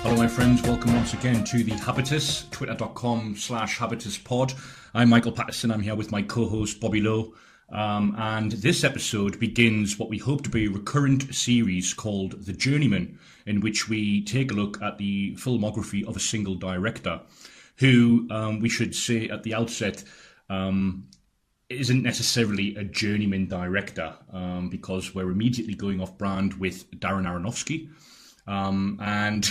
Hello my friends, welcome once again to the Habitus, twitter.com/habituspod. I'm Michael Pattison, I'm here with my co-host Bobby Lowe, and this episode begins what we hope to be a recurrent series called The Journeymen, in which we take a look at the filmography of a single director, who we should say at the outset isn't necessarily a journeyman director, because we're immediately going off brand with Darren Aronofsky. And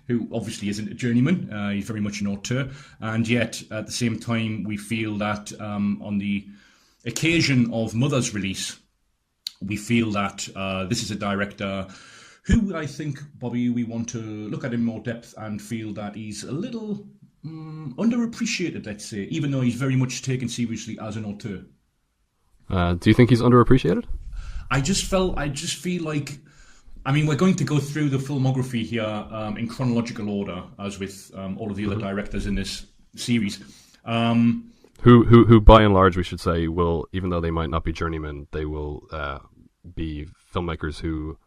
who obviously isn't a journeyman, he's very much an auteur, and yet at the same time we feel that on the occasion of Mother's release, we feel that this is a director who I think, Bobby, we want to look at in more depth and feel that he's a little underappreciated, let's say, even though he's very much taken seriously as an auteur. Do you think he's underappreciated? I just feel like, I mean, we're going to go through the filmography here in chronological order, as with all of the other directors in this series. Who, by and large, we should say, will, even though they might not be journeymen, they will be filmmakers who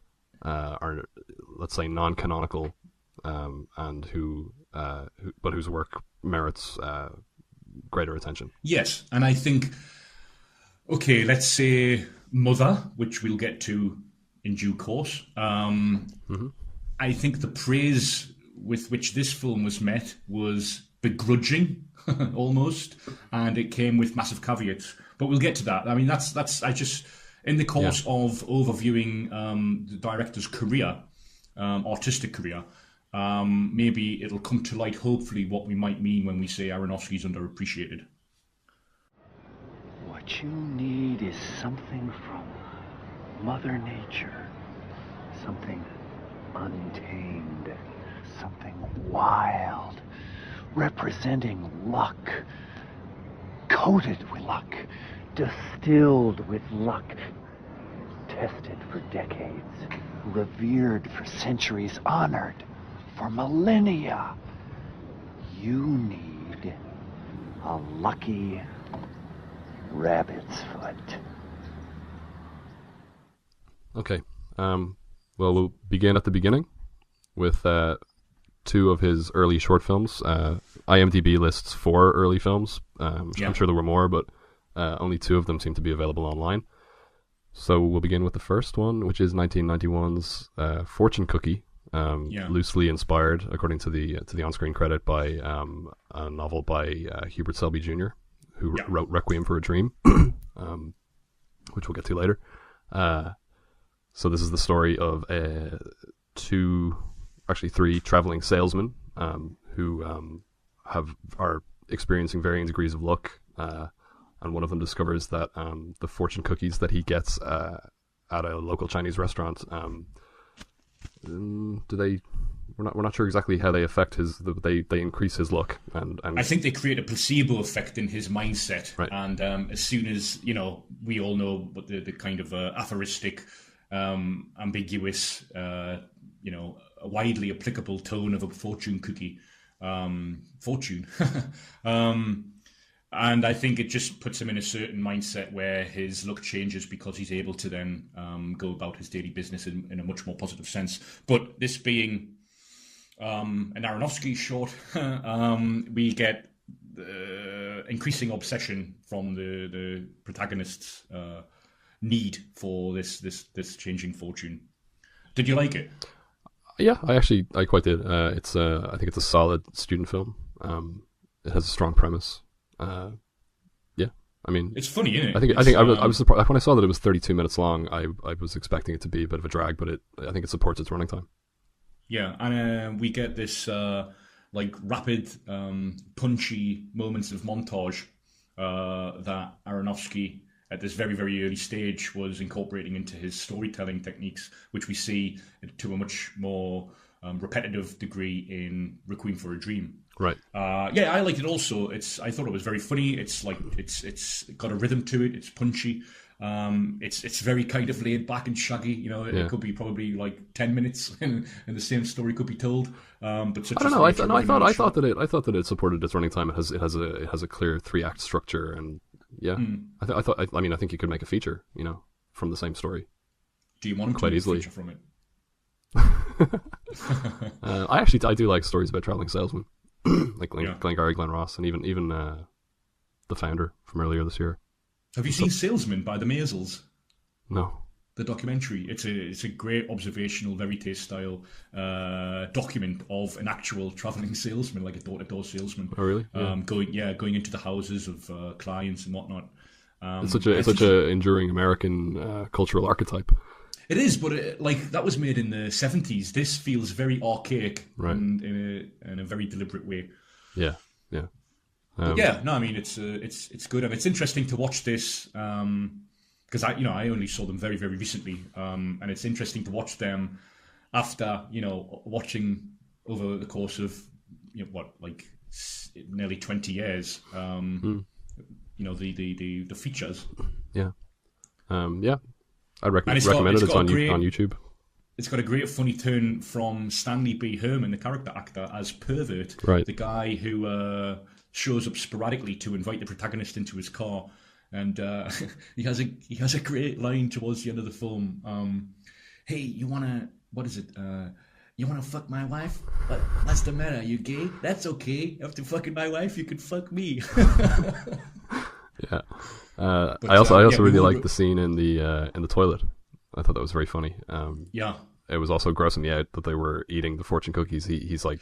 are, let's say, non-canonical, and but whose work merits greater attention. Yes, and I think, okay, let's say Mother, which we'll get to in due course. I think the praise with which this film was met was begrudging, almost, and it came with massive caveats. But we'll get to that. I mean, that's I just, in the course of overviewing the director's career, artistic career, maybe it'll come to light, hopefully, what we might mean when we say Aronofsky's underappreciated. What you need is something from Mother Nature, something untamed, something wild, representing luck, coated with luck, distilled with luck, tested for decades, revered for centuries, honored for millennia. You need a lucky rabbit's foot. Okay. Well, we'll begin at the beginning with two of his early short films. IMDb lists 4 early films. I'm sure there were more, but only 2 of them seem to be available online. So we'll begin with the first one, which is 1991's Fortune Cookie, loosely inspired, according to the on-screen credit, by a novel by Hubert Selby Jr., who wrote Requiem for a Dream, which we'll get to later. So this is the story of 3 traveling salesmen who are experiencing varying degrees of luck, and one of them discovers that the fortune cookies that he gets at a local Chinese restaurant, we're not sure exactly how they affect they increase his luck, and I think they create a placebo effect in his mindset, right. And as soon as, we all know what the kind of aphoristic, ambiguous, widely applicable tone of a fortune cookie, fortune. And I think it just puts him in a certain mindset where his luck changes because he's able to then go about his daily business in a much more positive sense. But this being an Aronofsky short, we get increasing obsession from the protagonist's need for this changing fortune. Did you like it? Yeah, I quite did. I think it's a solid student film. It has a strong premise. I mean, it's funny, isn't it? I think I was surprised when I saw that it was 32 minutes long. I was expecting it to be a bit of a drag, but I think it supports its running time. Yeah, and we get this rapid, punchy moments of montage that Aronofsky, at this very, very early stage, was incorporating into his storytelling techniques, which we see to a much more repetitive degree in Requiem for a Dream. Right. I liked it also. I thought it was very funny. It's got a rhythm to it. It's punchy. It's very kind of laid back and shaggy. It could be probably like 10 minutes, and the same story could be told. But I don't know. I thought that it supported its running time. It has a clear 3-act structure, and I think you could make a feature, from the same story. Do you want to quite make easily a feature from it? I do like stories about traveling salesmen, like Glengarry Glen Ross, and even the founder from earlier this year. Have you seen Salesman by the Maisels? No. The documentary. It's a great observational verite style document of an actual traveling salesman, like a door-to-door salesman. Oh, really? Going into the houses of clients and whatnot. It's such a enduring American cultural archetype. It is, but that was made in the 70s. This feels very archaic, right, and in a very deliberate way. Yeah. I mean, it's good, and it's interesting to watch this because I only saw them very, very recently, and it's interesting to watch them after watching over the course of nearly 20 years. The features. Yeah. I'd recommend it. It's on YouTube. It's got a great funny turn from Stanley B. Herman, the character actor, as Pervert, right, the guy who shows up sporadically to invite the protagonist into his car, and he has a great line towards the end of the film. Hey, you wanna fuck my wife? What's the matter? You gay? That's okay. After fucking my wife, you can fuck me. Yeah. I also really liked the scene in the toilet. I thought that was very funny. It was also grossing me out that they were eating the fortune cookies. He's noted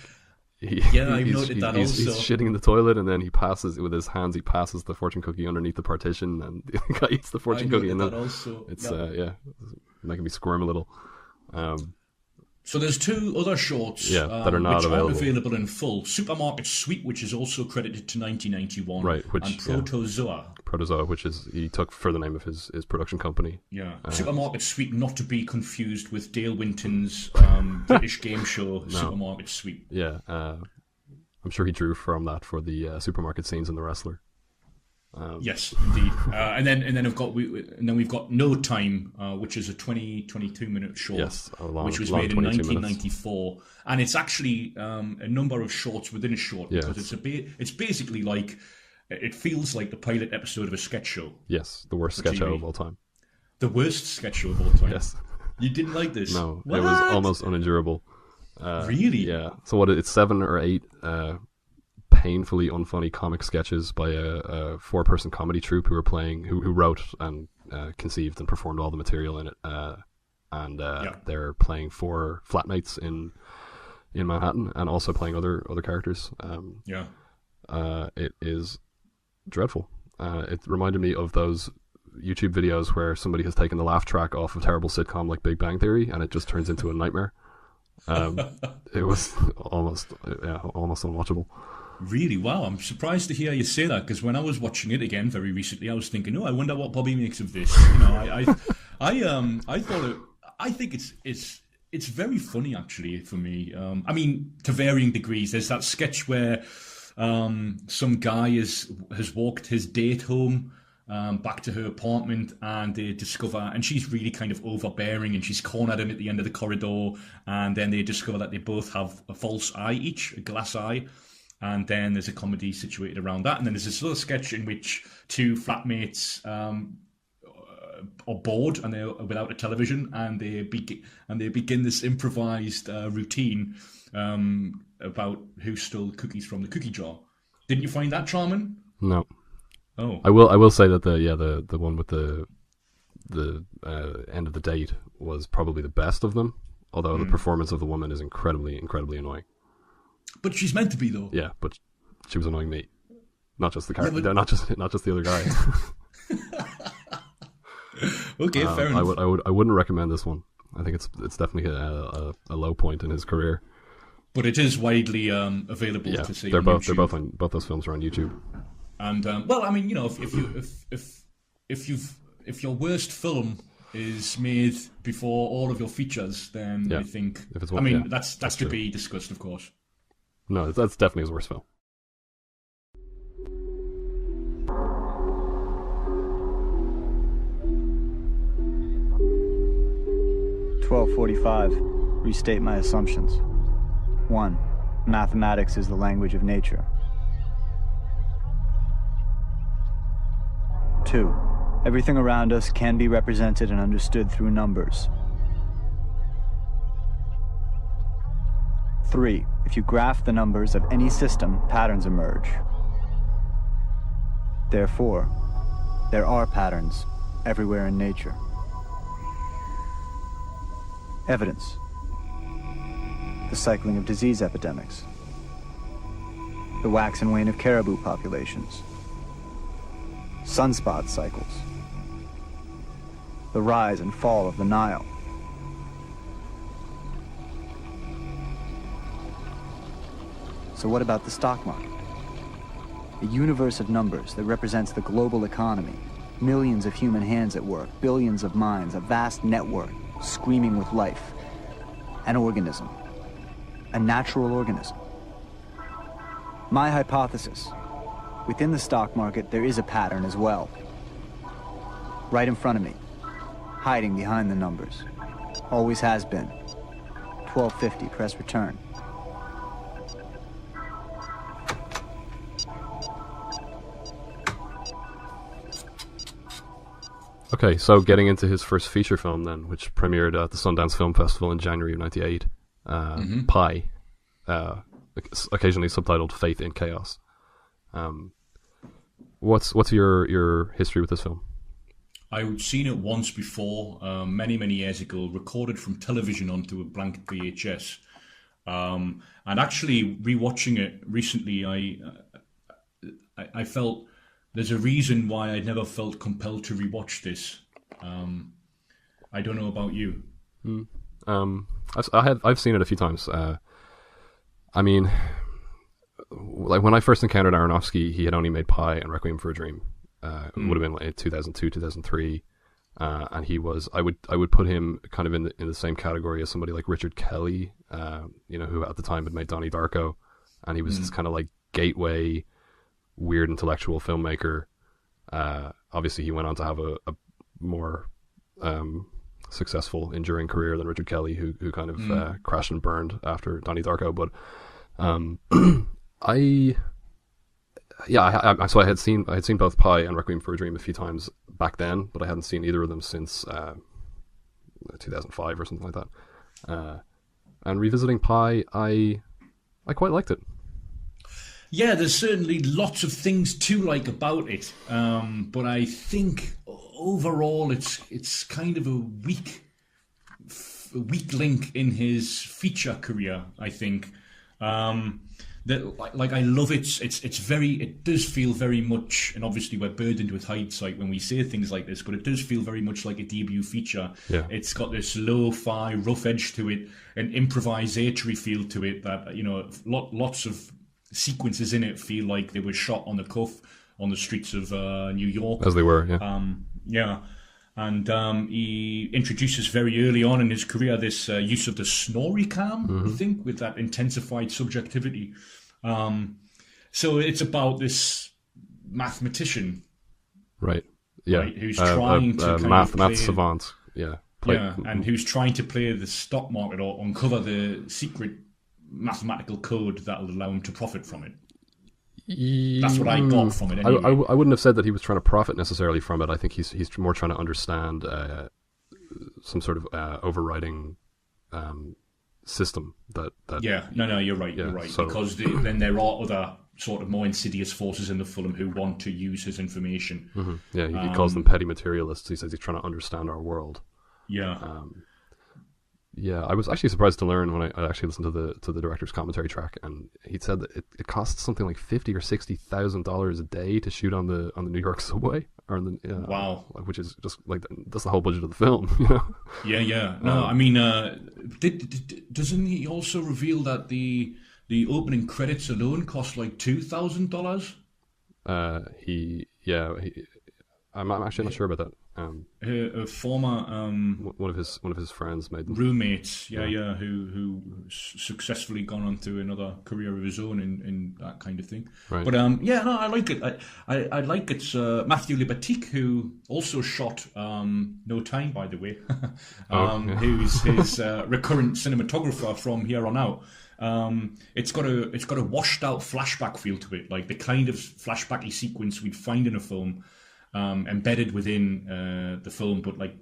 that also. He's shitting in the toilet, and then he passes with his hands. He passes the fortune cookie underneath the partition, and the guy eats the fortune cookie. And then also. It's making me squirm a little. So there's two other shorts that are not available in full. Supermarket Sweep, which is also credited to 1991, right? And Protozoa. Protozoa, which he took for the name of his production company. Yeah, Supermarket Sweep, not to be confused with Dale Winton's British game show Supermarket Sweep. Yeah, I'm sure he drew from that for the supermarket scenes in The Wrestler. Yes, indeed. And then we've got No Time, which is a 22 minute short, which was made in 1994, and it's actually a number of shorts within a short, because it's basically like, it feels like the pilot episode of a sketch show. Yes, the worst sketch show of all time. The worst sketch show of all time. Yes. You didn't like this? No, what? It was almost unendurable. Really? Yeah. So it's 7 or 8 painfully unfunny comic sketches by a 4-person comedy troupe who wrote and conceived and performed all the material in it, and they're playing 4 flatmates in Manhattan, and also playing other characters. It is dreadful. It reminded me of those YouTube videos where somebody has taken the laugh track off a terrible sitcom like Big Bang Theory, and it just turns into a nightmare. It was almost unwatchable. Really? Wow, I'm surprised to hear you say that, because when I was watching it again very recently, I was thinking, I wonder what Bobby makes of this. I think it's very funny, actually, for me. I mean, to varying degrees. There's that sketch where some guy has walked his date home back to her apartment, and they discover, and she's really kind of overbearing, and she's cornered him at the end of the corridor, and then they discover that they both have a false eye each, a glass eye. And then there's a comedy situated around that. And then there's this other sketch in which 2 flatmates are bored, and they're without a television, and they begin this improvised routine about who stole cookies from the cookie jar. Didn't you find that charming? No. Oh. I will say that the one with the end of the date was probably the best of them. Although the performance of the woman is incredibly annoying. But she's meant to be, though. Yeah, but she was annoying me, not just the character, not just the other guy. Okay, fair enough. I wouldn't recommend this one. I think it's definitely a low point in his career. But it is widely available to see. They're both both those films are on YouTube. And well, I mean, if your worst film is made before all of your features, then I think that's to be discussed, of course. No, that's definitely his worst film. (12:45). Restate my assumptions. 1. Mathematics is the language of nature. 2. Everything around us can be represented and understood through numbers. 3. If you graph the numbers of any system, patterns emerge. Therefore, there are patterns everywhere in nature. Evidence. The cycling of disease epidemics. The wax and wane of caribou populations. Sunspot cycles. The rise and fall of the Nile. So what about the stock market? A universe of numbers that represents the global economy. Millions of human hands at work, billions of minds, a vast network screaming with life. An organism. A natural organism. My hypothesis. Within the stock market, there is a pattern as well. Right in front of me. Hiding behind the numbers. Always has been. 1250, press return. Okay, so getting into his first feature film then, which premiered at the Sundance Film Festival in January of '98, Pi, occasionally subtitled Faith in Chaos. What's your history with this film? I'd seen it once before, many years ago, recorded from television onto a blank VHS. And actually, rewatching it recently, I felt there's a reason why I never felt compelled to rewatch this. I don't know about you. I've seen it a few times. I mean, like when I first encountered Aronofsky, he had only made Pi and Requiem for a Dream. It would have been like 2002, 2003, and he was. I would put him kind of in the same category as somebody like Richard Kelly, who at the time had made Donnie Darko, and he was this kind of like gateway, weird intellectual filmmaker. Obviously, he went on to have a more successful, enduring career than Richard Kelly, who kind of crashed and burned after Donnie Darko. But so I had seen both Pi and Requiem for a Dream a few times back then, but I hadn't seen either of them since 2005 or something like that. And revisiting Pi, I quite liked it. Yeah, there's certainly lots of things to like about it, but I think overall it's kind of a weak link in his feature career. I think that like I love it. It does feel very much, and obviously we're burdened with hindsight when we say things like this, but it does feel very much like a debut feature. Yeah. It's got this lo-fi rough edge to it, an improvisatory feel to it that lots of sequences in it feel like they were shot on the cuff on the streets of New York. As they were, yeah. And he introduces very early on in his career this use of the snorri cam, I think, with that intensified subjectivity. So it's about this mathematician, right? Yeah, right, who's trying to math savant, and who's trying to play the stock market or uncover the secret mathematical code that will allow him to profit from it. That's what I got from it. Anyway. I wouldn't have said that he was trying to profit necessarily from it. I think he's more trying to understand some sort of overriding system that. Yeah, no, you're right. Yeah, you're right. so, because then there are other sort of more insidious forces in the film who want to use his information. Mm-hmm. Yeah, he calls them petty materialists. He says he's trying to understand our world. Yeah. Yeah, I was actually surprised to learn when I actually listened to the director's commentary track, and he said that it costs something like $50,000 or $60,000 a day to shoot on the New York subway, or wow, which is just like that's the whole budget of the film, you know. Yeah. No, I mean, doesn't he also reveal that the opening credits alone cost like $2,000? I'm actually not sure about that. A former one of his friends made them. Roommates, who successfully gone on to another career of his own in that kind of thing. Right. But I like it. I like it. Matthew Libatique, who also shot No Time, by the way, who's his recurrent cinematographer from here on out. It's got a washed out flashback feel to it, like the kind of flashbacky sequence we'd find in a film. embedded within the film, but like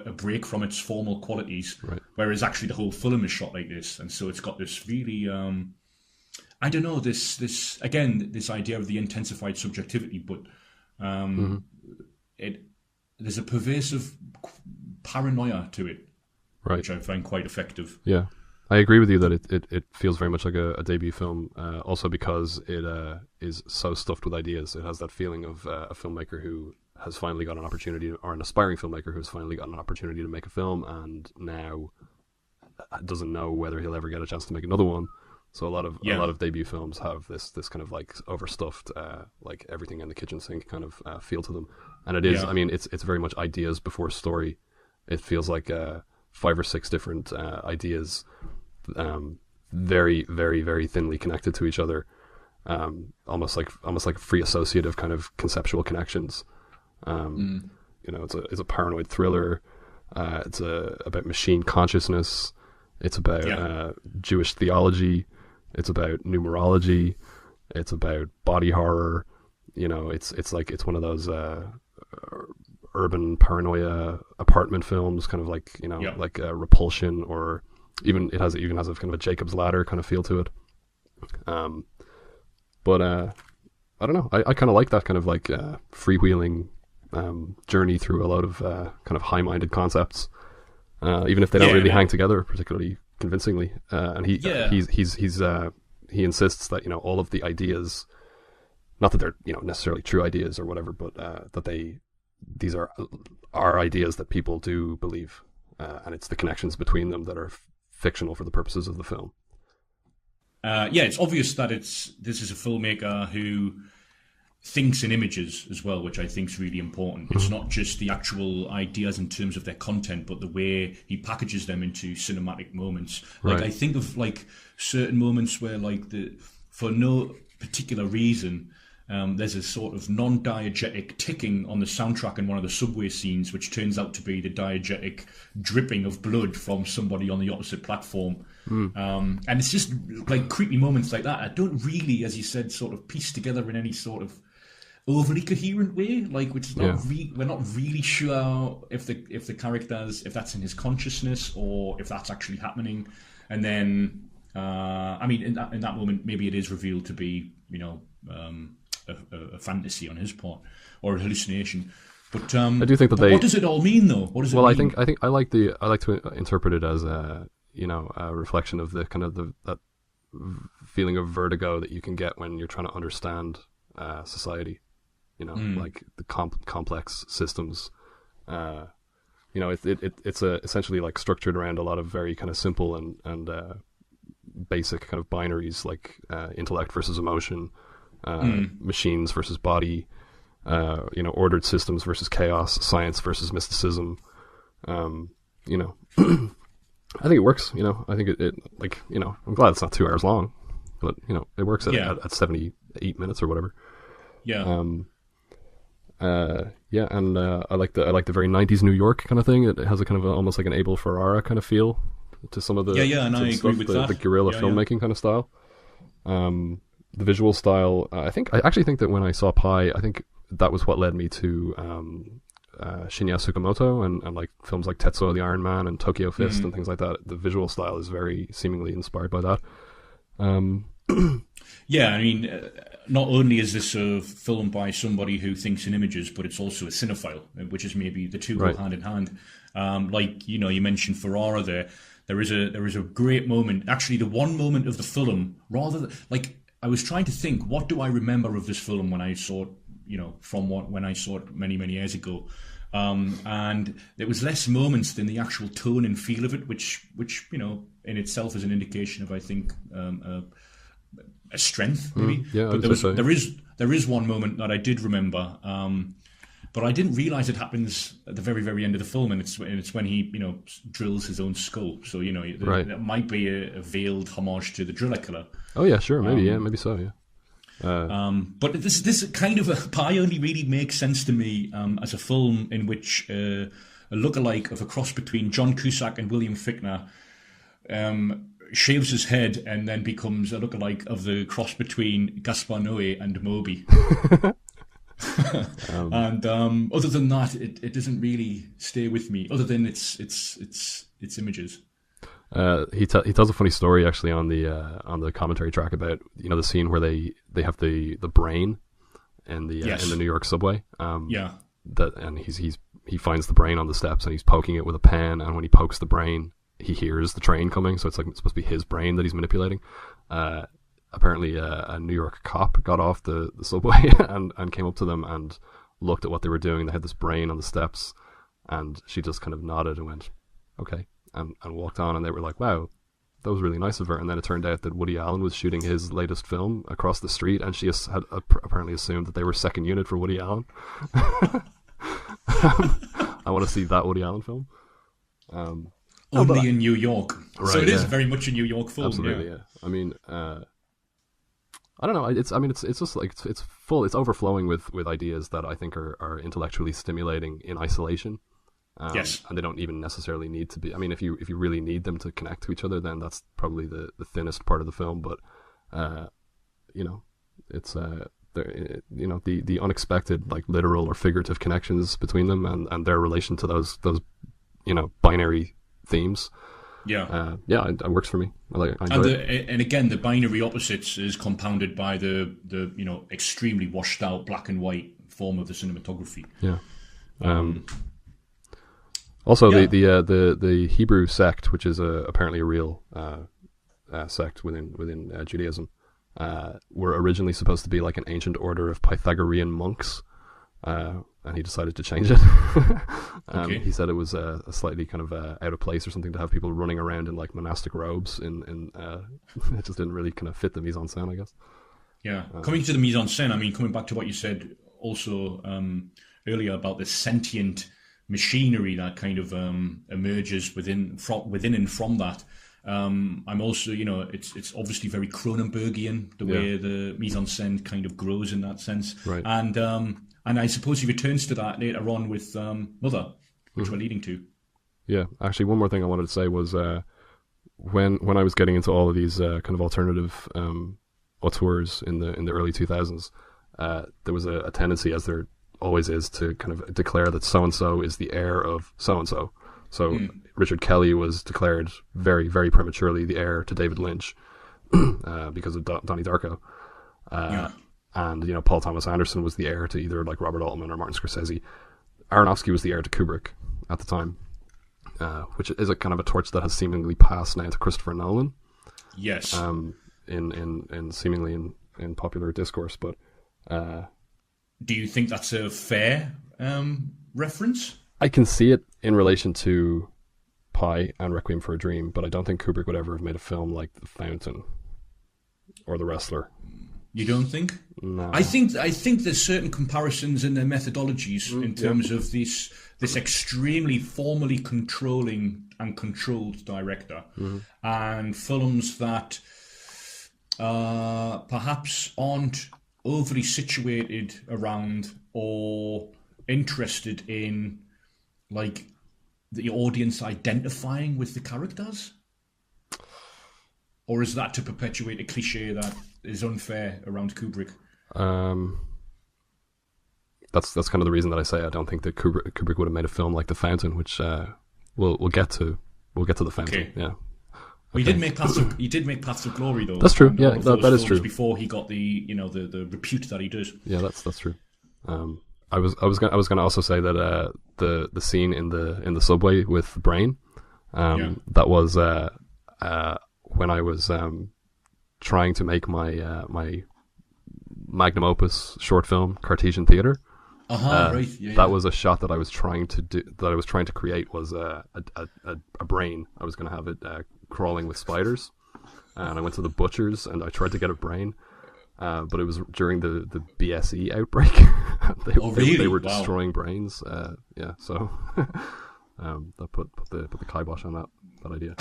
a break from its formal qualities. Right. Whereas actually the whole film is shot like this, and so it's got this really, I don't know, this again, this idea of the intensified subjectivity, but there's a pervasive paranoia to it, right, which I find quite effective. Yeah, I agree with you that it feels very much like a debut film, also because it is so stuffed with ideas. It has that feeling of a filmmaker who has finally got an opportunity, or an aspiring filmmaker who's finally got an opportunity to make a film, and now doesn't know whether he'll ever get a chance to make another one. So a lot of debut films have this kind of like overstuffed, like everything in the kitchen sink kind of feel to them, and it is. I mean, it's very much ideas before story. It feels like 5 or 6 different ideas, very, very, very thinly connected to each other, almost like free associative kind of conceptual connections. You know, it's a paranoid thriller. It's about machine consciousness. It's about Jewish theology. It's about numerology. It's about body horror. You know, it's one of those urban paranoia apartment films, kind of like, you know, like Repulsion, or even has a kind of a Jacob's Ladder kind of feel to it. But I don't know. I kind of like that kind of like freewheeling journey through a lot of kind of high-minded concepts, even if they don't really hang together particularly convincingly. And he insists that, you know, all of the ideas, not that they're, you know, necessarily true ideas or whatever, but that these are ideas that people do believe, and it's the connections between them that are fictional for the purposes of the film. It's obvious that this is a filmmaker who thinks in images as well, which I think is really important. It's not just the actual ideas in terms of their content, but the way he packages them into cinematic moments. Like, I think of like certain moments where, like, for no particular reason, there's a sort of non-diegetic ticking on the soundtrack in one of the subway scenes, which turns out to be the diegetic dripping of blood from somebody on the opposite platform. And it's just like creepy moments like that. I don't really, as you said, sort of piece together in any sort of overly coherent way. Like, which is not we're not really sure if the characters, if that's in his consciousness or if that's actually happening. And then, I mean, in that moment, maybe it is revealed to be, you know, a fantasy on his part or a hallucination. But I do think that what does it all mean, though? What does it mean? I think I like to interpret it as a reflection of the kind of that feeling of vertigo that you can get when you're trying to understand society. You know, like the complex systems. You know, it's essentially like structured around a lot of very kind of simple and basic kind of binaries, like intellect versus emotion, machines versus body, you know, ordered systems versus chaos, science versus mysticism. You know, I think it works. You know, I think it like, you know, I'm glad it's not 2 hours long, but, you know, it works at 78 minutes or whatever. And I like the very 90s New York kind of thing. It has a kind of almost like an Abel Ferrara kind of feel to some of the and I agree with that. The guerrilla filmmaking kind of style. The visual style, I actually think that when I saw Pi, I think that was what led me to Shinya Tsukamoto and like films like Tetsuo the Iron Man and Tokyo Fist and things like that. The visual style is very seemingly inspired by that. Yeah, I mean, not only is this a film by somebody who thinks in images, but it's also a cinephile, which is maybe the two go hand in hand. Like, you know, you mentioned Ferrara there. There is a great moment. Actually, the one moment of the film, rather than, like, I was trying to think, what do I remember of this film when I saw it, you know, when I saw it many, many years ago. And there was less moments than the actual tone and feel of it, which you know, in itself is an indication of, I think, a strength, maybe. But there is one moment that I did remember, but I didn't realize it happens at the very, very end of the film, and it's when he, you know, drills his own skull. So, you know, that might be a veiled homage to the Driller Killer. Oh yeah, sure, maybe maybe so, yeah. But this kind of a Pi only really makes sense to me as a film in which a lookalike of a cross between John Cusack and William Fichtner shaves his head and then becomes a lookalike of the cross between Gaspar Noé and Moby. And other than that, it doesn't really stay with me. Other than its images. He tells a funny story actually on the commentary track about the scene where they have the brain in the in the New York subway. And he finds the brain on the steps and he's poking it with a pen, and when he pokes the brain, he hears the train coming, so it's like it's supposed to be his brain that he's manipulating. Apparently, a New York cop got off the subway and came up to them and looked at what they were doing. They had this brain on the steps, and she just kind of nodded and went, "Okay," and walked on. And they were like, "Wow, that was really nice of her." And then it turned out that Woody Allen was shooting his latest film across the street, and she had apparently assumed that they were second unit for Woody Allen. I want to see that Woody Allen film. Only in New York, right, so it is very much a New York film. Absolutely, yeah. I mean, I don't know. It's just like it's full. It's overflowing with ideas that I think are intellectually stimulating in isolation. Yes, and they don't even necessarily need to be. I mean, if you really need them to connect to each other, then that's probably the thinnest part of the film. But it's the unexpected, like literal or figurative connections between them and their relation to those binary themes. It works for me. I enjoy it. And again, the binary opposites is compounded by the extremely washed out black and white form of the cinematography. Also, the Hebrew sect, which is apparently a real sect within Judaism, were originally supposed to be like an ancient order of Pythagorean monks. And he decided to change it. Okay. He said it was a slightly kind of out of place or something to have people running around in like monastic robes. It just didn't really kind of fit the mise en scène, I guess. Yeah. Coming to the mise en scène, I mean, coming back to what you said also earlier about the sentient machinery that kind of emerges within and from that. I'm also, it's obviously very Cronenbergian, the way the mise en scène kind of grows in that sense. Right. And I suppose he returns to that later on with Mother, which we're leading to. Yeah, actually, one more thing I wanted to say was when I was getting into all of these kind of alternative auteurs in the early 2000s, there was a tendency, as there always is, to kind of declare that so-and-so is the heir of so-and-so. So Richard Kelly was declared very, very prematurely the heir to David Lynch because of Donnie Darko. And, Paul Thomas Anderson was the heir to either like Robert Altman or Martin Scorsese. Aronofsky was the heir to Kubrick at the time, which is a kind of a torch that has seemingly passed now to Christopher Nolan. Yes. In seemingly in popular discourse, but do you think that's a fair reference? I can see it in relation to Pi and Requiem for a Dream, but I don't think Kubrick would ever have made a film like The Fountain or The Wrestler. You don't think? No. I think there's certain comparisons in their methodologies in terms of this extremely formally controlling and controlled director, and films that perhaps aren't overly situated around or interested in like the audience identifying with the characters. Or is that to perpetuate a cliche that is unfair around Kubrick? That's kind of the reason that I say I don't think that Kubrick would have made a film like The Fountain, which we'll get to. We'll get to The Fountain. Okay. Yeah. Well, he did make Paths of Glory though. That's true. Yeah, that is true. Before he got the the repute that he did. Yeah, that's true. I was gonna also say that the scene in the subway with Brain, that was when I was trying to make my my magnum opus short film, Cartesian Theater. Right. Yeah, that was a shot that I was trying to create was a brain. I was going to have it crawling with spiders, and I went to the butchers and I tried to get a brain, but it was during the BSE outbreak. They were destroying brains. So that put the kibosh on that idea.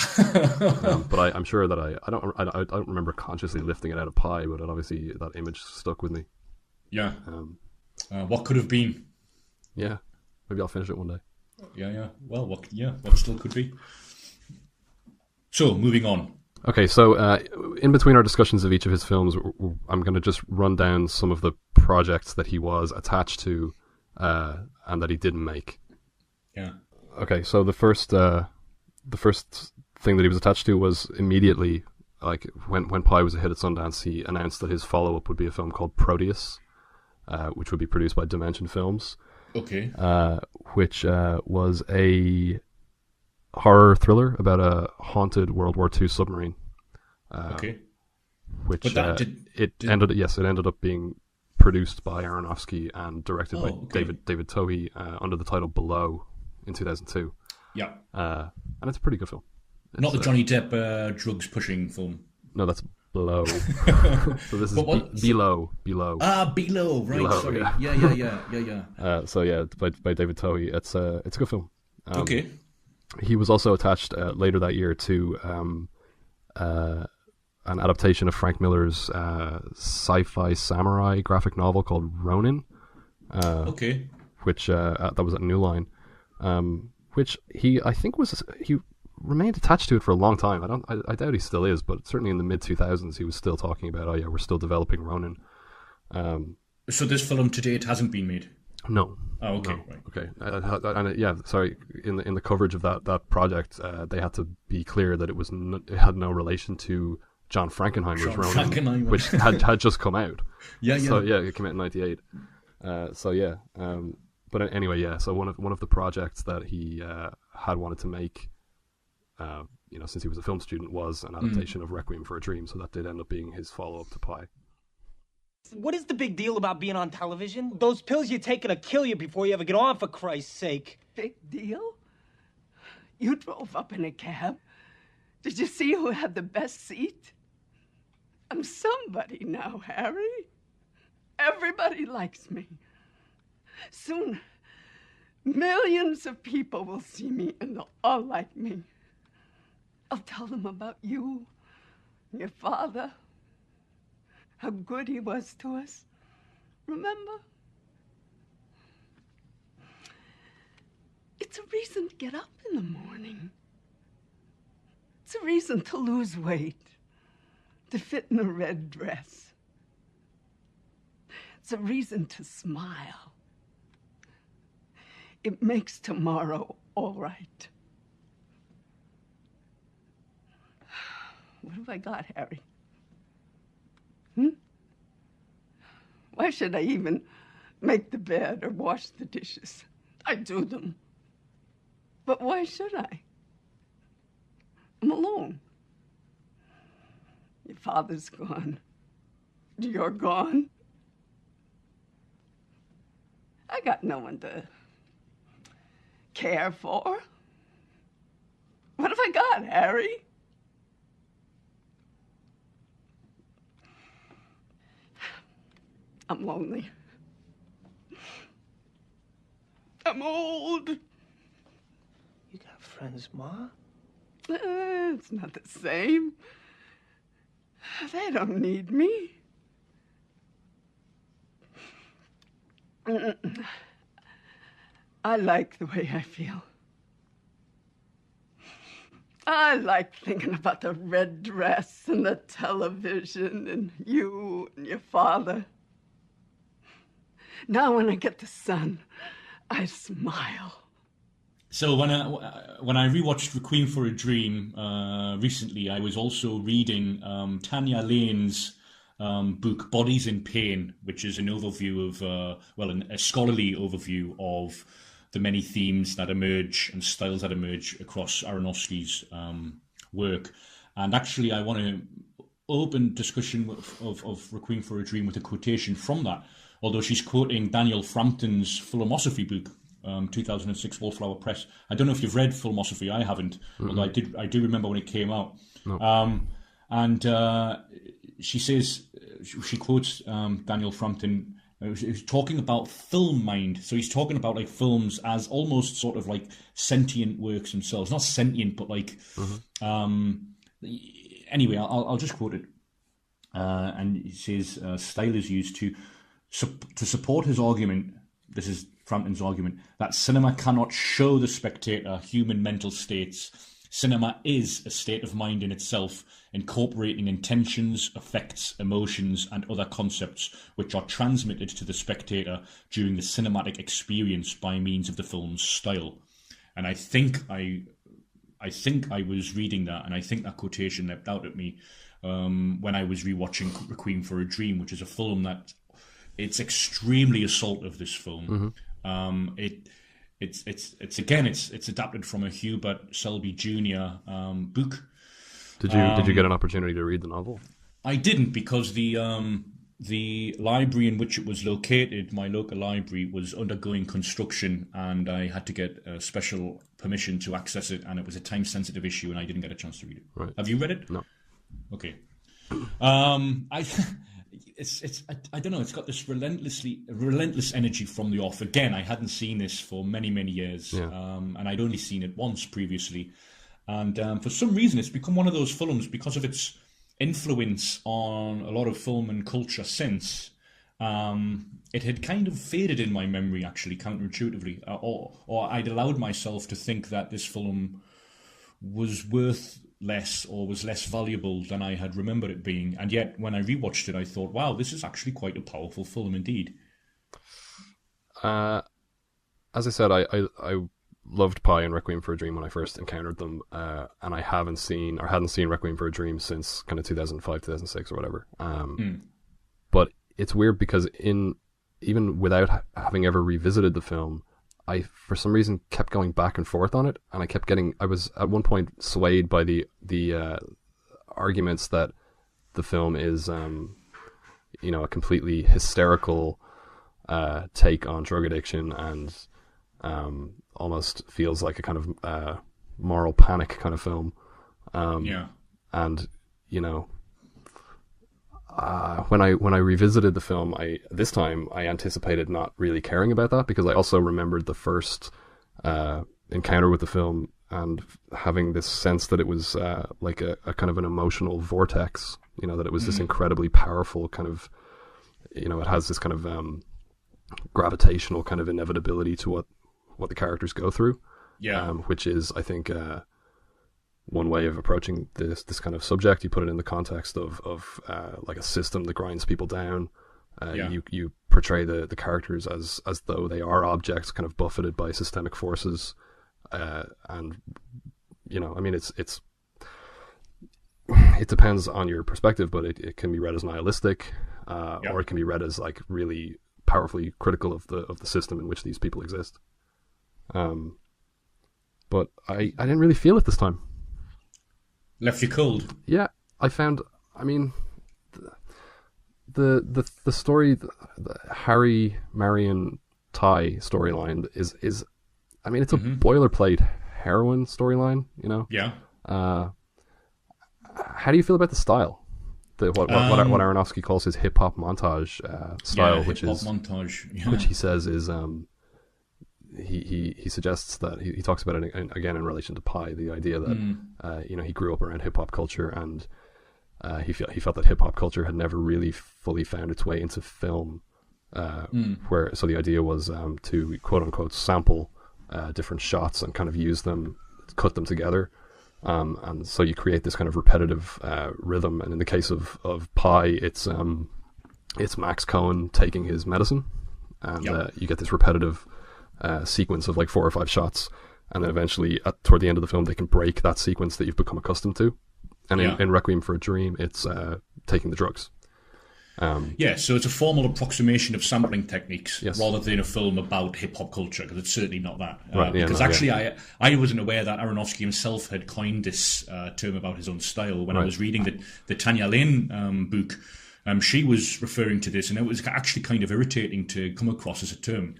But I'm sure that I don't remember consciously lifting it out of Pi, but obviously that image stuck with me. Yeah. What could have been? Yeah, maybe I'll finish it one day. Yeah. Well, what still could be. So, moving on. Okay, so in between our discussions of each of his films, I'm going to just run down some of the projects that he was attached to and that he didn't make. Yeah. Okay, so the first thing that he was attached to was immediately, like when Pi was a hit at Sundance, he announced that his follow-up would be a film called Proteus, which would be produced by Dimension Films. Okay. Which was a horror thriller about a haunted World War II submarine. Okay. Which But that it ended up being produced by Aronofsky and directed by David Towey under the title Below in 2002. Yeah. And it's a pretty good film. Not the Johnny Depp drugs pushing film. No, that's Below. So this is Below. Ah, Below. Right. Below, sorry. yeah. Yeah. So yeah, by David Towey. It's a good film. Okay. He was also attached later that year to an adaptation of Frank Miller's sci-fi samurai graphic novel called Ronin. Okay. Which that was at New Line, which he remained attached to it for a long time. I doubt he still is, but certainly in the mid 2000s he was still talking about, we're still developing Ronin. So this film to date hasn't been made? No. Oh, okay. No. Right. Okay. Sorry. In the coverage of that project, they had to be clear that it had no relation to John Frankenheimer's Ronin, which had just come out. Yeah. So yeah, it came out in '98. But anyway, yeah. So one of the projects that he had wanted to make, since he was a film student, was an adaptation of Requiem for a Dream. So that did end up being his follow-up to Pi. What is the big deal about being on television? Those pills you're taking will kill you before you ever get on, for Christ's sake. Big deal? You drove up in a cab. Did you see who had the best seat? I'm somebody now, Harry. Everybody likes me. Soon, millions of people will see me and they'll all like me. I'll tell them about you, your father, how good he was to us. Remember? It's a reason to get up in the morning. It's a reason to lose weight, to fit in a red dress. It's a reason to smile. It makes tomorrow all right. What have I got, Harry? Why should I even make the bed or wash the dishes? I do them. But why should I? I'm alone. Your father's gone. You're gone. I got no one to care for. What have I got, Harry? I'm lonely. I'm old. You got friends, Ma? It's not the same. They don't need me. I like the way I feel. I like thinking about the red dress and the television and you and your father. Now when I get the sun, I smile. So when I rewatched Requiem for a Dream recently, I was also reading Tanya Lane's book Bodies in Pain, which is an overview of a scholarly overview of the many themes that emerge and styles that emerge across Aronofsky's work. And actually, I want to open discussion of Requiem for a Dream with a quotation from that. Although she's quoting Daniel Frampton's Philosophy book, 2006 Wallflower Press. I don't know if you've read Philosophy. I haven't, although I do remember when it came out. No. She says, she quotes Daniel Frampton. He's talking about film mind. So he's talking about like films as almost sort of like sentient works themselves. Not sentient, but like. Anyway, I'll just quote it. And he says, style is used to support his argument. This is Frampton's argument that cinema cannot show the spectator human mental states Cinema is a state of mind in itself, incorporating intentions, effects, emotions, and other concepts which are transmitted to the spectator during the cinematic experience by means of the film's style. And I think I was reading that, and I think that quotation leapt out at me when I was rewatching Requiem for a Dream, which is a film that it's extremely assaultive. This film, it's adapted from a Hubert Selby Jr. Book. Did you get an opportunity to read the novel? I didn't, because the library in which it was located, my local library, was undergoing construction, and I had to get a special permission to access it, and it was a time-sensitive issue, and I didn't get a chance to read it. Right. Have you read it? No. Okay. I don't know. It's got this relentless energy from the off. Again, I hadn't seen this for many years, and I'd only seen it once previously, and for some reason, it's become one of those films because of its influence on a lot of film and culture since. It had kind of faded in my memory, actually, counterintuitively, or I'd allowed myself to think that this film was worth less or was less valuable than I had remembered it being. And yet, when I rewatched it, I thought, wow, this is actually quite a powerful film indeed. As I said, I loved Pi and Requiem for a Dream when I first encountered them, and I hadn't seen Requiem for a Dream since kind of 2005, 2006 or whatever. But it's weird because even without having ever revisited the film, I, for some reason, kept going back and forth on it, and I was at one point swayed by the arguments that the film is, a completely hysterical take on drug addiction, and almost feels like a kind of moral panic kind of film. And when I revisited the film, this time I anticipated not really caring about that, because I also remembered the first encounter with the film and having this sense that it was like a kind of an emotional vortex, that it was this incredibly powerful kind of, it has this kind of gravitational kind of inevitability to what the characters go through, which is, I think, one way of approaching this kind of subject. You put it in the context of like a system that grinds people down. You portray the characters as though they are objects kind of buffeted by systemic forces, and it depends on your perspective, but it can be read as nihilistic, or it can be read as like really powerfully critical of the system in which these people exist. But I didn't really feel it this time. Left you cold. Yeah, I found. I mean, the story, the Harry, Marion, Ty storyline is. I mean, it's a boilerplate heroine storyline. Yeah. How do you feel about the style? What Aronofsky calls his hip hop montage style, which he says is he suggests that he talks about it again in relation to Pi, the idea that he grew up around hip hop culture, and he felt that hip hop culture had never really fully found its way into film, so the idea was to quote unquote sample different shots and kind of use them, cut them together. And so you create this kind of repetitive rhythm. And in the case of Pi, it's Max Cohen taking his medicine, and you get this repetitive sequence of like 4 or 5 shots, and then eventually toward the end of the film they can break that sequence that you've become accustomed to. And in Requiem for a Dream, it's taking the drugs. So it's a formal approximation of sampling techniques rather than a film about hip-hop culture, because it's certainly not that. I wasn't aware that Aronofsky himself had coined this term about his own style. When I was reading the Tanya Lane book, she was referring to this, and it was actually kind of irritating to come across as a term.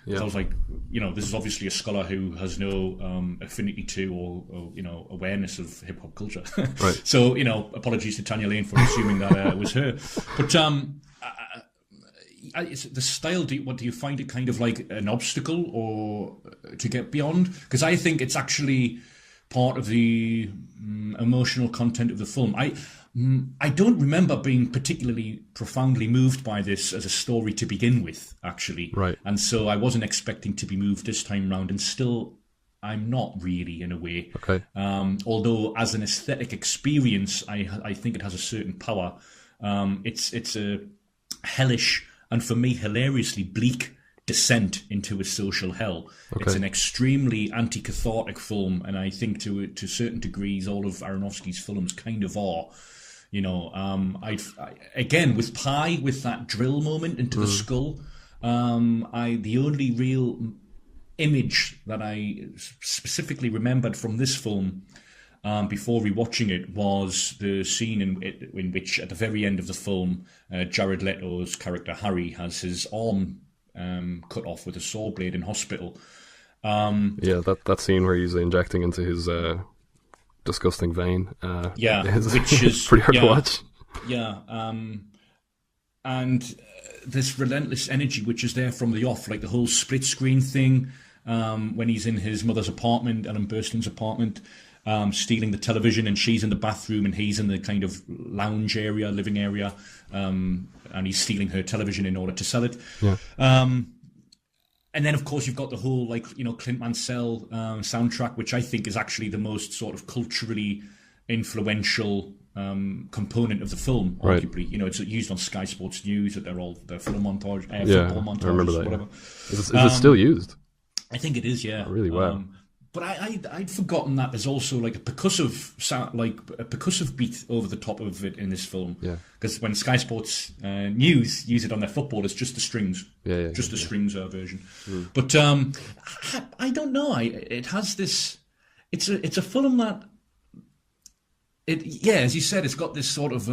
Yeah. So I was like, this is obviously a scholar who has no affinity to or awareness of hip hop culture. Right. So, apologies to Tanya Lane for assuming that it was her. But the style, do you find it kind of like an obstacle or to get beyond? Because I think it's actually part of the emotional content of the film. I don't remember being particularly profoundly moved by this as a story to begin with, actually. Right. And so I wasn't expecting to be moved this time round, and still I'm not really, in a way. Okay. Although as an aesthetic experience, I think it has a certain power. It's a hellish and for me hilariously bleak descent into a social hell. Okay. It's an extremely anti-cathartic film, and I think to certain degrees all of Aronofsky's films kind of are. You know, I again with Pi, with that drill moment into the skull, the only real image that I specifically remembered from this film before rewatching it was the scene in which at the very end of the film, Jared Leto's character Harry has his arm cut off with a saw blade in hospital. Yeah, that scene where he's injecting into his disgusting vein. Which is pretty hard to watch. Yeah, and this relentless energy which is there from the off, like the whole split screen thing, when he's in his mother's apartment, Ellen Burstyn's apartment, stealing the television, and she's in the bathroom and he's in the kind of lounge area, living area, and he's stealing her television in order to sell it. Yeah. And then, of course, you've got the whole, Clint Mansell soundtrack, which I think is actually the most sort of culturally influential component of the film, arguably. Right. It's used on Sky Sports News at their film montage, football montages, I remember that. whatever. Yeah. Is it still used? I think it is, yeah. Oh, really? Wow. But I'd forgotten that there's also like a percussive sound, like a percussive beat over the top of it in this film. Yeah. Because when Sky Sports News use it on their football, it's just the strings. Yeah. Just the strings version. Mm. But I don't know. It has this. It's a film that. As you said, it's got this sort of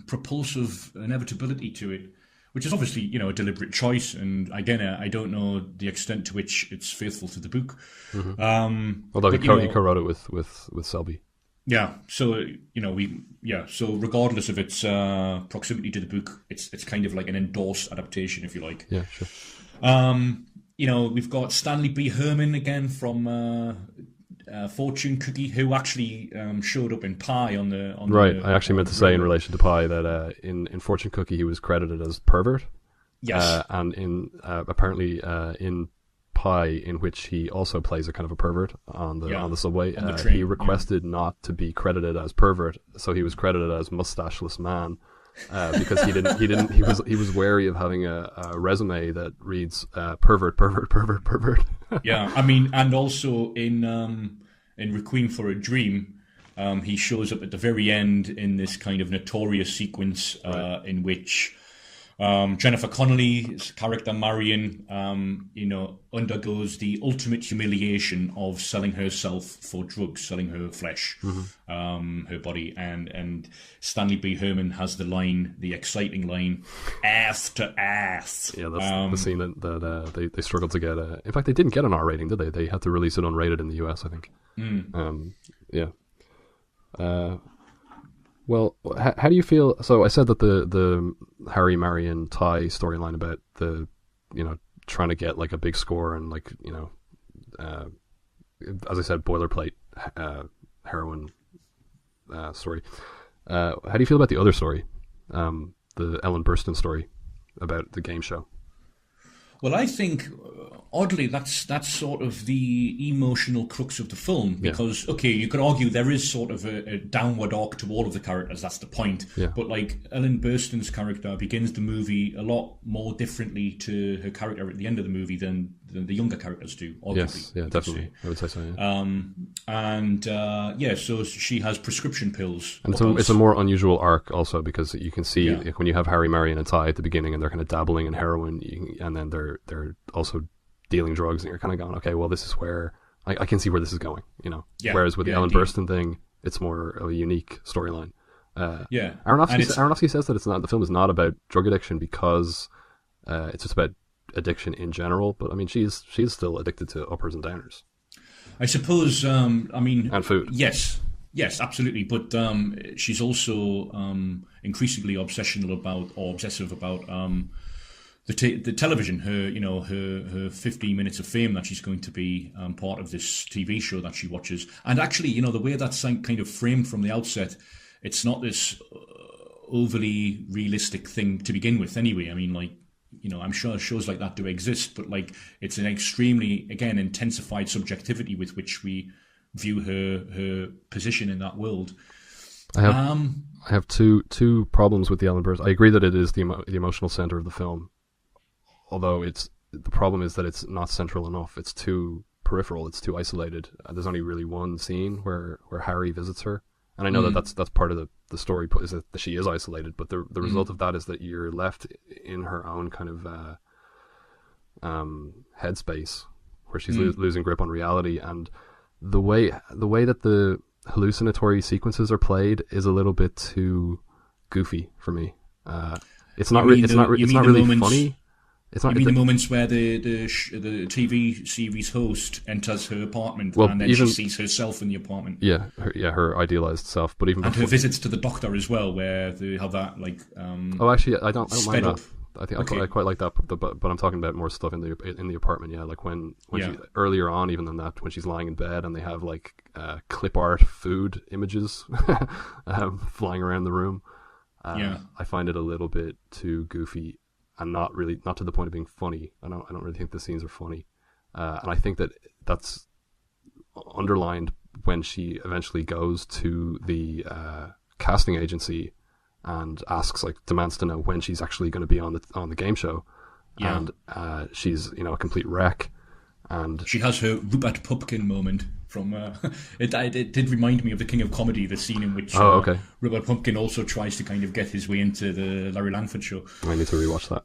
propulsive inevitability to it, which is obviously, a deliberate choice. And again, I don't know the extent to which it's faithful to the book. Mm-hmm. Although he co-wrote it with Selby. Yeah. So, so regardless of its proximity to the book, it's kind of like an endorsed adaptation, if you like. Yeah, sure. We've got Stanley B. Herman again from Fortune Cookie, who actually showed up in Pi on the I actually meant to say in relation to Pi that in Fortune Cookie he was credited as pervert. Yes. And in apparently in Pi, in which he also plays a kind of a pervert on the subway, on the train, he requested not to be credited as pervert, so he was credited as mustacheless man. Because he was wary of having a resume that reads pervert. Yeah, I mean, and also in Requiem for a Dream, he shows up at the very end in this kind of notorious sequence in which Jennifer Connelly's character Marion, undergoes the ultimate humiliation of selling herself for drugs, selling her flesh, her body, and Stanley B. Herman has the exciting line, "ass to ass." Yeah, that's the scene that they struggled to get. In fact, they didn't get an R rating, did they? They had to release it unrated in the US, I think. Yeah. Well, how do you feel? So I said that the Harry, Marion, Ty storyline about the, trying to get like a big score and like, as I said, boilerplate heroin story. How do you feel about the other story, the Ellen Burstyn story about the game show? Well, I think, oddly, that's sort of the emotional crux of the film. Because, okay, you could argue there is sort of a downward arc to all of the characters. That's the point. Yeah. But, like, Ellen Burstyn's character begins the movie a lot more differently to her character at the end of the movie than the younger characters do, arguably. Yes, yeah, definitely. I would say so, yeah. So she has prescription pills. And it's a more unusual arc also because you can see like, when you have Harry, Marion, and Ty at the beginning and they're kind of dabbling in heroin and then they're also dealing drugs and you're kind of going, okay, well, this is where I can see where this is going, Whereas with the Ellen Burstyn thing, it's more of a unique storyline. Aronofsky says that the film is not about drug addiction because it's just about addiction in general, but I mean she's still addicted to uppers and downers, I suppose. And food. Yes, absolutely. But she's also increasingly obsessive about the television. Her 15 minutes of fame that she's going to be part of this TV show that she watches. And actually, the way that's kind of framed from the outset, it's not this overly realistic thing to begin with. Anyway, I mean, like, I'm sure shows like that do exist, but like it's an extremely, again, intensified subjectivity with which we view her position in that world. I have two problems with the Ellen Burstyn. I agree that it is the emotional center of the film, although the problem is that it's not central enough. It's too peripheral. It's too isolated. There's only really one scene where Harry visits her, and I know that's part of the story is that she is isolated. But the result of that is that you're left in her own kind of headspace where she's losing grip on reality, and the way that the hallucinatory sequences are played is a little bit too goofy for me. It's not really funny. It's not. You mean the moments where the TV series host enters her apartment and then she sees herself in the apartment? Yeah, her idealized self. But even her visits to the doctor as well, where they have that like. Actually, I don't mind up. that. I think I quite like that, but I'm talking about more stuff in the apartment. Yeah, like when she, earlier on, even than that, when she's lying in bed and they have like clip art food images flying around the room. I find it a little bit too goofy and not to the point of being funny. I don't really think the scenes are funny, and I think that's underlined when she eventually goes to the casting agency and demands to know when she's actually going to be on the game show, and she's a complete wreck, and she has her Rupert Pupkin moment from it did remind me of the King of Comedy, the scene in which Rupert Pupkin also tries to kind of get his way into the Larry Langford show. I need to rewatch that.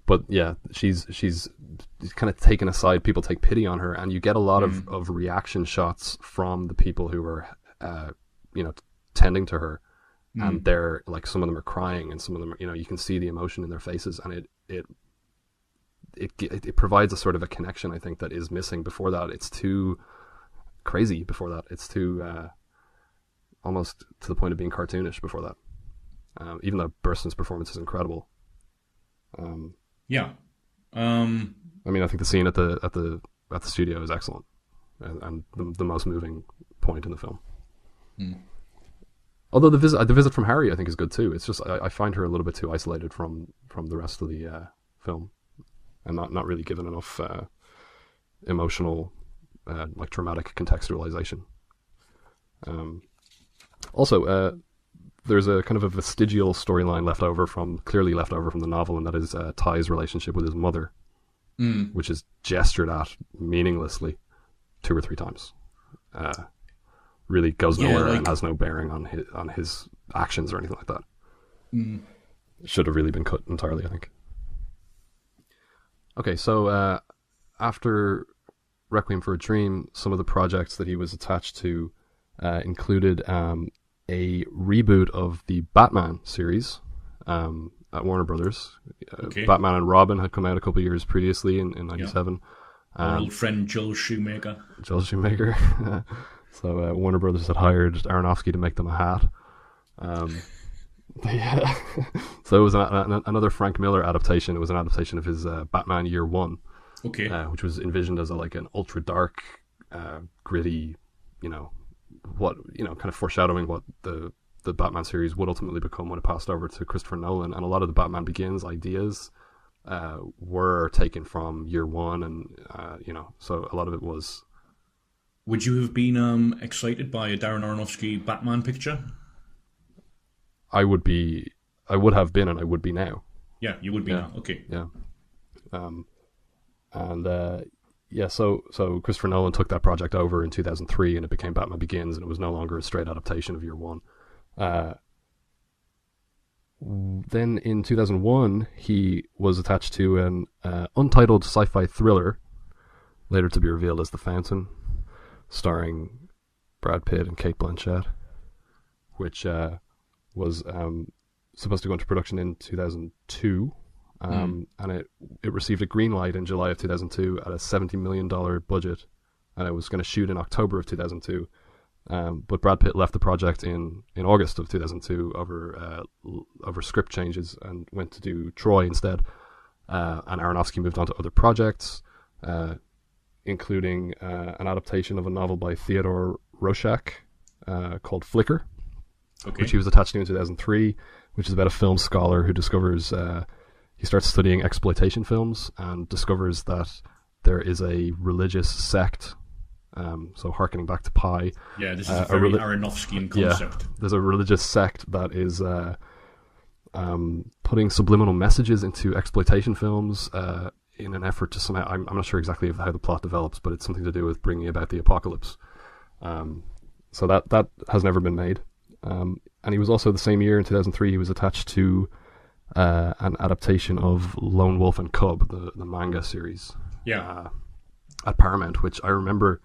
But yeah, she's kind of taken aside. People take pity on her, and you get a lot of reaction shots from the people who are tending to her. And they're like, some of them are crying, and some of them, you can see the emotion in their faces, and it provides a sort of a connection, I think, that is missing before that. It's too crazy before that. It's too almost to the point of being cartoonish before that. Even though Burstyn's performance is incredible. I mean, I think the scene at the studio is excellent, and the most moving point in the film. Although the visit from Harry, I think, is good too. It's just I find her a little bit too isolated from the rest of the film, and not really given enough emotional, like traumatic contextualization. Also, there's a kind of a vestigial storyline clearly left over from the novel, and that is Ty's relationship with his mother, which is gestured at meaninglessly 2 or 3 times. Really goes nowhere and has no bearing on his actions or anything like that. It should have really been cut entirely, I think. Okay, so after Requiem for a Dream, some of the projects that he was attached to included a reboot of the Batman series at Warner Brothers. Batman and Robin had come out a couple of years previously in 97. Our old friend Joel Schumacher. So Warner Brothers had hired Aronofsky to make them a hat. So it was another Frank Miller adaptation. It was an adaptation of his Batman Year One, which was envisioned as an ultra dark, gritty, kind of foreshadowing what the Batman series would ultimately become when it passed over to Christopher Nolan. And a lot of the Batman Begins ideas were taken from Year One, and so a lot of it was. Would you have been excited by a Darren Aronofsky Batman picture? I would have been, and I would be now. Yeah, you would be now. Okay. Yeah. So Christopher Nolan took that project over in 2003, and it became Batman Begins, and it was no longer a straight adaptation of Year One. Then in 2001, he was attached to an untitled sci-fi thriller, later to be revealed as The Fountain, starring Brad Pitt and Cate Blanchett, which was supposed to go into production in 2002, and it received a green light in July of 2002 at a $70 million budget, and it was going to shoot in October of 2002. But Brad Pitt left the project in August of 2002 over script changes and went to do Troy instead. And Aronofsky moved on to other projects, including an adaptation of a novel by Theodore Roszak called Flicker, which he was attached to in 2003, which is about a film scholar who discovers he starts studying exploitation films and discovers that there is a religious sect. So harkening back to Pi. Yeah, this is a very Aronofskian concept. Yeah, there's a religious sect that is putting subliminal messages into exploitation films in an effort to somehow, I'm not sure exactly how the plot develops, but it's something to do with bringing about the apocalypse. So that has never been made. And he was also, the same year in 2003, he was attached to an adaptation of Lone Wolf and Cub, the manga series. Yeah. At Paramount, which I remember.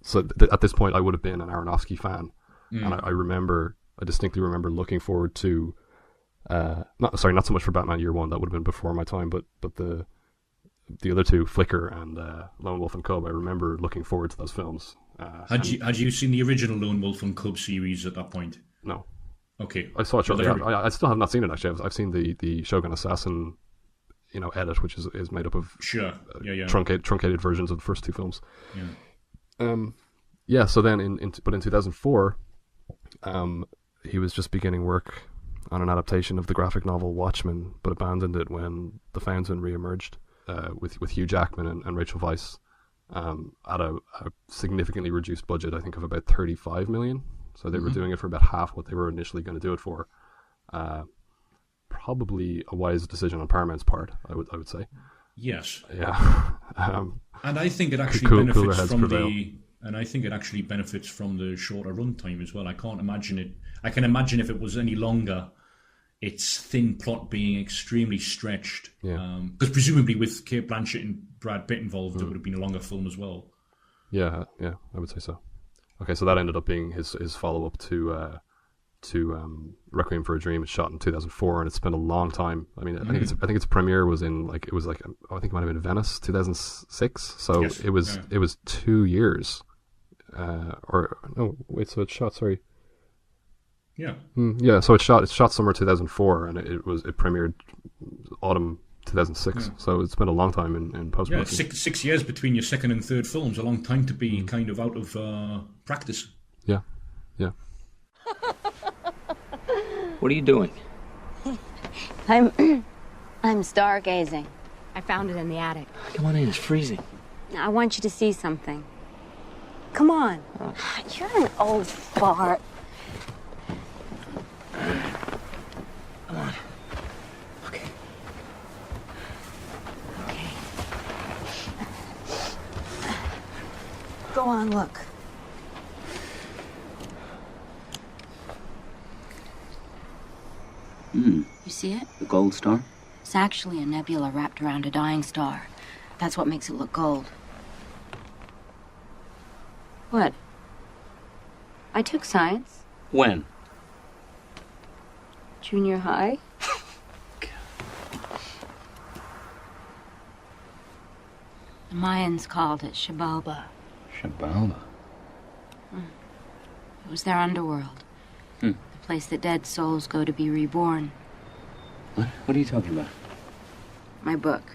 So at this point, I would have been an Aronofsky fan, and I distinctly remember looking forward to, not so much for Batman Year One, that would have been before my time, but the other two, Flicker and Lone Wolf and Cub, I remember looking forward to those films. Had you seen the original Lone Wolf and Cub series at that point? No. Okay. I saw it shortly. I still have not seen it actually. I've seen the Shogun Assassin, edit, which is made up of truncated versions of the first two films. Yeah. So then in 2004, he was just beginning work on an adaptation of the graphic novel Watchmen, but abandoned it when The Fountain re-emerged with Hugh Jackman and Rachel Weisz at a significantly reduced budget, I think of about 35 million. So they were doing it for about half what they were initially going to do it for. Probably a wise decision on Paramount's part, I would say. Yes. Yeah. And I think it actually benefits from the shorter runtime as well. I can imagine if it was any longer, its thin plot being extremely stretched. Yeah. Because presumably with Cate Blanchett and Brad Pitt involved, it would have been a longer film as well. Yeah, I would say so. Okay, so that ended up being his follow-up to Requiem for a Dream. It's shot in 2004, and it spent a long time. I mean, I think its premiere was in I think it might have been Venice, 2006. So yes, it was 2 years. So it's shot. Sorry. Yeah. So it's shot summer 2004, and it premiered autumn 2006. So it spent a long time in post-production. Yeah, 6 years between your second and third films, a long time to be kind of out of practice. Yeah. What are you doing? I'm stargazing. I found it in the attic. Come on in, it's freezing. I want you to see something. Come on. Oh. You're an old fart. Come on. Okay. Go on, look. You see it? The gold star? It's actually a nebula wrapped around a dying star. That's what makes it look gold. What? I took science. When? Junior high. The Mayans called it Xibalba. Xibalba? It was their underworld. The place that dead souls go to be reborn. What are you talking about? My book.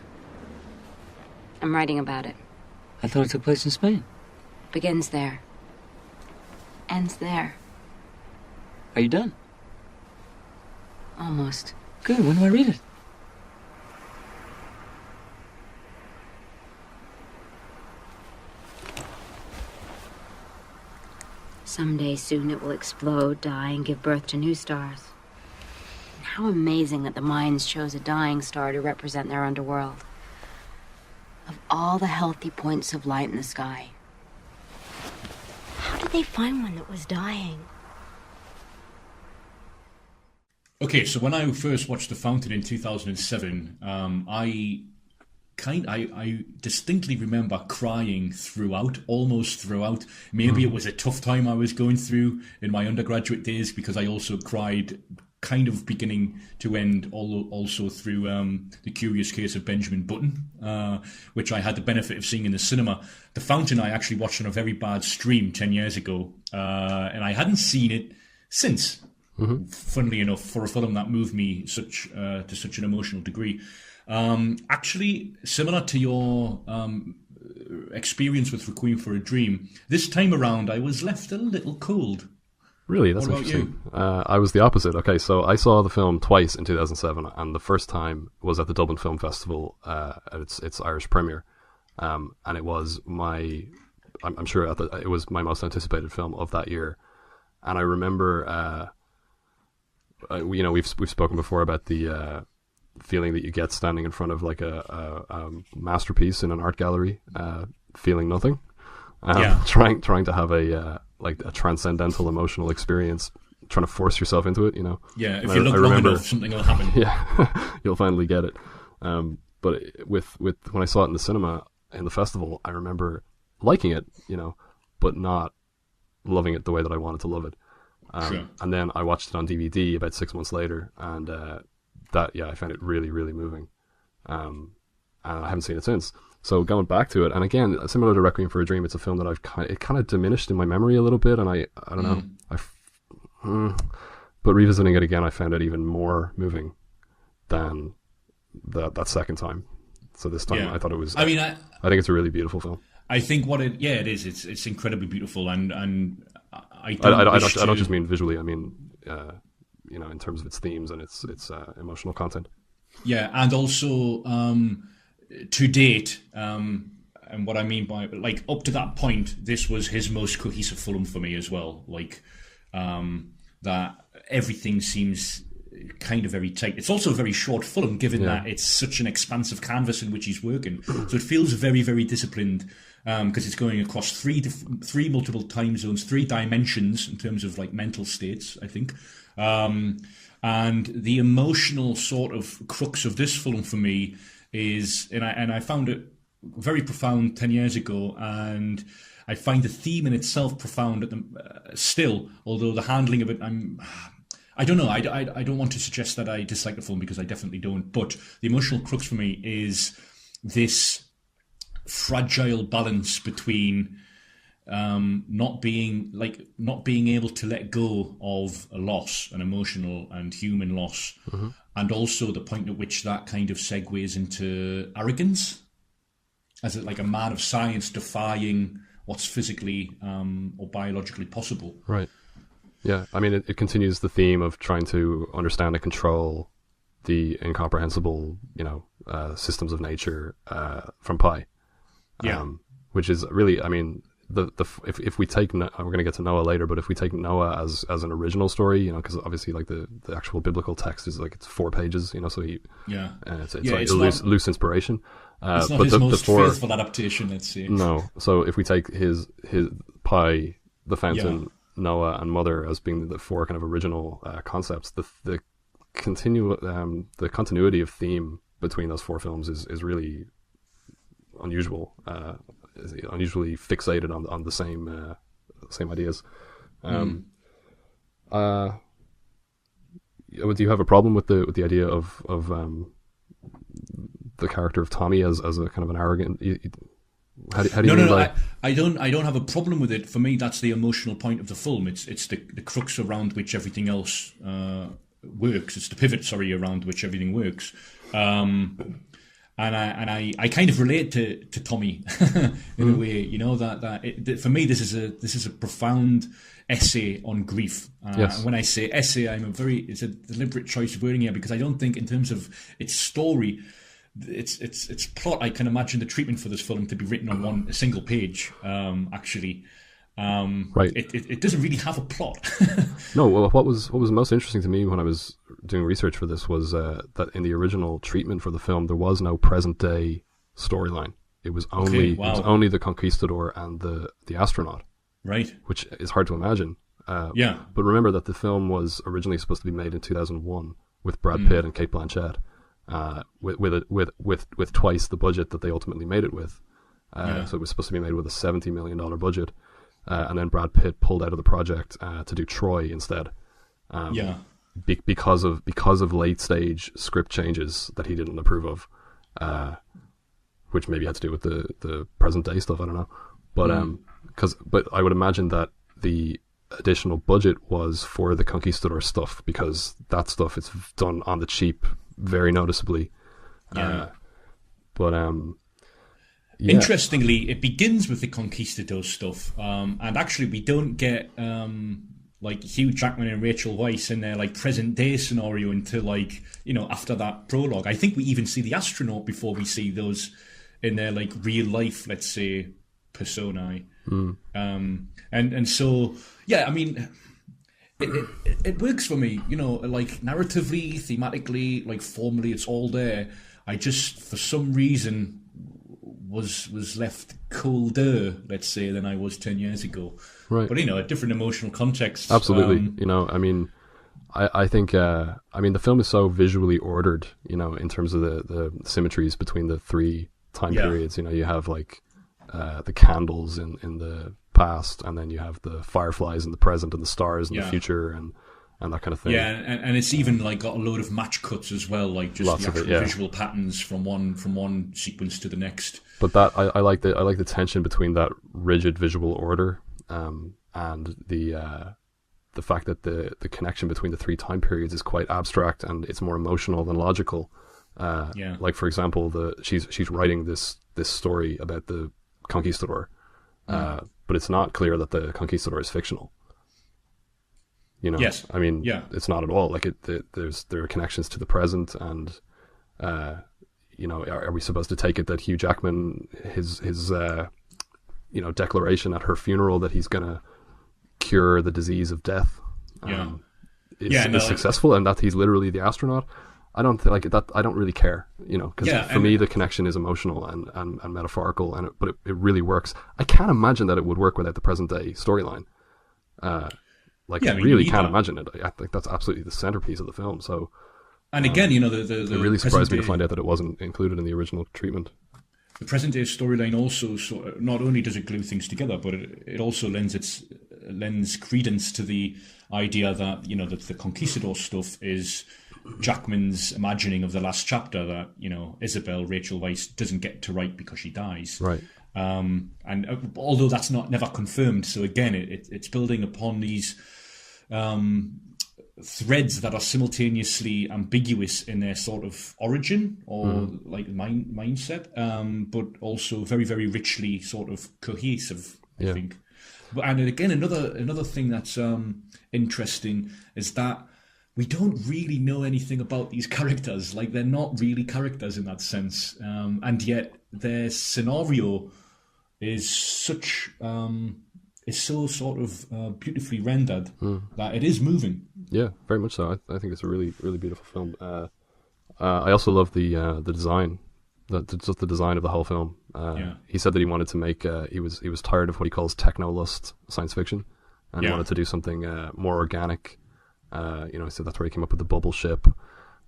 I'm writing about it. I thought it took place in Spain. Begins there. Ends there. Are you done? Almost. Good, when do I read it? Someday soon it will explode, die, and give birth to new stars. And how amazing that the Mayans chose a dying star to represent their underworld. Of all the healthy points of light in the sky, how did they find one that was dying? Okay, so when I first watched The Fountain in 2007, I distinctly remember crying almost throughout. Maybe it was a tough time I was going through in my undergraduate days, because I also cried kind of beginning to end, also through The Curious Case of Benjamin Button, which I had the benefit of seeing in the cinema. The Fountain I actually watched on a very bad stream 10 years ago, and I hadn't seen it since, funnily enough, for a film that moved me to such an emotional degree. Actually, similar to your experience with Requiem for a Dream, this time around I was left a little cold. Really, that's What about interesting. I was the opposite. Okay, so I saw the film twice in 2007, and the first time was at the Dublin Film Festival at its Irish premiere, and it was I'm sure it was my most anticipated film of that year. And I remember, we've spoken before about the feeling that you get standing in front of like a masterpiece in an art gallery, feeling nothing, trying to have a transcendental emotional experience, trying to force yourself into it. Yeah, if you look long enough, something will happen. Yeah, you'll finally get it. But with when I saw it in the cinema in the festival, I remember liking it, but not loving it the way that I wanted to love it. Sure. And then I watched it on DVD about 6 months later, and I found it really, really moving. And I haven't seen it since. So going back to it, and again, similar to Requiem for a Dream, it's a film that it kind of diminished in my memory a little bit, and I don't know, but revisiting it again, I found it even more moving than that second time. So this time, I thought it was. I think it's a really beautiful film. I think it is. It's incredibly beautiful, and I don't just mean visually. I mean, in terms of its themes and its emotional content. Yeah, and also to date, and what I mean by up to that point, this was his most cohesive film for me as well. That everything seems kind of very tight. It's also a very short film, given that it's such an expansive canvas in which he's working. So it feels very, very disciplined. Because it's going across three multiple time zones, 3 dimensions in terms of mental states, I think. And the emotional sort of crux of this film for me is, and I found it very profound 10 years ago, and I find the theme in itself profound still, although the handling of it, I don't know, I don't want to suggest that I dislike the film, because I definitely don't, but the emotional crux for me is this fragile balance between not being able to let go of a loss, an emotional and human loss, and also the point at which that kind of segues into arrogance, as a man of science defying what's physically or biologically possible. Right. Yeah. I mean, it continues the theme of trying to understand and control the incomprehensible, systems of nature from Pi. Which is really, I mean, if we take, we're going to get to Noah later, but if we take Noah as an original story, because obviously the actual biblical text is it's 4 pages, so it's loose inspiration. It's not his most faithful adaptation, let's say. No, so if we take his Pi, the Fountain, Noah, and Mother as being the 4 kind of original concepts, the continuity of theme between those 4 films is really unusual, unusually fixated on the same ideas. Do you have a problem with the idea of the character of Tommy as a kind of an arrogant? How do you No. I don't have a problem with it. For me, that's the emotional point of the film. It's the crux around which everything else works. It's the pivot, around which everything works. And I kind of relate to Tommy in a way, that for me this is a profound essay on grief. And when I say essay, it's a deliberate choice of wording here, because I don't think in terms of its story, its plot, I can imagine the treatment for this film to be written on a single page. Actually. Right. It doesn't really have a plot. No. Well, what was most interesting to me when I was doing research for this was that in the original treatment for the film, there was no present day storyline. It was only the conquistador and the astronaut. Right. Which is hard to imagine. But remember that the film was originally supposed to be made in 2001 with Brad Pitt and Cate Blanchett, with twice the budget that they ultimately made it with. So it was supposed to be made with a $70 million budget. And then Brad Pitt pulled out of the project to do Troy instead. Because of late stage script changes that he didn't approve of, which maybe had to do with the present day stuff. I don't know, but I would imagine that the additional budget was for the Conquistador stuff, because that stuff is done on the cheap, very noticeably. Interestingly, it begins with the Conquistador stuff, and actually we don't get like Hugh Jackman and Rachel Weisz in their like present day scenario into like, you know, after that prologue. I think we even see the astronaut before we see those in their like real life, let's say, personae. And so, yeah, I mean, it works for me, you know, like narratively, thematically, like formally, it's all there. I just, for some reason, was left colder, let's say, than I was 10 years ago. Right. But, you know, a different emotional context. Absolutely. You know, I mean, I think, I mean, the film is so visually ordered, you know, in terms of the symmetries between the three time periods. You know, you have like the candles in the past, and then you have the fireflies in the present, and the stars in the future, and that kind of thing. Yeah, and it's even like got a load of match cuts as well, like just Lots the of it, actual visual patterns from one sequence to the next. But that I like the tension between that rigid visual order and the fact that the connection between the three time periods is quite abstract, and it's more emotional than logical. Like, for example, she's writing this story about the conquistador, but it's not clear that the conquistador is fictional. You know, yes. I mean, it's not at all. Like there are connections to the present, and you know, are we supposed to take it that Hugh Jackman, his you know, declaration at her funeral that he's gonna cure the disease of death, is successful, and that he's literally the astronaut? I don't like that. I don't really care, you know, because for me the connection is emotional and metaphorical, but it really works. I can't imagine that it would work without the present day storyline. I really can't imagine it. I think that's absolutely the centerpiece of the film. So, and again, you know, the it really surprised me to find out that it wasn't included in the original treatment. The present day storyline also sort of, not only does it glue things together, but it also lends credence to the idea that, you know, that the conquistador stuff is Jackman's imagining of the last chapter, that, you know, Isabel, Rachel Weisz, doesn't get to write because she dies. Right. And although that's never confirmed, so again, it's building upon these threads that are simultaneously ambiguous in their sort of origin or like mindset, but also very, very richly sort of cohesive, I think. And again, another thing that's interesting is that we don't really know anything about these characters. Like, they're not really characters in that sense, and yet their scenario is so sort of beautifully rendered that it is moving. Yeah, very much so. I think it's a really, really beautiful film. I also love the design, just the design of the whole film. He said that he wanted to make he was tired of what he calls techno-lust science fiction, and wanted to do something more organic. You know, so that's where he came up with the bubble ship.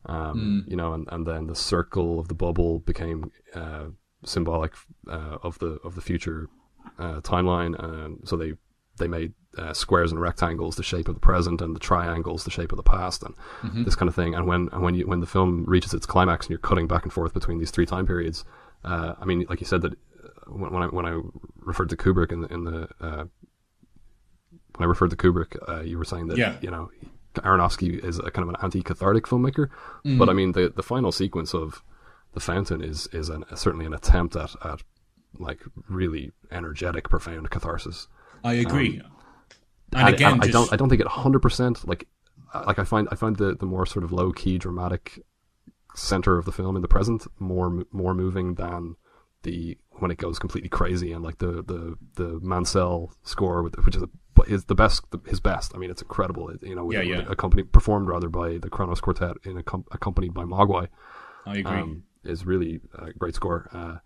You know, and then the circle of the bubble became symbolic of the future timeline. So they made squares and rectangles the shape of the present, and the triangles the shape of the past, and this kind of thing. And when the film reaches its climax and you're cutting back and forth between these three time periods, I mean, like you said, that when I referred to Kubrick you were saying that you know, Aronofsky is a kind of an anti-cathartic filmmaker, but I mean the final sequence of the fountain is certainly an attempt at like really energetic, profound catharsis. I agree. And again, I don't think it 100% like I find the more sort of low key dramatic center of the film in the present more moving than when it goes completely crazy, and like the Mansell score which is his best. I mean, it's incredible. You know, performed rather by the Kronos Quartet accompanied by Mogwai. I agree. Is really a great score.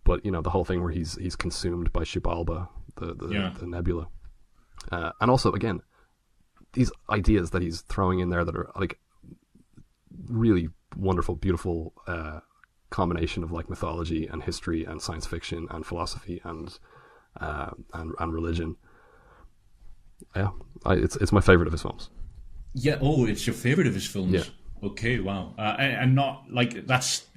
But you know, the whole thing where he's consumed by Xibalba, the nebula, and also again these ideas that he's throwing in there that are like really wonderful, beautiful combination of like mythology and history and science fiction and philosophy and religion. Yeah, it's my favorite of his films. Yeah. Oh, it's your favorite of his films. Yeah. Okay. Wow. And not like that's.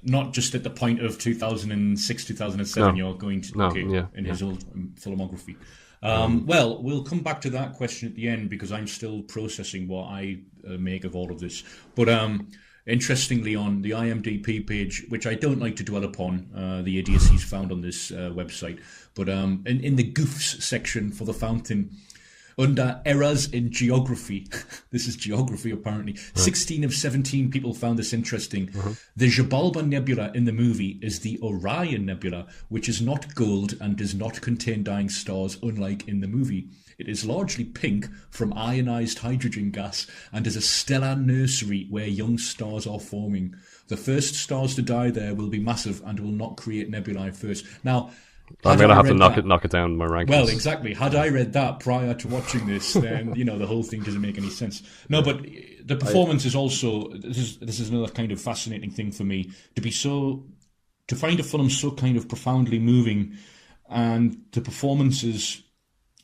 Not just at the point of 2006, 2007, you're going to in his old filmography. Well, we'll come back to that question at the end because I'm still processing what I make of all of this. But interestingly, on the IMDb page, which I don't like to dwell upon, the idiocies found on this website, but in the goofs section for The Fountain, Under errors in geography, this is geography apparently, 16 of 17 people found this interesting. The Xibalba Nebula in the movie is the Orion Nebula, which is not gold and does not contain dying stars, unlike in the movie. It is largely pink from ionized hydrogen gas and is a stellar nursery where young stars are forming. The first stars to die there will be massive and will not create nebulae first. Now, I'm going to have to knock it down in my rankings. Well, exactly. Had I read that prior to watching this, then, the whole thing doesn't make any sense. No, but the performance is also, this is another kind of fascinating thing for me, to find a film so kind of profoundly moving, and the performances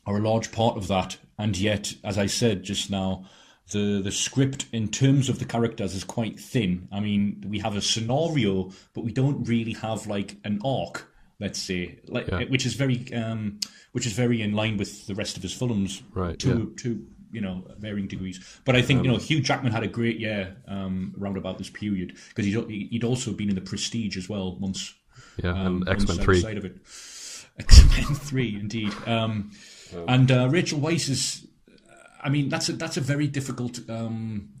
are a large part of that. And yet, as I said just now, the script in terms of the characters is quite thin. I mean, we have a scenario, but we don't really have like an arc, let's say, which is very in line with the rest of his films, right? To varying degrees. But I think Hugh Jackman had a great year round about this period, because he'd also been in The Prestige as well once. Yeah, and X-Men 3. Side of it. X-Men 3, indeed. And Rachel Weisz is, I mean, that's a very difficult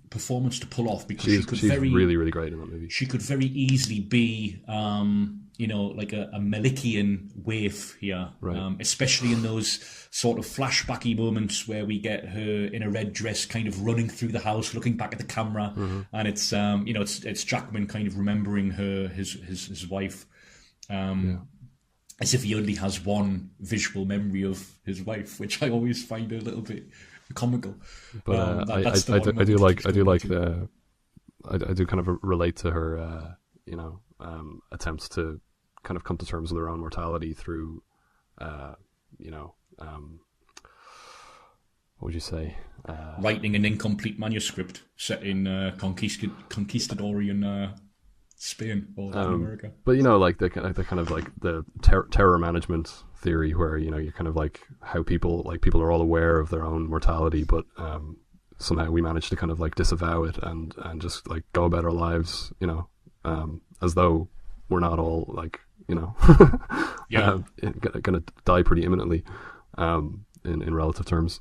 performance to pull off, because she's really, really great in that movie. She could very easily be, like a Malikian waif here, right. Especially in those sort of flashbacky moments where we get her in a red dress, kind of running through the house, looking back at the camera, and it's it's Jackman kind of remembering his wife, as if he only has one visual memory of his wife, which I always find a little bit comical. But I do kind of relate to her, attempts to kind of come to terms with her own mortality through, what would you say? Writing an incomplete manuscript set in conquistadorian Spain or Latin America. But the kind of like the terror management theory, where you're kind of like how people are all aware of their own mortality, but somehow we manage to kind of like disavow it and just like go about our lives, as though we're not all like gonna die pretty imminently, in relative terms.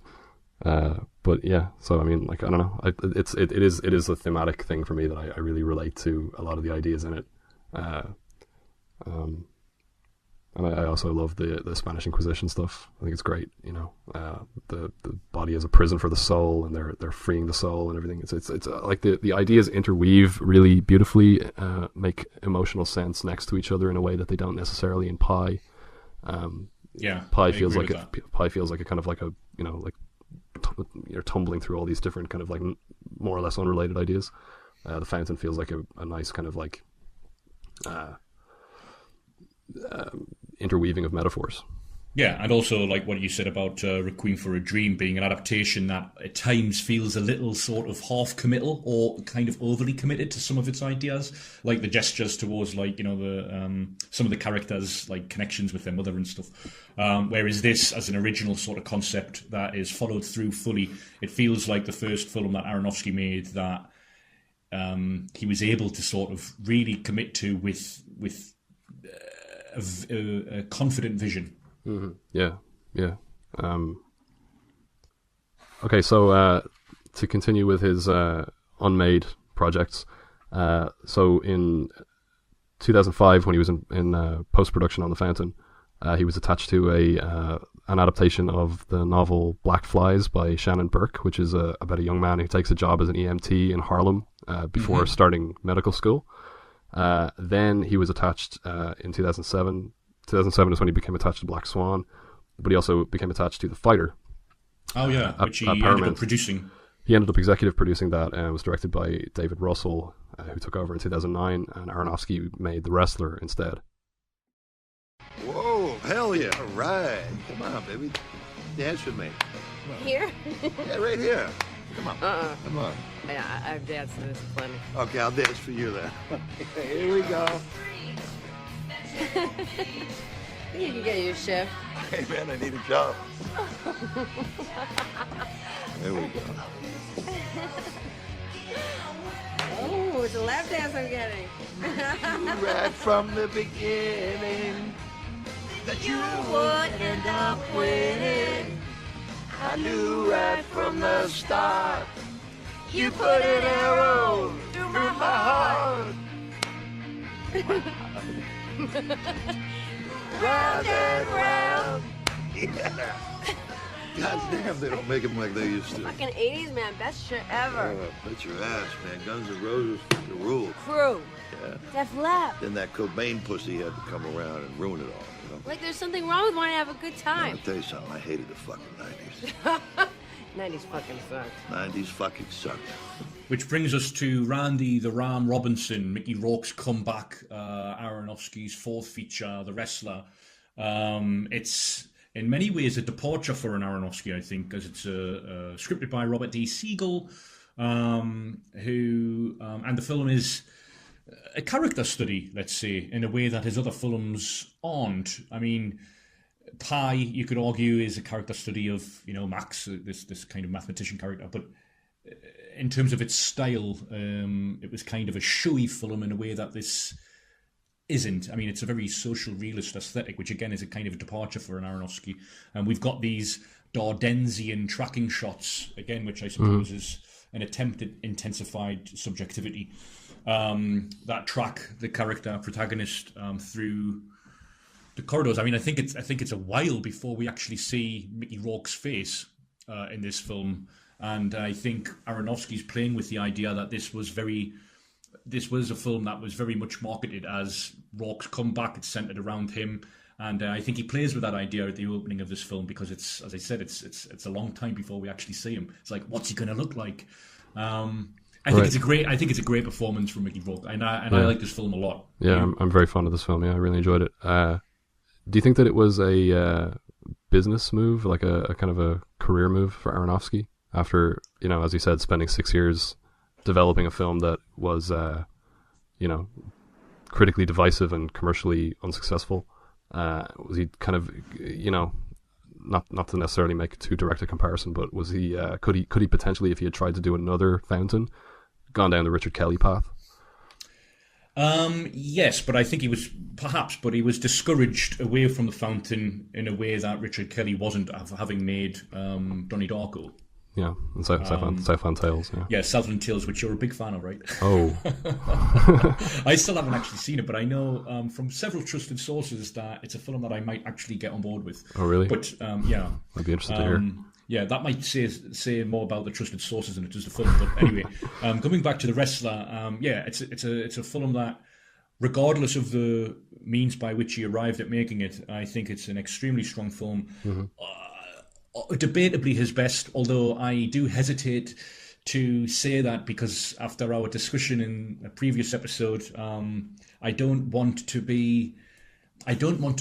But yeah, so I mean, like, I don't know, it is a thematic thing for me that I really relate to a lot of the ideas in it. And I also love the Spanish Inquisition stuff. I think it's great, the body as a prison for the soul, and they're freeing the soul and everything. It's like the ideas interweave really beautifully, make emotional sense next to each other in a way that they don't necessarily in Pi. Pi feels like a kind of like a you're tumbling through all these different kind of like more or less unrelated ideas. The Fountain feels like a nice kind of like interweaving of metaphors. Yeah, and also like what you said about Requiem for a Dream being an adaptation that at times feels a little sort of half committal or kind of overly committed to some of its ideas, like the gestures towards like the some of the characters' like connections with their mother and stuff. Whereas this, as an original sort of concept that is followed through fully, it feels like the first film that Aronofsky made that he was able to sort of really commit to with a confident vision. Mm-hmm. Yeah. Okay, so to continue with his unmade projects, so in 2005, when he was in post-production on The Fountain, he was attached to an adaptation of the novel Black Flies by Shannon Burke, which is about a young man who takes a job as an EMT in Harlem before starting medical school. Then he was attached in 2007. 2007 is when he became attached to Black Swan, but he also became attached to The Fighter. Oh yeah, which he ended up producing. He ended up executive producing that, and was directed by David Russell, who took over in 2009, and Aronofsky made The Wrestler instead. Whoa, hell yeah, all right. Come on, baby. Dance with me. Here? Yeah, right here. Come on. Come on. Yeah, I've danced to this plenty. Okay, I'll dance for you then. Okay, here we go. You can get your shift. Hey, man, I need a job. There we go. Oh, it's a lap dance I'm getting. Right from the beginning that you would end up with. I knew right from the start. You put an arrow through my heart. Round and round. Yeah. God damn, they don't make them like they used to. Fucking 80s, man. Best shit ever. Bet your ass, man. Guns N' Roses fucking rule. Crew. Yeah. Def Leppard. Then that Cobain pussy had to come around and ruin it all, you know? Like there's something wrong with wanting to have a good time. I'll tell you something. I hated the fucking 90s. 90s fucking sucked. 90s fucking sucked. Which brings us to Randy the Ram Robinson, Mickey Rourke's comeback, Aronofsky's fourth feature, The Wrestler. It's in many ways a departure for an Aronofsky, I think, because it's scripted by Robert D. Siegel, and the film is a character study, let's say, in a way that his other films aren't. I mean, Pi, you could argue, is a character study of, Max, this kind of mathematician character, but in terms of its style, it was kind of a showy film in a way that this isn't. I mean, it's a very social realist aesthetic, which again is a kind of a departure for an Aronofsky. And we've got these Dardensian tracking shots, again, which I suppose is an attempt at intensified subjectivity, that track the character protagonist through the corridors. I mean, I think it's a while before we actually see Mickey Rourke's face in this film. And I think Aronofsky's playing with the idea that this was a film that was very much marketed as Rourke's comeback. It's centered around him, and I think he plays with that idea at the opening of this film because it's, as I said, it's a long time before we actually see him. It's like, what's he going to look like? I think it's a great performance from Mickey Rourke, and I like this film a lot. Yeah, I'm very fond of this film. Yeah, I really enjoyed it. Do you think that it was a business move, like a kind of a career move for Aronofsky? After, as you said, spending 6 years developing a film that was, critically divisive and commercially unsuccessful, was he kind of, not to necessarily make too direct a comparison, but was he, could he potentially, if he had tried to do another Fountain, gone down the Richard Kelly path? Yes, but I think he was discouraged away from the Fountain in a way that Richard Kelly wasn't, having made Donnie Darko. Yeah, and Southland Tales. Yeah, Southland Tales, which you're a big fan of, right? Oh. I still haven't actually seen it, but I know from several trusted sources that it's a film that I might actually get on board with. Oh, really? But, yeah. I'd be interested to hear. Yeah, that might say more about the trusted sources than it does the film. But anyway, coming back to The Wrestler, it's a film that, regardless of the means by which he arrived at making it, I think it's an extremely strong film. Mm-hmm. Debatably his best, although I do hesitate to say that because after our discussion in a previous episode, I don't want to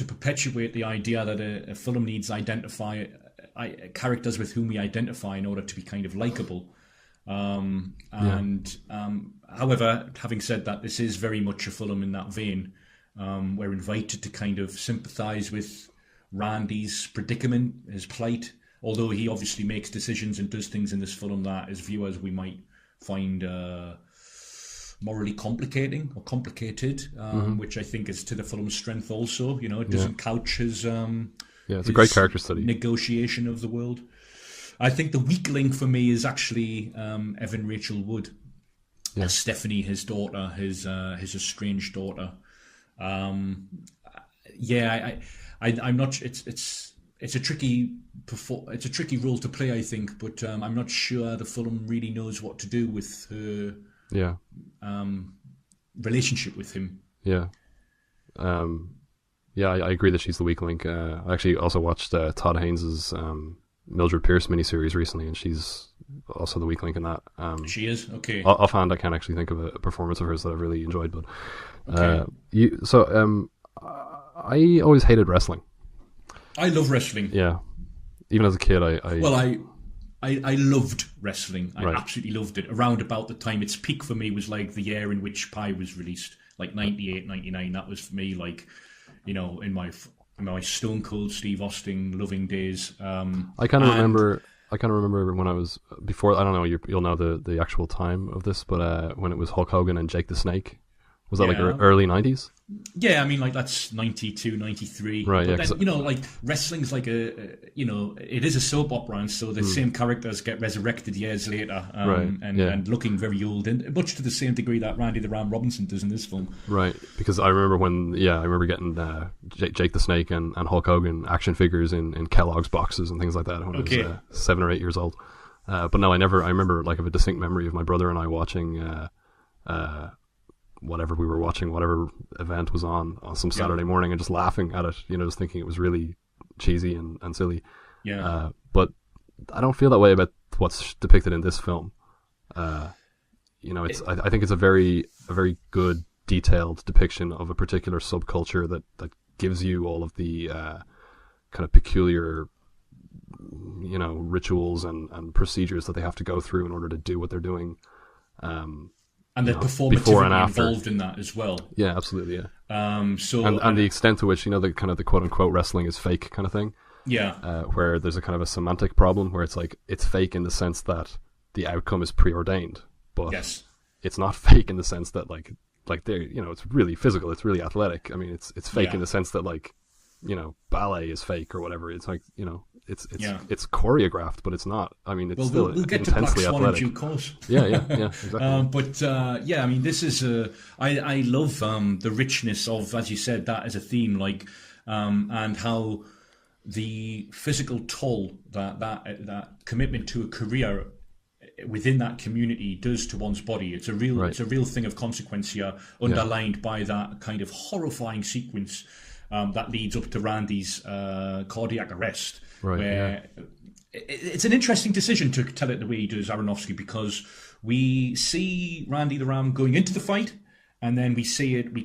perpetuate the idea that a film needs characters with whom we identify in order to be kind of likable. However, having said that, this is very much a film in that vein. We're invited to kind of sympathise with Randy's predicament, his plight, although he obviously makes decisions and does things in this film that, as viewers, we might find morally complicated, which I think is to the film's strength also. It doesn't couch his... it's a great character study. Negotiation of the world. I think the weak link for me is actually Evan Rachel Wood. Yeah. Stephanie, his daughter, his estranged daughter. I'm not. It's a tricky role to play, I think, but I'm not sure the film really knows what to do with her. Yeah. Relationship with him. Yeah. I agree that she's the weak link. I actually also watched Todd Haynes' Mildred Pierce miniseries recently, and she's also the weak link in that. She is? Okay. Offhand, I can't actually think of a performance of hers that I've really enjoyed, but I always hated wrestling. I love wrestling. Yeah. Even as a kid, I loved wrestling. I Right. absolutely loved it. Around about the time its peak for me was like the year in which Pi was released, like 98, 99. That was for me like, in my Stone Cold Steve Austin loving days. I kind of remember when I was before. I don't know. You'll know the actual time of this, but when it was Hulk Hogan and Jake the Snake, Was that like Yeah. early 90s? Yeah, I mean, like that's 92, 93. Right, But yeah, then, you know, like wrestling's like it is a soap opera, and so the same characters get resurrected years later, Right, yeah. and looking very old, and much to the same degree that Randy the Ram Robinson does in this film. Right, because I remember getting Jake the Snake and Hulk Hogan action figures in Kellogg's boxes and things like that when I was 7 or 8 years old. But no, I remember like of a distinct memory of my brother and I watching whatever we were watching, whatever event was on some Saturday morning, and just laughing at it, you know, just thinking it was really cheesy and silly. Yeah. But I don't feel that way about what's depicted in this film. You know, I think it's a very good, detailed depiction of a particular subculture that gives you all of the kind of peculiar, you know, rituals and procedures that they have to go through in order to do what they're doing. And the performativity involved in that as well. Yeah, absolutely. Yeah. And the extent to which, you know, the kind of the quote unquote wrestling is fake kind of thing. Yeah. Where there's a kind of a semantic problem where it's like it's fake in the sense that the outcome is preordained, but it's not fake in the sense that like they're, you know, it's really physical, it's really athletic. I mean, it's fake in the sense that, like, you know, ballet is fake or whatever. It's like, you know, it's choreographed, but it's not. I mean, it's still we'll get to Black intensely Swan athletic. in due course. Yeah, exactly. I mean, this is I love the richness of, as you said, that as a theme, like, and how the physical toll that commitment to a career within that community does to one's body. It's a real thing of consequence here, underlined by that kind of horrifying sequence that leads up to Randy's cardiac arrest. Right, where it's an interesting decision to tell it the way he does, Aronofsky, because we see Randy the Ram going into the fight, and then we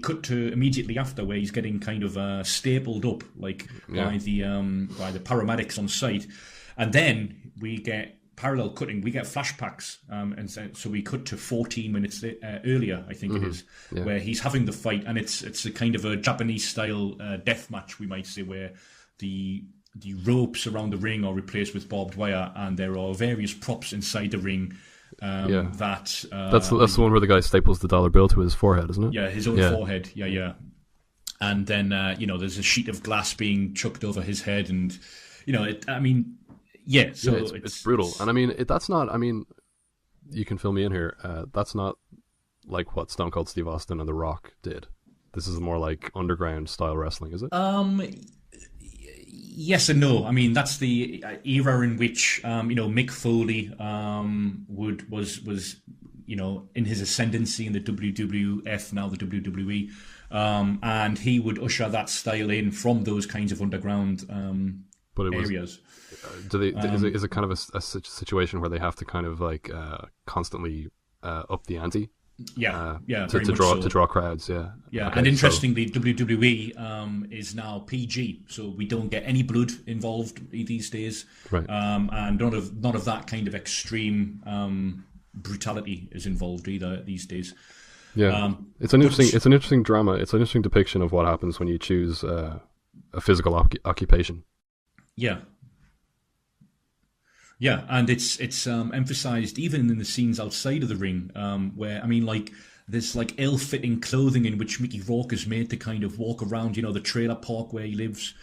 cut to immediately after, where he's getting kind of stapled up by the paramedics on site, and then we get parallel cutting. We get flashbacks, and so we cut to 14 minutes earlier, I think it is, where he's having the fight, and it's a kind of a Japanese style death match, we might say, where the ropes around the ring are replaced with barbed wire, and there are various props inside the ring. That's the one where the guy staples the dollar bill to his forehead, isn't it? Yeah, his own forehead. Yeah. And then there's a sheet of glass being chucked over his head, and it's brutal. And I mean, that's not. I mean, you can fill me in here. That's not like what Stone Cold Steve Austin and The Rock did. This is more like underground style wrestling, is it? Yes and no. I mean, that's the era in which Mick Foley was in his ascendancy in the WWF, now the WWE, and he would usher that style in from those kinds of underground areas. Is it kind of a situation where they have to kind of like constantly up the ante? To draw crowds. Okay, and interestingly, WWE is now PG, so we don't get any blood involved these days, right? And none of that kind of extreme brutality is involved either these days. Yeah, it's an interesting drama. It's an interesting depiction of what happens when you choose a physical occupation. Yeah, and it's emphasized even in the scenes outside of the ring, where, I mean, like, there's like ill-fitting clothing in which Mickey Rourke is made to kind of walk around, the trailer park where he lives.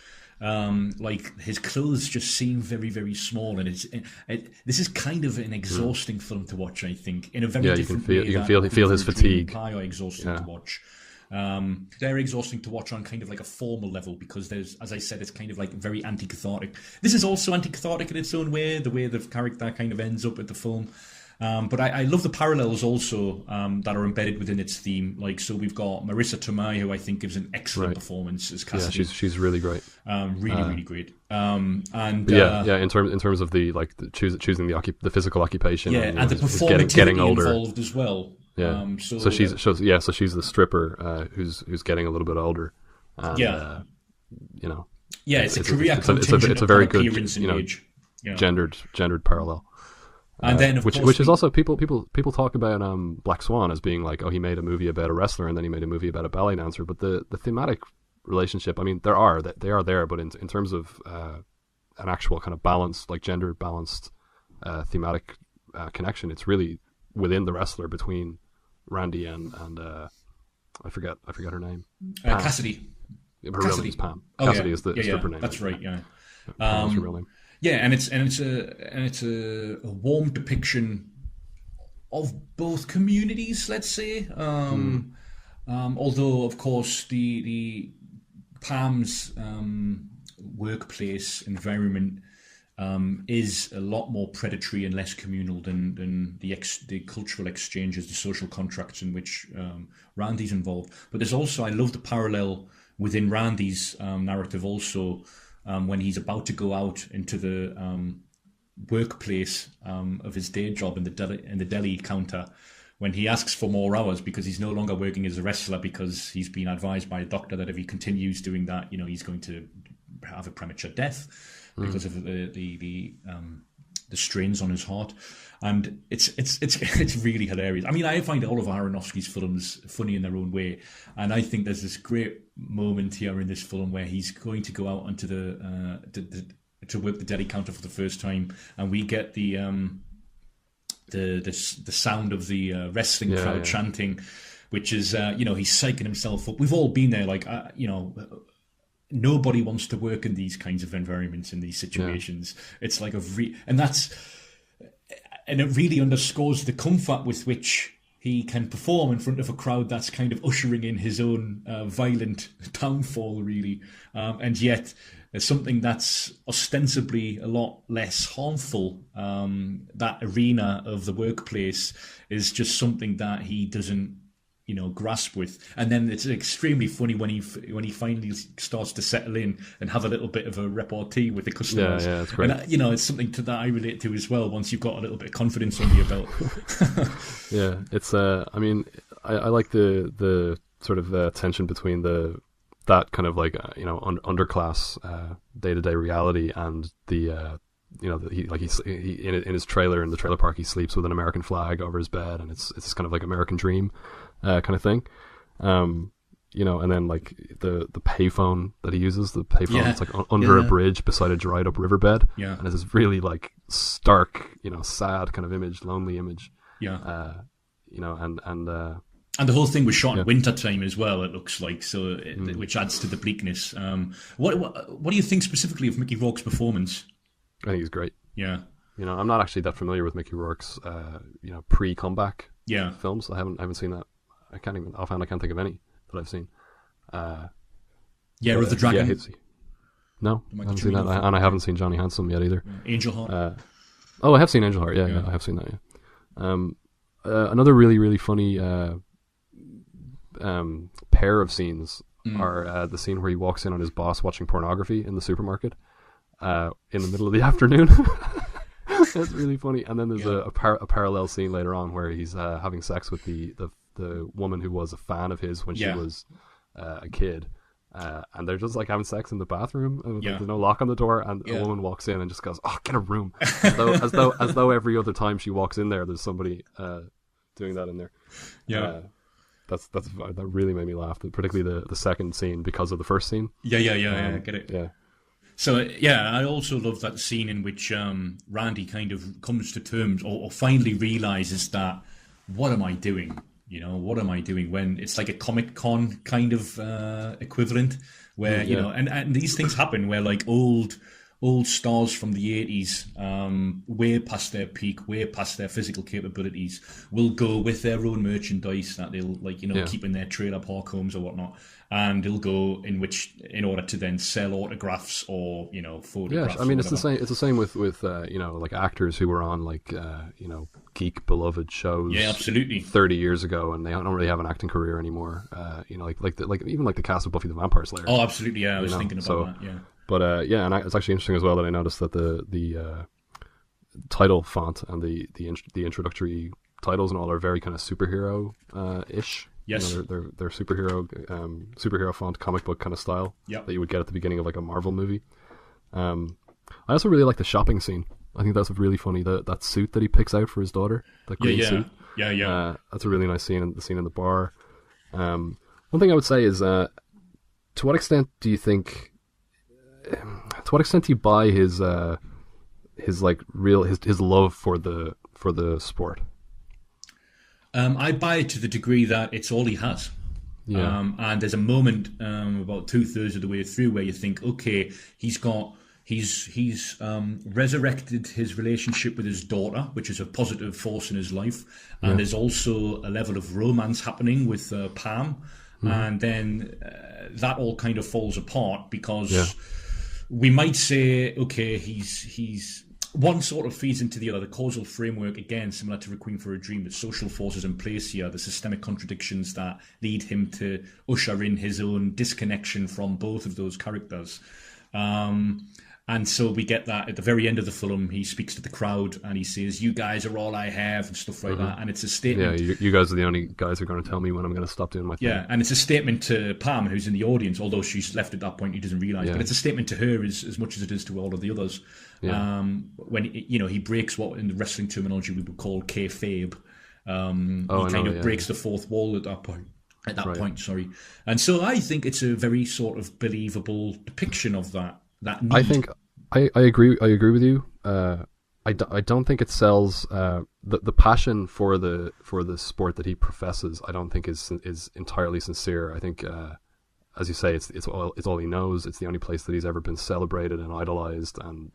Like, his clothes just seem very, very small, and this is kind of an exhausting film to watch, I think, in a very different way. You can feel his fatigue. Are exhausting to watch. They're exhausting to watch on kind of like a formal level, because there's, as I said, it's kind of like very anti-cathartic. This is also anti-cathartic in its own way, the way the character kind of ends up with the film. But I love the parallels also that are embedded within its theme. Like, so we've got Marissa Tomei, who I think gives an excellent performance as Cassidy. Yeah, she's really great. Really great. In terms of choosing the physical occupation. Yeah, and the performativity involved as well. Yeah. So she's the stripper who's getting a little bit older. And, it's a career contingent. It's a very good age. gendered parallel. And then, which is also people talk about Black Swan as being like, oh, he made a movie about a wrestler and then he made a movie about a ballet dancer. But the thematic relationship, I mean, they are there, but in terms of an actual kind of balanced, like gender balanced thematic connection, it's really within the wrestler between Randy and I forget her name. Cassidy. Her real name is Pam. Oh, Cassidy yeah. is the stripper name. That's right. Yeah. Pam's her real name. Yeah, and it's a warm depiction of both communities, let's say. Although, of course, the Pam's workplace environment is a lot more predatory and less communal than the cultural exchanges, the social contracts in which Randy's involved. But there's also, I love the parallel within Randy's narrative also, when he's about to go out into the workplace of his day job in the deli counter, when he asks for more hours because he's no longer working as a wrestler, because he's been advised by a doctor that if he continues doing that, he's going to have a premature death because of the strains on his heart. And it's really hilarious. I mean, I find all of Aronofsky's films funny in their own way, and I think there's this great moment here in this film where he's going to go out onto to work the deli counter for the first time, and we get the sound of the wrestling crowd chanting, which is he's psyching himself up. We've all been there, like nobody wants to work in these kinds of environments, in these situations. It's like and it really underscores the comfort with which he can perform in front of a crowd that's kind of ushering in his own violent downfall, really. And yet there's something that's ostensibly a lot less harmful. That arena of the workplace is just something that he doesn't, grasp with. And then it's extremely funny when he finally starts to settle in and have a little bit of a repartee with the customers. Yeah, that's great. And it's something that I relate to as well. Once you've got a little bit of confidence under your belt. Yeah, it's. I mean, I like the sort of tension between that kind of like underclass day-to-day reality and the he in his trailer in the trailer park, he sleeps with an American flag over his bed, and it's this kind of like American dream kind of thing. And then like the payphone that he uses, the payphone, it's like under a bridge beside a dried up riverbed, and it's this really like stark, sad kind of image, lonely image, and the whole thing was shot in winter time as well, it looks like, so which adds to the bleakness. What do you think specifically of Mickey Rourke's performance? I think he's great. Yeah. I'm not actually that familiar with Mickey Rourke's pre-comeback films. I haven't seen that. I can't think of any that I've seen. Year of the Dragon. No, I haven't seen that, and I haven't seen Johnny Handsome yet either. Angel Heart. I have seen Angel Heart. Yeah, I have seen that. Yeah. Another really, really funny pair of scenes are the scene where he walks in on his boss watching pornography in the supermarket in the middle of the afternoon. That's really funny. And then there's a parallel scene later on where he's having sex with the woman who was a fan of his when she was a kid. And they're just like having sex in the bathroom, and there's no lock on the door, and a woman walks in and just goes, "Oh, get a room," as though every other time she walks in there's somebody doing that in there. That really made me laugh, particularly the second scene, because of the first scene. Get it. Yeah. So I also love that scene in which Randy kind of comes to terms or finally realizes that, what am I doing? What am I doing, when it's like a Comic-Con kind of equivalent where, and these things happen where like old stars from the 80s, way past their peak, way past their physical capabilities, will go with their own merchandise that they'll keep in their trailer park homes or whatnot, and they'll go in order to then sell autographs or photographs. Yeah, I mean it's the same with like actors who were on like geek beloved shows. Yeah, absolutely. 30 years ago, and they don't really have an acting career anymore. Even like the cast of Buffy the Vampire Slayer. Oh, absolutely. Yeah, I was thinking about that. Yeah. But and it's actually interesting as well that I noticed that the title font and the introductory titles and all are very kind of superhero ish. Yes, they're superhero font, comic book kind of style that you would get at the beginning of like a Marvel movie. I also really like the shopping scene. I think that's really funny. That suit that he picks out for his daughter, that green suit. Yeah. That's a really nice scene. The scene in the bar. One thing I would say is, to what extent do you think? To what extent do you buy his love for the sport? I buy it to the degree that it's all he has. And there's a moment about 2/3 of the way through where you think, okay, he's resurrected his relationship with his daughter, which is a positive force in his life, and there's also a level of romance happening with Pam, and then that all kind of falls apart because we might say, okay, he's one sort of feeds into the other. The causal framework, again, similar to Requiem for a Dream, the social forces in place here, the systemic contradictions that lead him to usher in his own disconnection from both of those characters. And so we get that at the very end of the film. He speaks to the crowd and he says, "You guys are all I have," and stuff like that. And it's a statement. Yeah, you guys are the only guys who are going to tell me when I'm going to stop doing my thing. Yeah, and it's a statement to Pam, who's in the audience, although she's left at that point, he doesn't realise. But it's a statement to her as much as it is to all of the others. Yeah. When he breaks what in the wrestling terminology we would call kayfabe. He kind of breaks the fourth wall at that point. And so I think it's a very sort of believable depiction of that need. I think I agree with you. I don't think it sells the passion for the sport that he professes. I don't think is entirely sincere. I think as you say, it's all he knows. It's the only place that he's ever been celebrated and idolized and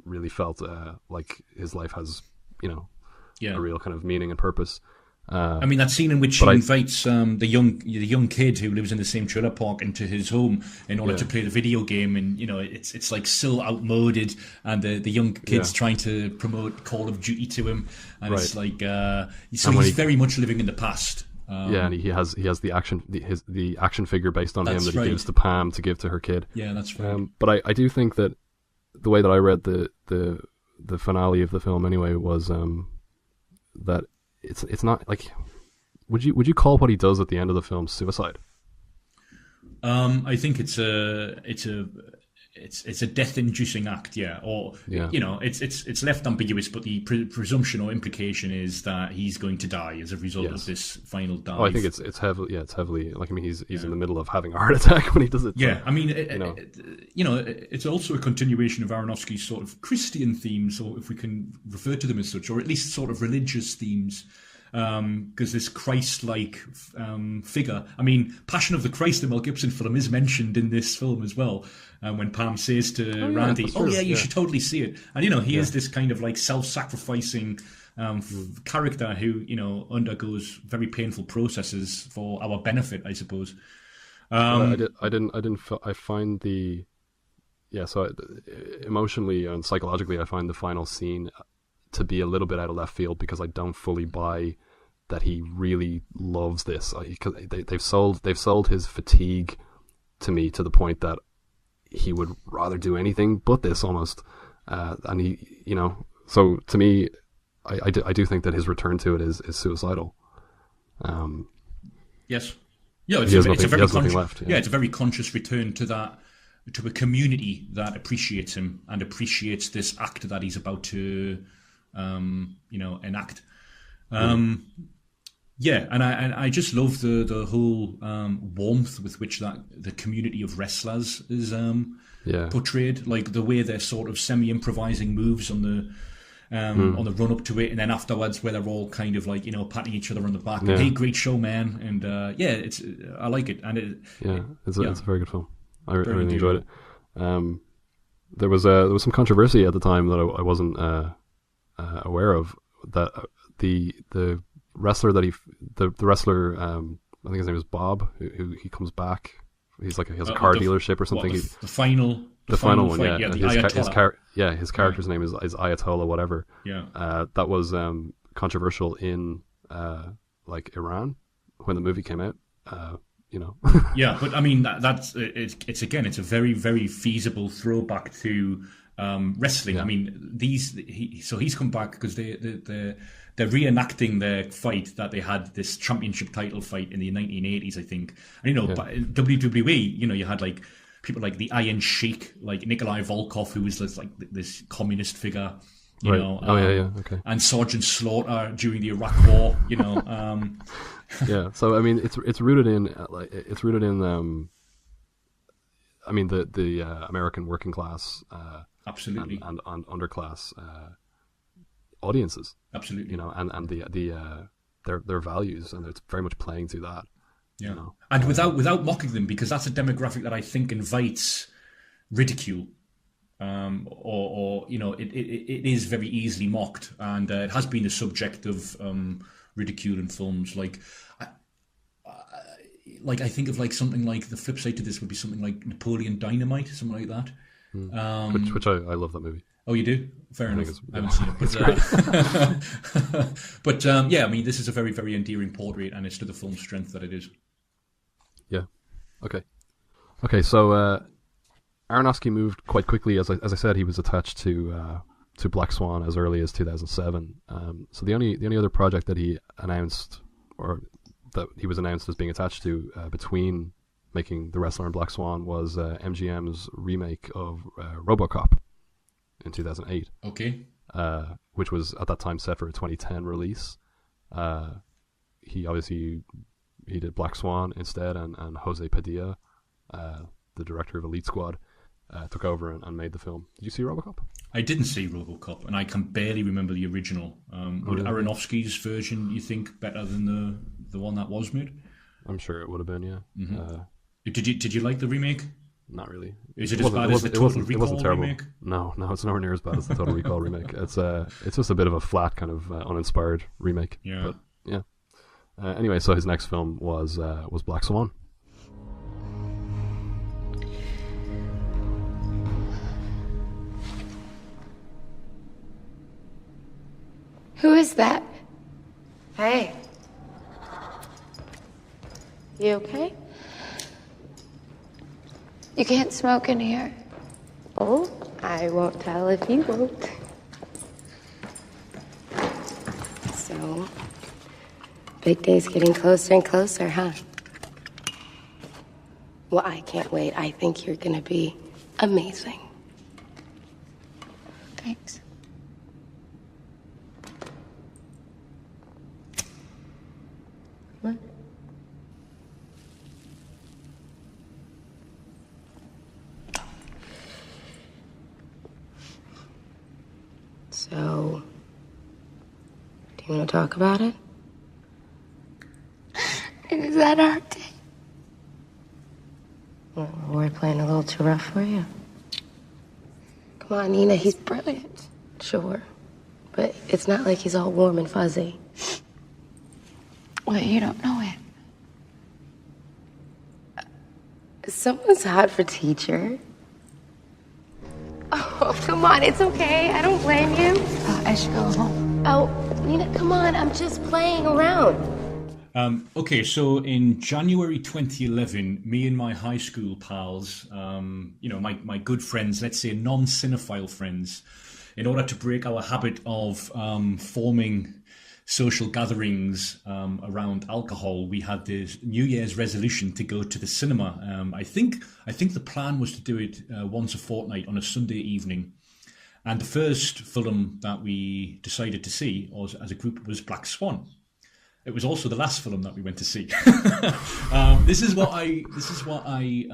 really felt like his life has a real kind of meaning and purpose. I mean, that scene in which he invites the young kid who lives in the same trailer park into his home in order to play the video game, and it's like so outmoded, and the young kid's trying to promote Call of Duty to him, and it's like so he's very much living in the past. And he has the action figure based on him that he gives to Pam to give to her kid. Yeah, that's right. But I do think that the way that I read the finale of the film anyway was that it's not like, would you call what he does at the end of the film suicide? I think it's a death-inducing act, it's left ambiguous, but the presumption or implication is that he's going to die as a result of this final dive. Oh, I think it's heavily like, I mean, he's in the middle of having a heart attack when he does it. Yeah, I mean, it's also a continuation of Aronofsky's sort of Christian themes, or if we can refer to them as such, or at least sort of religious themes. Because this Christ-like figure, I mean, Passion of the Christ, the Mel Gibson film, is mentioned in this film as well. When Pam says to Randy, you should totally see it. And, he is this kind of like self-sacrificing character who, undergoes very painful processes for our benefit, I suppose. I find emotionally and psychologically, I find the final scene to be a little bit out of left field, because I don't fully buy that he really loves this. Because they've sold his fatigue to me to the point that he would rather do anything but this almost. And he, so to me, I do think that his return to it is suicidal. Yes. Yeah, it's a very conscious return to that, to a community that appreciates him and appreciates this act that he's about to enact. And I just love the whole warmth with which that the community of wrestlers is portrayed, like the way they're sort of semi-improvising moves on the run up to it, and then afterwards where they're all kind of like patting each other on the back. And, hey, great show, man! And I like it. And it's a very good film. I really enjoyed it. There was some controversy at the time that I wasn't aware of, that the wrestler I think his name is Bob, who he comes back. He's like he has a car dealership or something. The final one, fight, his character's name is Ayatollah whatever. That was controversial in like Iran when the movie came out. Yeah, but I mean it's a very, very feasible throwback to wrestling. I mean, he's come back because they're reenacting their fight that they had, this championship title fight in the 1980s, I think. And but in WWE, you had like people like the Iron Sheik, like Nikolai Volkov, who was this communist figure. Okay. And Sergeant Slaughter during the Iraq War. Yeah. So I mean, it's rooted in I mean the American working class. Absolutely. And underclass audiences. Absolutely. And their values, and it's very much playing to that. Yeah, you know? and without mocking them, because that's a demographic that I think invites ridicule. Or it is very easily mocked, and it has been a subject of ridicule in films. Like I think of like something like the flip side to this would be something like Napoleon Dynamite, something like that. Which I love that movie. Oh, you do? Fair enough. I haven't seen it, but yeah, I mean, this is a very, very endearing portrait, and it's to the film's strength that it is. Yeah. Okay. So Aronofsky moved quite quickly. As I said, he was attached to Black Swan as early as 2007. So the only other project that he announced, or that he was announced as being attached to between making The Wrestler and Black Swan, was MGM's remake of RoboCop in 2008. Okay. Which was at that time set for a 2010 release. He did Black Swan instead, and Jose Padilla, the director of Elite Squad, took over and made the film. Did you see RoboCop? I didn't see RoboCop, and I can barely remember the original. Would Aronofsky's version, you think, better than the one that was made? I'm sure it would have been, yeah. Mm-hmm. Did you like the remake? Not really. Is it as bad as the Total Recall remake? No, it's nowhere near as bad as the Total Recall remake. It's just a bit of a flat, kind of uninspired remake. Yeah. But yeah. Anyway, so his next film was Black Swan. Who is that? Hey. You okay? You can't smoke in here. Oh, I won't tell if you won't. So, big day's getting closer and closer, huh? Well, I can't wait. I think you're gonna be amazing. Thanks. What? So, do you want to talk about it? Is that our day? Well, we're playing a little too rough for you. Come on, Nina, he's brilliant. Sure. But it's not like he's all warm and fuzzy. Well, you don't know it. Someone's hot for teacher. Oh, come on, it's okay. I don't blame you. I should go home. Oh, Nina, come on. I'm just playing around. Okay, so in January 2011, me and my high school pals, my good friends, let's say non-cinephile friends, in order to break our habit of forming social gatherings around alcohol, we had this New Year's resolution to go to the cinema. I think the plan was to do it once a fortnight on a Sunday evening. And the first film that we decided to see as a group was Black Swan. It was also the last film that we went to see. This is what I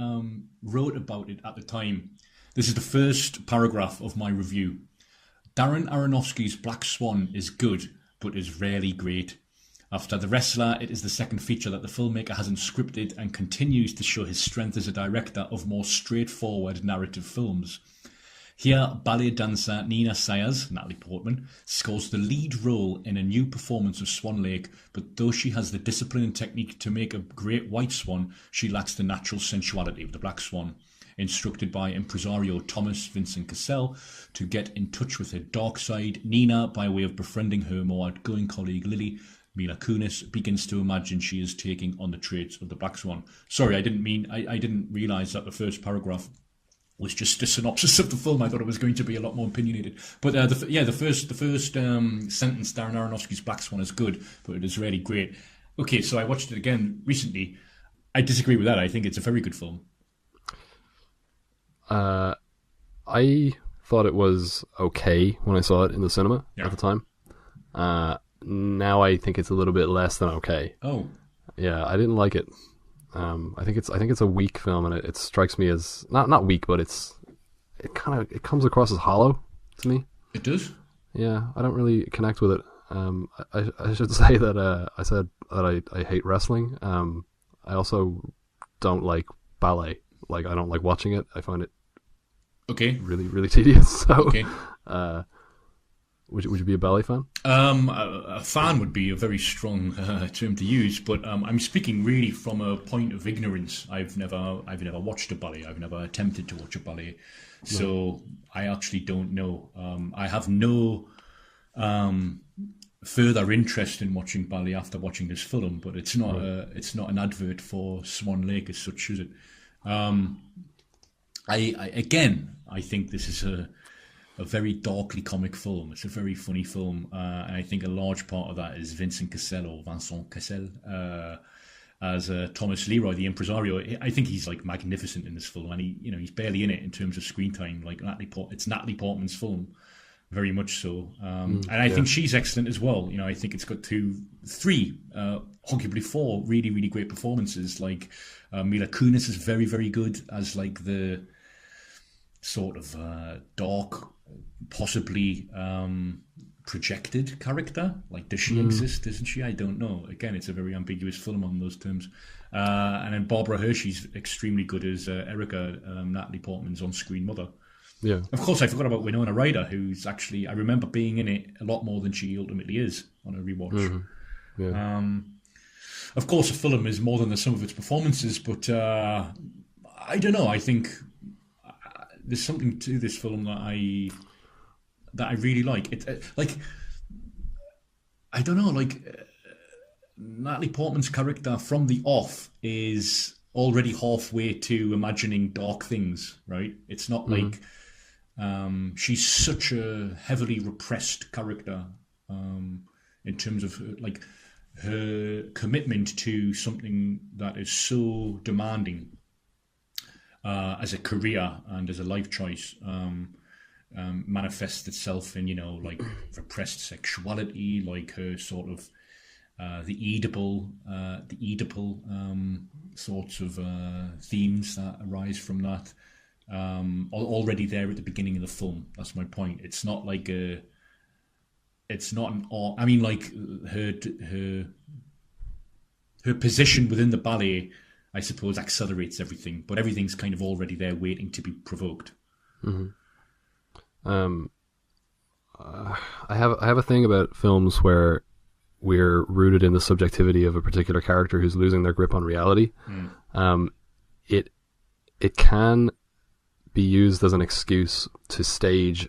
wrote about it at the time. This is the first paragraph of my review. Darren Aronofsky's Black Swan is good, but is rarely great. After The Wrestler, it is the second feature that the filmmaker hasn't scripted and continues to show his strength as a director of more straightforward narrative films. Here, ballet dancer Nina Sayers, Natalie Portman, scores the lead role in a new performance of Swan Lake, but though she has the discipline and technique to make a great white swan, she lacks the natural sensuality of the black swan. Instructed by impresario Thomas Vincent Cassell to get in touch with her dark side, Nina, by way of befriending her more outgoing colleague Lily, Mila Kunis, begins to imagine she is taking on the traits of the black swan. Sorry, I didn't realise that the first paragraph was just a synopsis of the film. I thought it was going to be a lot more opinionated. But the first sentence, Darren Aronofsky's Black Swan is good, but it is really great. Okay, so I watched it again recently. I disagree with that. I think it's a very good film. I thought it was okay when I saw it in the cinema at the time. Now I think it's a little bit less than okay. Oh, yeah, I didn't like it. I think it's a weak film, and it strikes me as not weak, but it comes across as hollow to me. It does. Yeah, I don't really connect with it. I should say that I said that I hate wrestling. also don't like ballet. Like, I don't like watching it. I find it really, really tedious. So, would you be a ballet fan? A fan would be a very strong term to use, but I'm speaking really from a point of ignorance. I've never watched a ballet. I've never attempted to watch a ballet, so I actually don't know. I have no further interest in watching ballet after watching this film, but it's not an advert for Swan Lake as such, is it? I think this is a very darkly comic film. It's a very funny film, and I think a large part of that is Vincent Cassel as Thomas Leroy, the impresario. I think he's like magnificent in this film, and he's barely in it in terms of screen time. Like it's Natalie Portman's film, very much so, and I think she's excellent as well. I think it's got three, arguably four really, really great performances. Like Mila Kunis is very, very good as like the sort of dark, possibly projected character. Like, does she exist? Isn't she? I don't know. Again, it's a very ambiguous film on those terms. And then Barbara Hershey's extremely good as Erica, Natalie Portman's on-screen mother. Yeah. Of course, I forgot about Winona Ryder, who's actually, I remember being in it a lot more than she ultimately is on a rewatch. Yeah. Of course, a film is more than the sum of its performances, but I don't know. I think there's something to this film that I really like. I don't know. Like, Natalie Portman's character from the off is already halfway to imagining dark things, right? It's not like she's such a heavily repressed character in terms of like her commitment to something that is so demanding as a career and as a life choice manifests itself in like repressed sexuality, like her sort of the Oedipal sorts of themes that arise from that already there at the beginning of the film. That's my point. It's not like it's not an art. I mean, like her position within the ballet, I suppose, accelerates everything, but everything's kind of already there waiting to be provoked. I have a thing about films where we're rooted in the subjectivity of a particular character who's losing their grip on reality. It can be used as an excuse to stage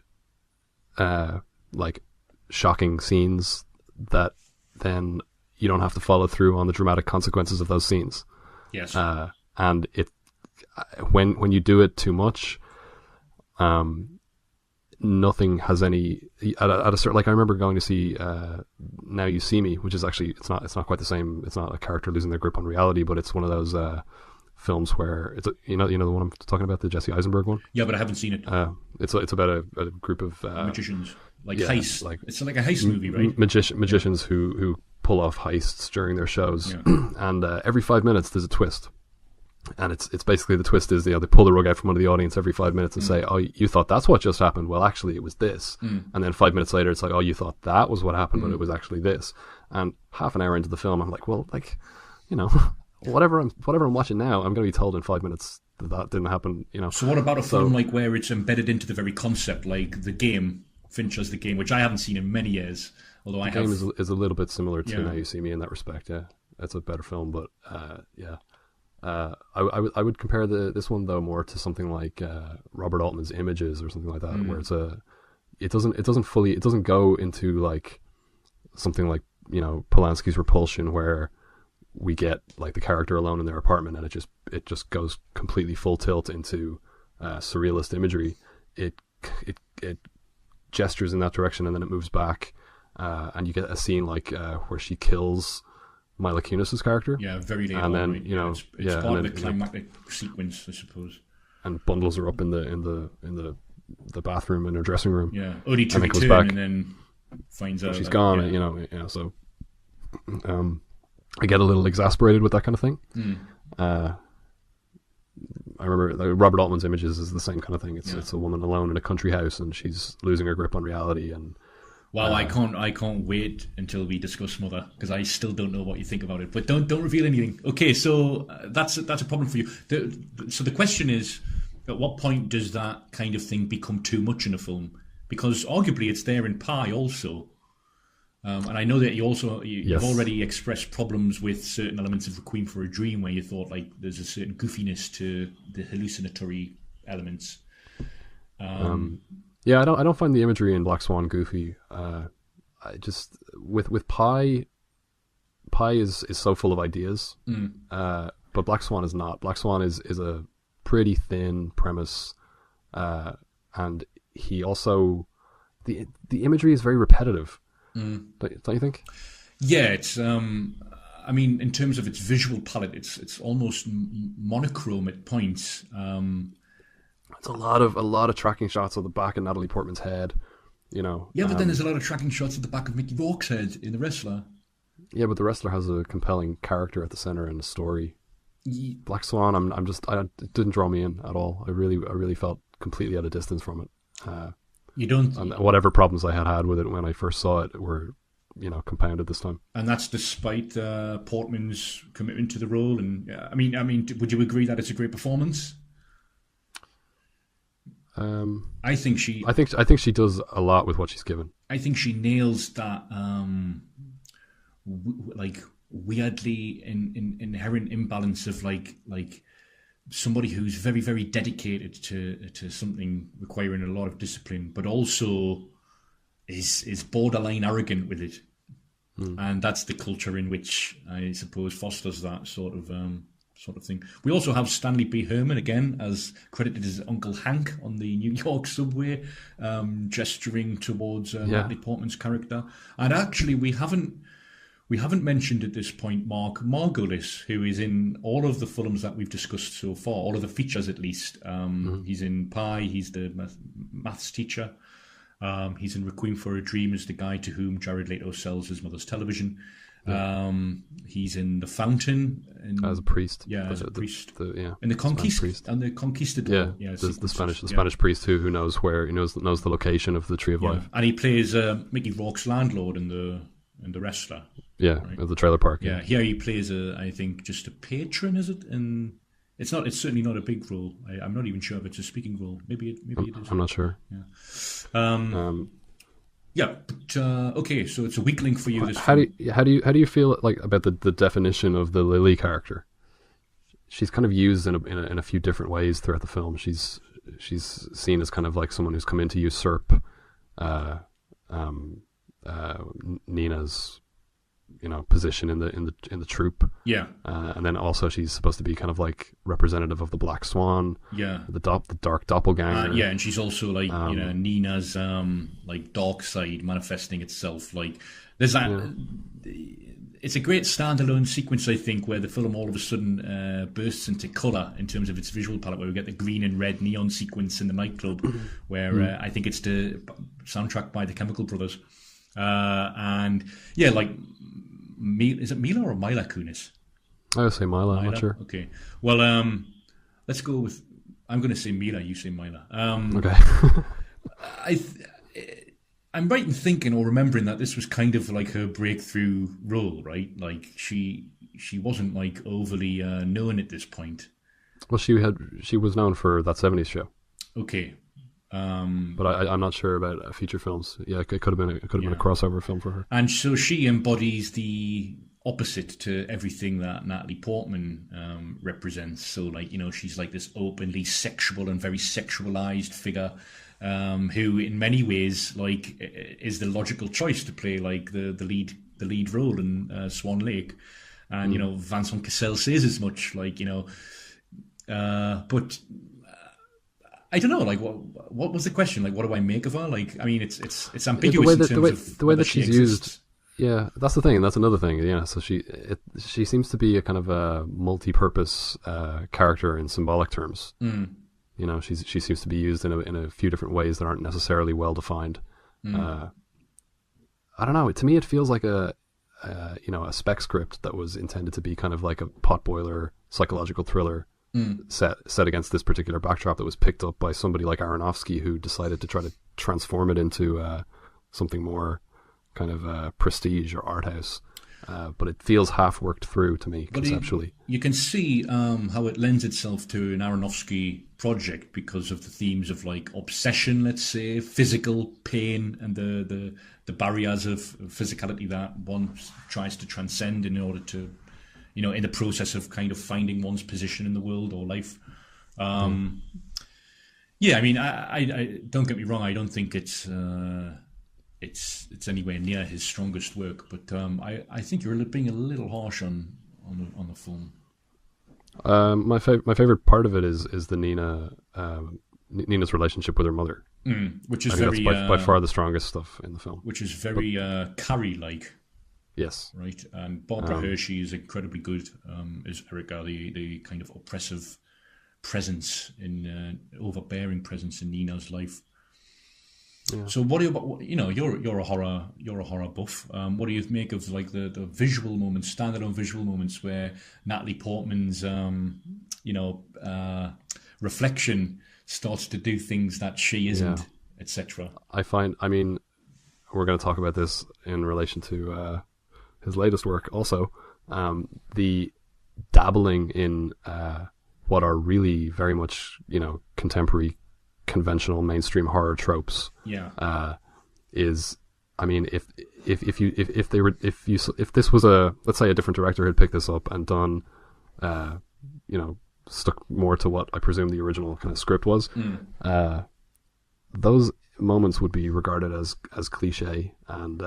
like shocking scenes that then you don't have to follow through on the dramatic consequences of those scenes. Yes. And when you do it too much, nothing has any at a certain, like, I remember going to see Now You See Me, which is actually it's not quite the same. It's not a character losing their grip on reality, but it's one of those films where it's the one I'm talking about, the Jesse Eisenberg one. Yeah, but I haven't seen it. It's about a group of magicians, heist. Like, it's like a heist movie, right? Magicians who pull off heists during their shows, and every 5 minutes there's a twist. And it's basically, the twist is they pull the rug out from under the audience every 5 minutes and say, oh, you thought that's what just happened. Well, actually, it was this. And then 5 minutes later, it's like, oh, you thought that was what happened, but it was actually this. And half an hour into the film, I'm like, well, like, whatever I'm watching now, I'm going to be told in 5 minutes that didn't happen. So what about a film like where it's embedded into the very concept, like The Game, Fincher's The Game, which I haven't seen in many years. Although The Game is a little bit similar to Now You See Me in that respect. Yeah, it's a better film, but yeah. I would compare this one though more to something like Robert Altman's Images or something like that, where it doesn't go into like something like Polanski's Repulsion, where we get like the character alone in their apartment and it just goes completely full tilt into surrealist imagery. It gestures in that direction and then it moves back, and you get a scene like where she kills Mila Kunis's character. Yeah, very late. And then right? It's part of the climactic sequence, I suppose. And bundles her up in the bathroom in her dressing room. Yeah, only to return back, and then finds out she's gone. Yeah. So I get a little exasperated with that kind of thing. I remember Robert Altman's Images is the same kind of thing. It's a woman alone in a country house and she's losing her grip on reality, and Well, I can't wait until we discuss Mother, because I still don't know what you think about it. But don't reveal anything. Okay, so that's a problem for you. So the question is, at what point does that kind of thing become too much in a film? Because arguably it's there in Pi also. And I know that you've already expressed problems with certain elements of Requiem for a Dream, where you thought like there's a certain goofiness to the hallucinatory elements. Yeah, I don't find the imagery in Black Swan goofy. I just with Pi is so full of ideas, but Black Swan is not. Black Swan is a pretty thin premise, and he also the imagery is very repetitive. Don't you think? Yeah, it's. I mean, in terms of its visual palette, it's almost monochrome at points. It's a lot of tracking shots of the back of Natalie Portman's head. Yeah, but then there's a lot of tracking shots at the back of Mickey Rourke's head in The Wrestler. Yeah, but The Wrestler has a compelling character at the center and a story. Black Swan, it didn't draw me in at all. I really felt completely at a distance from it. You don't. And whatever problems I had with it when I first saw it were, compounded this time. And that's despite Portman's commitment to the role. And I mean, would you agree that it's a great performance? I think she does a lot with what she's given. I think she nails that weirdly inherent imbalance of like somebody who's very, very dedicated to something requiring a lot of discipline, but also is borderline arrogant with it. And that's the culture in which I suppose fosters that sort of thing. We also have Stanley B. Herman again as credited as Uncle Hank on the New York subway, gesturing towards Natalie Portman's character. And actually, we haven't mentioned at this point Mark Margolis, who is in all of the films that we've discussed so far, all of the features at least. He's in Pi, he's the maths teacher. He's in Requiem for a Dream as the guy to whom Jared Leto sells his mother's television. He's in The Fountain as a priest. Yeah, as a priest. And the Conquistador. Yeah, the Spanish priest who knows the location of the Tree of Life. And he plays Mickey Rourke's landlord in the Wrestler. Yeah, right? At the trailer park. Yeah, here he plays I think just a patron, is it? And it's certainly not a big role. I'm not even sure if it's a speaking role. Maybe it is. I'm not sure. Yeah. Yeah, but okay, so it's a weak link for you. How do you feel like about the definition of the Lily character? She's kind of used in a few different ways throughout the film. She's seen as kind of like someone who's come in to usurp Nina's position in the troupe. Yeah. And then also she's supposed to be kind of like representative of the Black Swan. Yeah. The dark doppelganger. Yeah, and she's also like Nina's like dark side manifesting itself. Like there's that. Yeah. It's a great standalone sequence, I think, where the film all of a sudden bursts into colour in terms of its visual palette, where we get the green and red neon sequence in the nightclub, where I think it's the soundtrack by the Chemical Brothers. And yeah, like is it Mila or Mila Kunis? I would say Mila. I'm not sure. Okay, well, let's go with. I'm going to say Mila. You say Mila. Okay. I'm right in thinking or remembering that this was kind of like her breakthrough role, right? Like she wasn't like overly known at this point. Well, she was known for That 70s Show. Okay. But I'm not sure about feature films. Yeah, it could have been a crossover film for her. And so she embodies the opposite to everything that Natalie Portman represents. So, like, she's like this openly sexual and very sexualized figure who, in many ways, like, is the logical choice to play like the lead role in Swan Lake. And Vincent Cassel says as much. Like, but. I don't know. Like, what was the question? Like, what do I make of her? Like, I mean, it's ambiguous in terms of the way that she's used. Yeah, that's the thing. That's another thing. Yeah, so she seems to be a kind of a multi-purpose character in symbolic terms. She seems to be used in a few different ways that aren't necessarily well defined. I don't know. To me, it feels like a spec script that was intended to be kind of like a potboiler psychological thriller. Set against this particular backdrop that was picked up by somebody like Aronofsky, who decided to try to transform it into something more kind of prestige or art house. But it feels half worked through to me conceptually. You can see how it lends itself to an Aronofsky project because of the themes of like obsession, let's say, physical pain, and the barriers of physicality that one tries to transcend in order to, in the process of kind of finding one's position in the world or life. Yeah, I mean, I don't get me wrong. I don't think it's anywhere near his strongest work, but I think you're being a little harsh on the film. My favorite part of it is the Nina's relationship with her mother, which is that's by far the strongest stuff in the film. Which is very Carrie-like. Yes, right. And Barbara Hershey is incredibly good as Erica, the kind of oppressive presence overbearing presence in Nina's life. Yeah. So what do you're a horror buff. What do you make of like the visual moments, standalone visual moments where Natalie Portman's reflection starts to do things that she isn't, etc. I mean, we're going to talk about this in relation to his latest work also. The dabbling in what are really very much contemporary, conventional mainstream horror tropes is, I mean, if this was let's say a different director had picked this up and done stuck more to what I presume the original kind of script was, those moments would be regarded as cliche and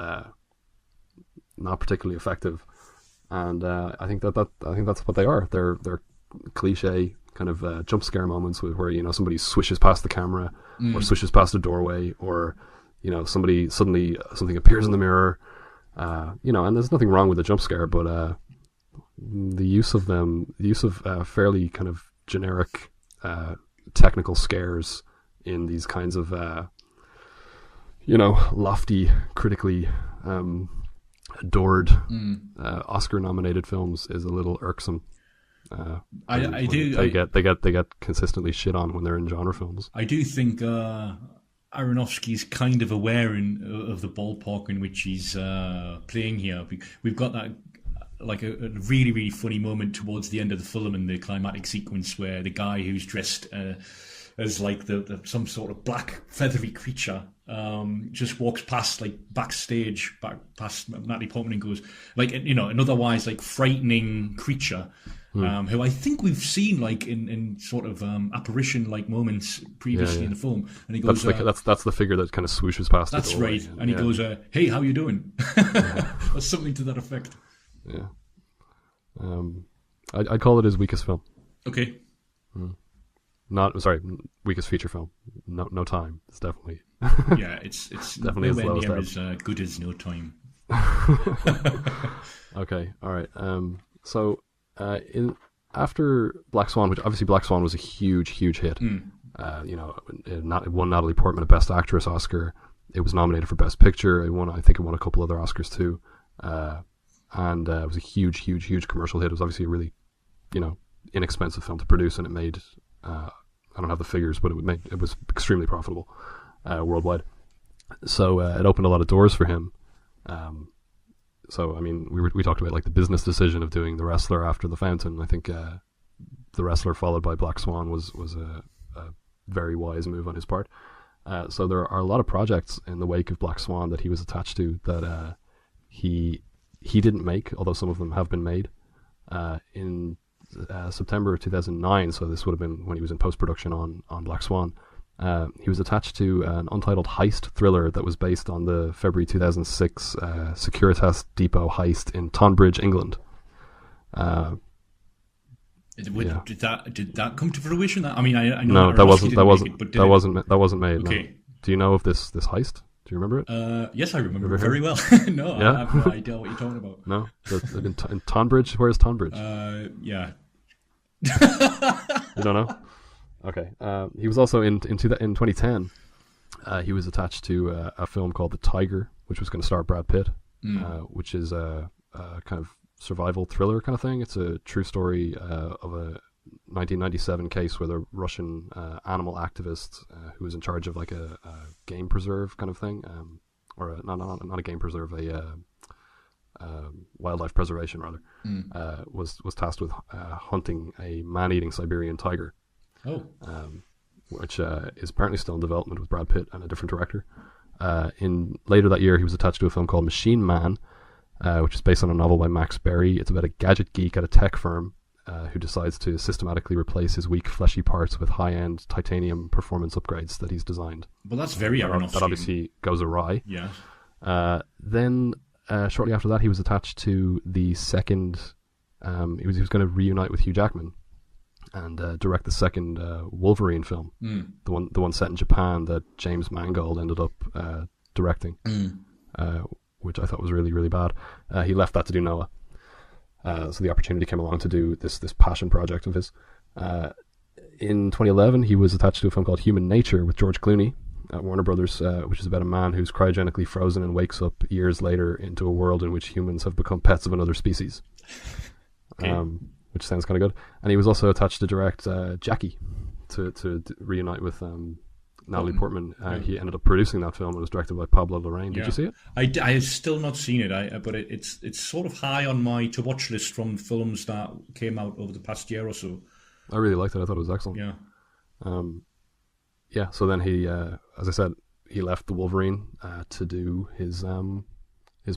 not particularly effective, and I think that's what they are. They're cliche kind of jump scare moments where somebody swishes past the camera or swishes past a doorway, or somebody suddenly something appears in the mirror, and there's nothing wrong with the jump scare, but the use of fairly kind of generic technical scares in these kinds of lofty, critically adored Oscar nominated films is a little irksome. They get consistently shit on when they're in genre films. I do think Aronofsky's kind of aware of the ballpark in which he's playing here. We've got that like a really, really funny moment towards the end of the film in the climatic sequence where the guy who's dressed as like some sort of black feathery creature just walks past back past Natalie Portman and goes like an otherwise like frightening creature. Who I think we've seen like in sort of apparition like moments previously in the film, and he goes, "That's the figure that kind of swooshes past." That's right, and he goes, "Hey, how you doing?" Or something to that effect. Yeah, I'd call it his weakest film. Okay. Weakest feature film. No Time. It's definitely. Yeah, it's definitely nowhere near as good as No Time. Okay, all right. So. After Black Swan, which obviously Black Swan was a huge hit, it won Natalie Portman a Best Actress Oscar. It was nominated for Best Picture. I think it won a couple other Oscars too, and it was a huge commercial hit. It was obviously a really, inexpensive film to produce, and it made I don't have the figures, but it was extremely profitable worldwide. So it opened a lot of doors for him. So I mean, we talked about like the business decision of doing The Wrestler after The Fountain. I think The Wrestler followed by Black Swan was a very wise move on his part. So there are a lot of projects in the wake of Black Swan that he was attached to that he didn't make, although some of them have been made. In September of 2009, so this would have been when he was in post-production on Black Swan. He was attached to an untitled heist thriller that was based on the February 2006 Securitas Depot heist in Tonbridge, England. Did that come to fruition? I mean, I no, know that wasn't made. Okay. No. Do you know of this heist? Do you remember it? Yes, I remember it very well. No, yeah? I have no idea what you're talking about. No, in Tonbridge. Where's Tonbridge? Yeah. You don't know? Okay. He was also in 2010. He was attached to a film called The Tiger, which was going to star Brad Pitt, which is a kind of survival thriller kind of thing. It's a true story of a 1997 case where the Russian animal activist who was in charge of like a game preserve kind of thing or not a game preserve, wildlife preservation rather, was tasked with hunting a man-eating Siberian tiger. Oh. Which is apparently still in development with Brad Pitt and a different director. In later that year, he was attached to a film called Machine Man, which is based on a novel by Max Berry. It's about a gadget geek at a tech firm who decides to systematically replace his weak, fleshy parts with high-end titanium performance upgrades that he's designed. Well, that's very Aronofsky. That obviously goes awry. Yeah. Then, shortly after that, he was attached to the second... he was going to reunite with Hugh Jackman and direct the second Wolverine film, the one set in Japan that James Mangold ended up directing, which I thought was really, really bad. He left that to do Noah. So the opportunity came along to do this passion project of his. In 2011, he was attached to a film called Human Nature with George Clooney at Warner Brothers, which is about a man who's cryogenically frozen and wakes up years later into a world in which humans have become pets of another species. Okay. Which sounds kind of good. And he was also attached to direct Jackie to reunite with Natalie Portman. He ended up producing that film and was directed by Pablo Larraín. Did you see it? I have still not seen it, but it's sort of high on my to-watch list from films that came out over the past year or so. I really liked it. I thought it was excellent. Yeah. So then he, as I said, he left the Wolverine to do his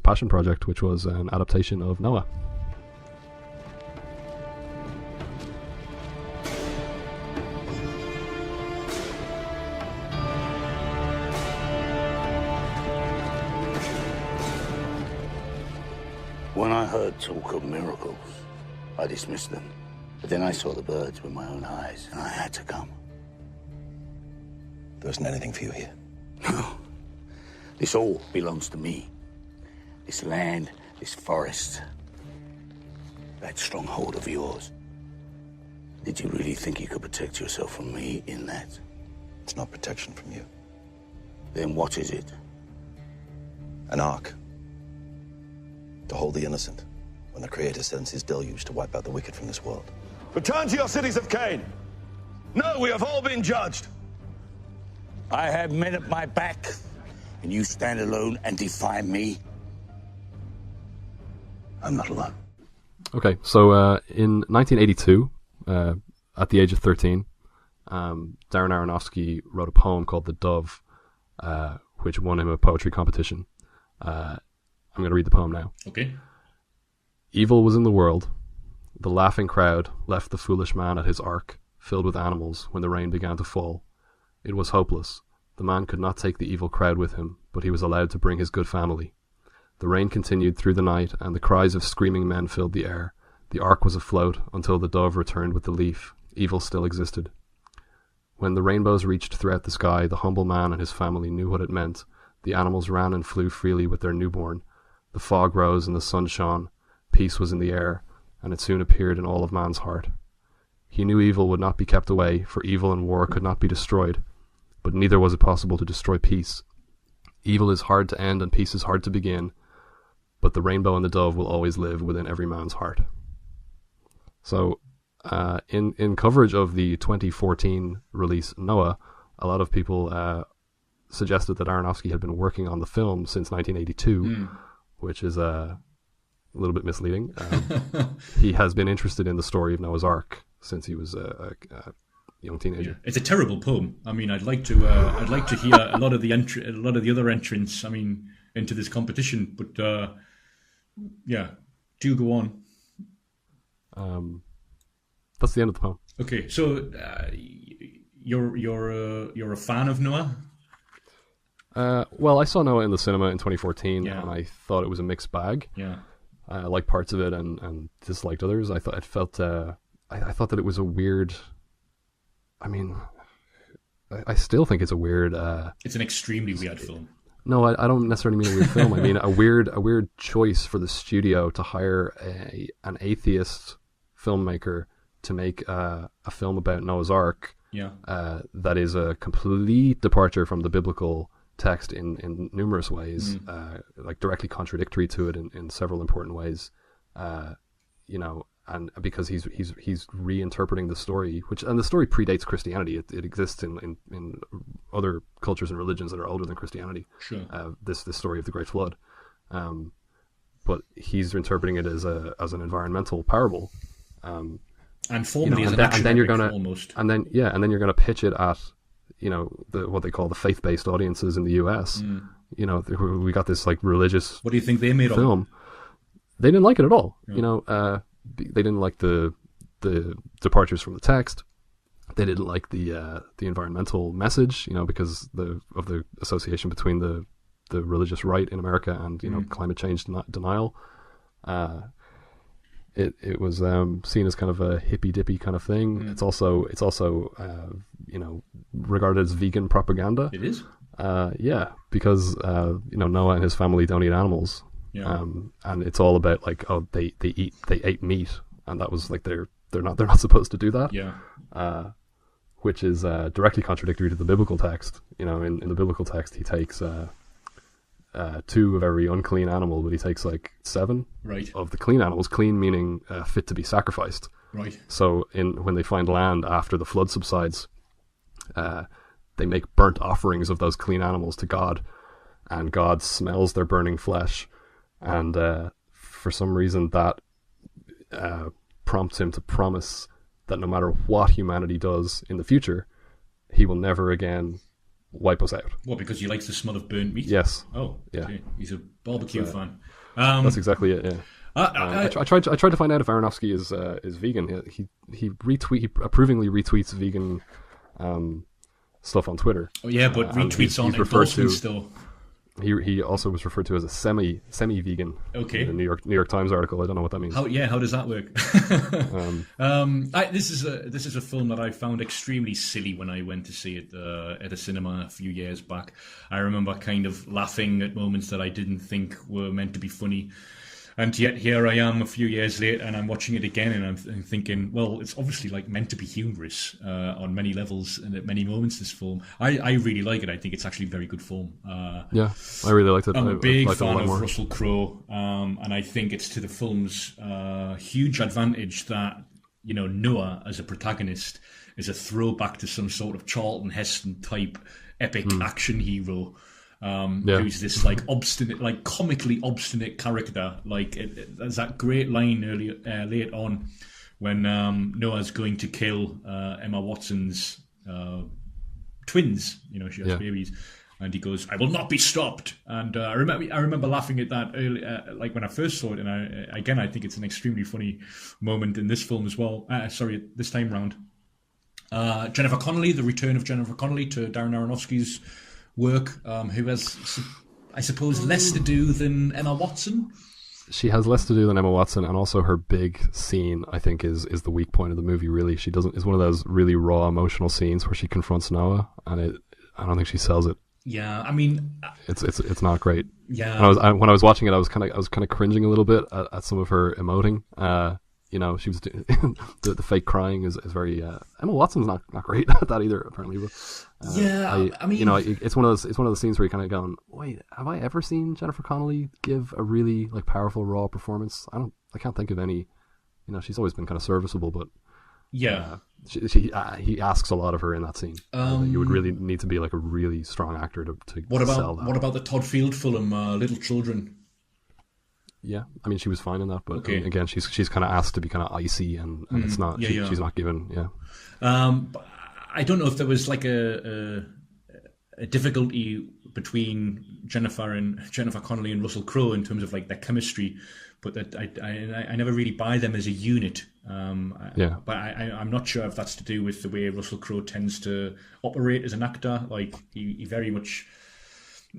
passion project, which was an adaptation of Noah. When I heard talk of miracles, I dismissed them. But then I saw the birds with my own eyes, and I had to come. There isn't anything for you here. No. This all belongs to me. This land, this forest, that stronghold of yours. Did you really think you could protect yourself from me in that? It's not protection from you. Then what is it? An ark. To hold the innocent when the Creator sends his deluge to wipe out the wicked from this world. Return to your cities of Cain. No, we have all been judged. I have men at my back, and you stand alone and defy me? I'm not alone. Okay, so in 1982, at the age of 13, Darren Aronofsky wrote a poem called The Dove, which won him a poetry competition. I'm going to read the poem now. Okay. Evil was in the world. The laughing crowd left the foolish man at his ark, filled with animals, when the rain began to fall. It was hopeless. The man could not take the evil crowd with him, but he was allowed to bring his good family. The rain continued through the night, and the cries of screaming men filled the air. The ark was afloat until the dove returned with the leaf. Evil still existed. When the rainbows reached throughout the sky, the humble man and his family knew what it meant. The animals ran and flew freely with their newborn. The fog rose and the sun shone. Peace was in the air, and it soon appeared in all of man's heart. He knew evil would not be kept away, for evil and war could not be destroyed, but neither was it possible to destroy peace. Evil is hard to end and peace is hard to begin, but the rainbow and the dove will always live within every man's heart. So, in coverage of the 2014 release Noah, a lot of people suggested that Aronofsky had been working on the film since 1982, which is a little bit misleading. He has been interested in the story of Noah's Ark since he was a young teenager. Yeah. It's a terrible poem. I mean, I'd like to hear a lot of the other entrants. I mean, into this competition, but yeah, do go on. That's the end of the poem. Okay, so you're a fan of Noah? Well, I saw Noah in the cinema in 2014, and I thought it was a mixed bag. Yeah, I liked parts of it and disliked others. I thought it felt. I thought that it was a weird. I mean, I still think it's a weird. It's an extremely weird film. No, I don't necessarily mean a weird film. I mean a weird choice for the studio to hire an atheist filmmaker to make a film about Noah's Ark. Yeah. That is a complete departure from the biblical text in numerous ways, like directly contradictory to it in several important ways. and because he's reinterpreting the story, and the story predates Christianity. It exists in other cultures and religions that are older than Christianity. Sure. This story of the Great Flood, but he's interpreting it as an environmental parable. And formally, and then you're gonna pitch it at what they call the faith-based audiences in the US. We got this like religious. What do you think they made film? They didn't like it at all. No. They didn't like the departures from the text. They didn't like the environmental message, because of the association between the religious right in America and climate change denial. It was seen as kind of a hippy dippy kind of thing. It's also regarded as vegan propaganda. It is. Because Noah and his family don't eat animals. Yeah. And it's all about like, they ate meat, and that was like they're not supposed to do that. Yeah. Which is directly contradictory to the biblical text. In the biblical text, he takes 2 of every unclean animal, but he takes like 7 of the clean animals. Clean meaning fit to be sacrificed. Right. So when they find land after the flood subsides, they make burnt offerings of those clean animals to God, and God smells their burning flesh, and for some reason that prompts him to promise that no matter what humanity does in the future, he will never again wipe us out. What, because he likes the smell of burnt meat? Yes. Oh, yeah. Okay. He's a barbecue fan. That's exactly it. Yeah. I tried to find out if Aronofsky is vegan. He approvingly retweets vegan stuff on Twitter. Oh yeah, but retweets on endorsements still. He also was referred to as a semi-vegan. Okay. In the New York Times article. I don't know what that means. How does that work? This is a film that I found extremely silly when I went to see it at a cinema a few years back. I remember kind of laughing at moments that I didn't think were meant to be funny. And yet here I am a few years later, and I'm watching it again, and I'm thinking, well, it's obviously like meant to be humorous on many levels and at many moments. This film, I really like it. I think it's actually a very good film. Yeah, I really liked it. I'm a big fan of Russell Crowe, and I think it's to the film's huge advantage that Noah as a protagonist is a throwback to some sort of Charlton Heston type epic action hero. Who's this like obstinate, like comically obstinate character? Like there's that great line late on when Noah's going to kill Emma Watson's twins. She has babies, and he goes, "I will not be stopped." And I remember laughing at that early, like when I first saw it. And I think it's an extremely funny moment in this film as well. This time round, Jennifer Connelly, the return of Jennifer Connelly to Darren Aronofsky's work, who has, I suppose, less to do than Emma Watson. She has less to do than Emma Watson, and also her big scene, I think, is the weak point of the movie. Really, it's one of those really raw emotional scenes where she confronts Noah, and I don't think she sells it. Yeah, I mean, it's not great. Yeah, when I was watching it, I was kind of cringing a little bit at some of her emoting. She was the fake crying is very. Emma Watson's not great at that either, apparently. But I mean, it's one of those scenes where you're kind of going, wait, have I ever seen Jennifer Connelly give a really like powerful raw performance? I can't think of any. She's always been kind of serviceable, but he asks a lot of her in that scene. You would really need to be like a really strong actor to sell that. What about the Todd Field film, Little Children? Yeah, I mean, she was fine in that, but again, she's kind of asked to be kind of icy, and it's not. She's not given. Yeah. I don't know if there was like a difficulty between Jennifer Connelly and Russell Crowe in terms of like their chemistry, but that I never really buy them as a unit. But I'm not sure if that's to do with the way Russell Crowe tends to operate as an actor. Like he very much,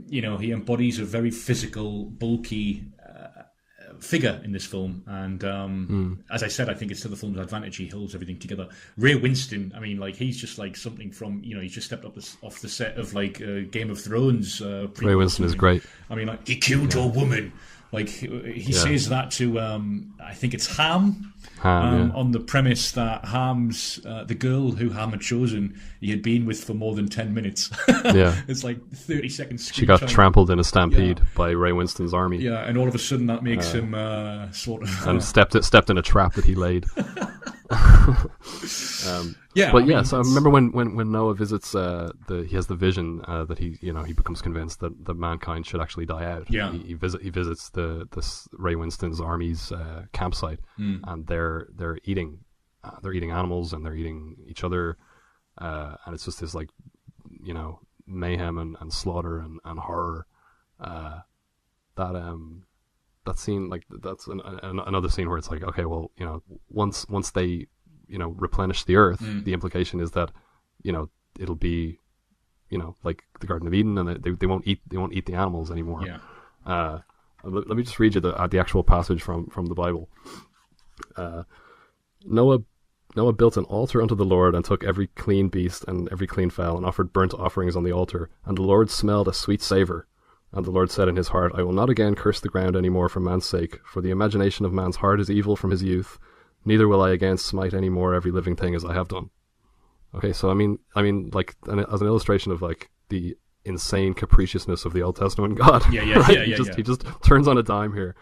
he embodies a very physical, bulky figure in this film, and as I said, I think it's to the film's advantage. He holds everything together. Ray Winston, I mean, like he's just like something from he's just stepped up off the set of like Game of Thrones. Ray Winston is great. I mean, like he killed your woman. Like he says that to I think it's Ham. Ham, on the premise that Ham's the girl who Ham had chosen, he had been with for more than 10 minutes. Yeah, it's like 30 seconds. She got trampled in a stampede by Ray Winston's army. Yeah, and all of a sudden that makes him sort of and stepped in a trap that he laid. So I remember when Noah visits he has the vision that he becomes convinced that mankind should actually die out. Yeah, he visits this Ray Winston's army's campsite, and they're eating animals and they're eating each other, and it's just this like mayhem and slaughter and horror. That scene, like that's another scene where it's like, okay, well, once they replenish the earth, the implication is that it'll be like the Garden of Eden, and they won't eat the animals anymore. Let me just read you the actual passage from the Bible. Noah built an altar unto the Lord, and took every clean beast and every clean fowl, and offered burnt offerings on the altar, and the Lord smelled a sweet savour. And the Lord said in his heart, I will not again curse the ground any more for man's sake, for the imagination of man's heart is evil from his youth, neither will I again smite any more every living thing as I have done. Okay, so I mean, like, as an illustration of like the insane capriciousness of the Old Testament God. He just turns on a dime here.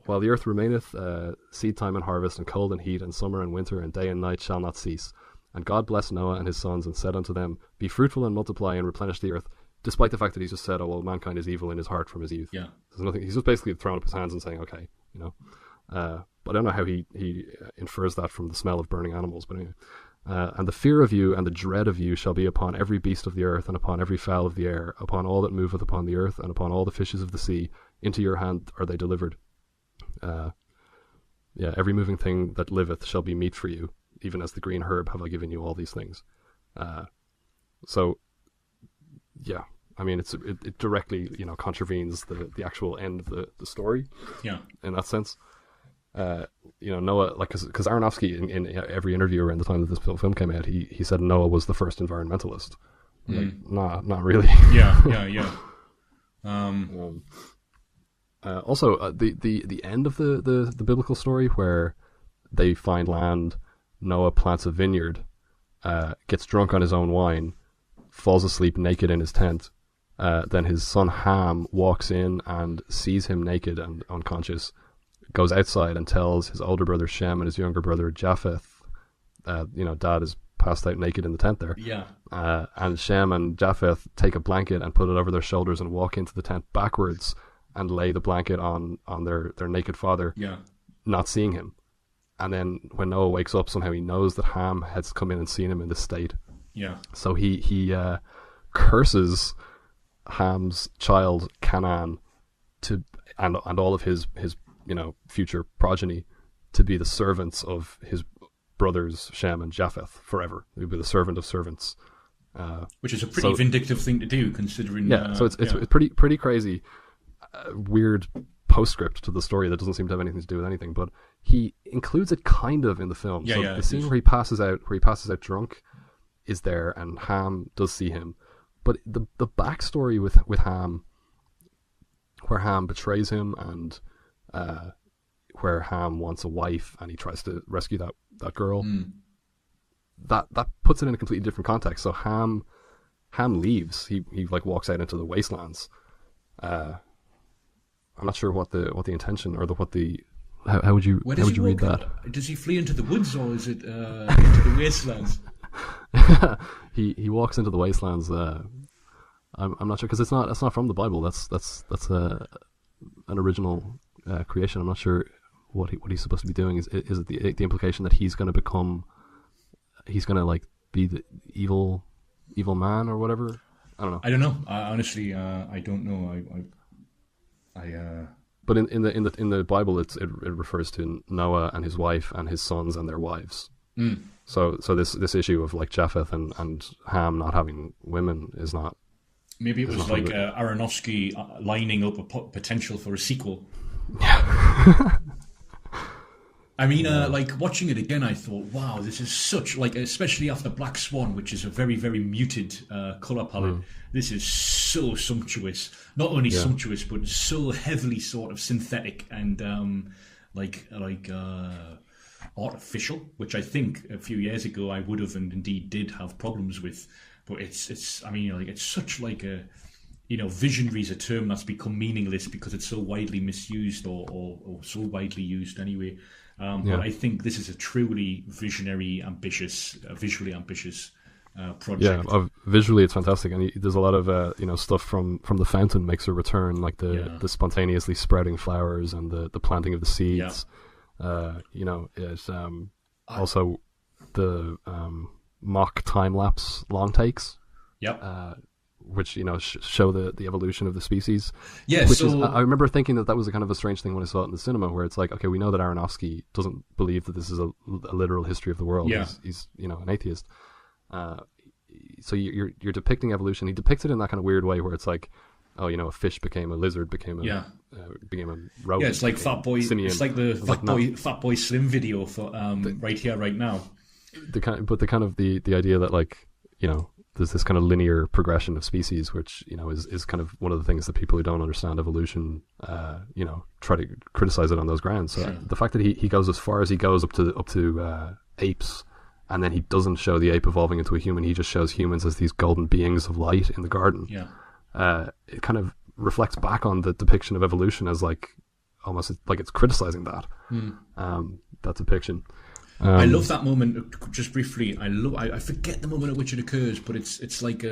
While the earth remaineth, seed time and harvest, and cold and heat, and summer and winter, and day and night shall not cease. And God blessed Noah and his sons, and said unto them, Be fruitful and multiply, and replenish the earth. Despite the fact that he's just said, oh, well, mankind is evil in his heart from his youth. Yeah. There's nothing. He's just basically throwing up his hands and saying, okay, But I don't know how he infers that from the smell of burning animals. But anyway. And the fear of you and the dread of you shall be upon every beast of the earth, and upon every fowl of the air, upon all that moveth upon the earth, and upon all the fishes of the sea. Into your hand are they delivered. Every moving thing that liveth shall be meat for you. Even as the green herb have I given you all these things. I mean, it directly contravenes the actual end of the story. Yeah. In that sense, Noah, like, because Aronofsky in every interview around the time that this film came out, he said Noah was the first environmentalist. Like, nah, not really. Yeah. Also, the end of the biblical story where they find land. Noah plants a vineyard, gets drunk on his own wine, falls asleep naked in his tent. Then his son Ham walks in and sees him naked and unconscious, goes outside and tells his older brother Shem and his younger brother Japheth, Dad is passed out naked in the tent there. Yeah. And Shem and Japheth take a blanket and put it over their shoulders and walk into the tent backwards and lay the blanket on their naked father, not seeing him. And then when Noah wakes up, somehow he knows that Ham has come in and seen him in this state. Yeah. So he curses Ham's child Canaan and all of his future progeny to be the servants of his brothers Shem and Japheth forever. He'll be the servant of servants. Which is a pretty vindictive thing to do, considering. So it's pretty crazy, weird postscript to the story that doesn't seem to have anything to do with anything, but he includes it kind of in the film. The scene where he passes out drunk is there, and Ham does see him, but the backstory with Ham, where Ham betrays him, and where Ham wants a wife and he tries to rescue that girl, that puts it in a completely different context. So Ham leaves. He like walks out into the wastelands. I'm not sure what the intention or how would you read that? Does he flee into the woods, or is it into the wastelands? He walks into the wastelands. I'm not sure, because it's not from the Bible. That's an original creation. I'm not sure what he's supposed to be doing. Is it the implication that he's going to like be the evil man or whatever? I don't know. I don't know. Honestly, I don't know. But in the Bible, it refers to Noah and his wife and his sons and their wives. So this issue of like Japheth and Ham not having women is not. Maybe it was like Aronofsky lining up a potential for a sequel. I mean, like watching it again, I thought, wow, this is such like, especially after Black Swan, which is a very, very muted color palette. This is so sumptuous. Not only sumptuous, but so heavily sort of synthetic and artificial, which I think a few years ago I would have and indeed did have problems with. But it's I mean, like, it's such like a, you know, visionary is a term that's become meaningless because it's so widely misused or so widely used anyway. But I think this is a truly visionary, visually ambitious project. Yeah, visually it's fantastic, and there's a lot of stuff from The Fountain makes a return, like the spontaneously sprouting flowers and the planting of the seeds. It's also the mock time lapse long takes. Which show the evolution of the species. Yeah, I remember thinking that was a kind of a strange thing when I saw it in the cinema, where it's like, okay, we know that Aronofsky doesn't believe that this is a literal history of the world. Yeah. He's an atheist. So you're depicting evolution. He depicts it in that kind of weird way, where it's like, oh, a fish became a lizard, became a rodent. Yeah, it's like Fat Boy. Simian. It's like the Fat Boy Slim video for Right Here, Right Now. The idea that, like, there's this kind of linear progression of species, which is kind of one of the things that people who don't understand evolution, try to criticize it on those grounds. So the fact that he goes as far as he goes up to apes, and then he doesn't show the ape evolving into a human, he just shows humans as these golden beings of light in the garden. It kind of reflects back on the depiction of evolution as like almost like it's criticizing that that depiction. I love that moment. Just briefly, I forget the moment at which it occurs, but it's like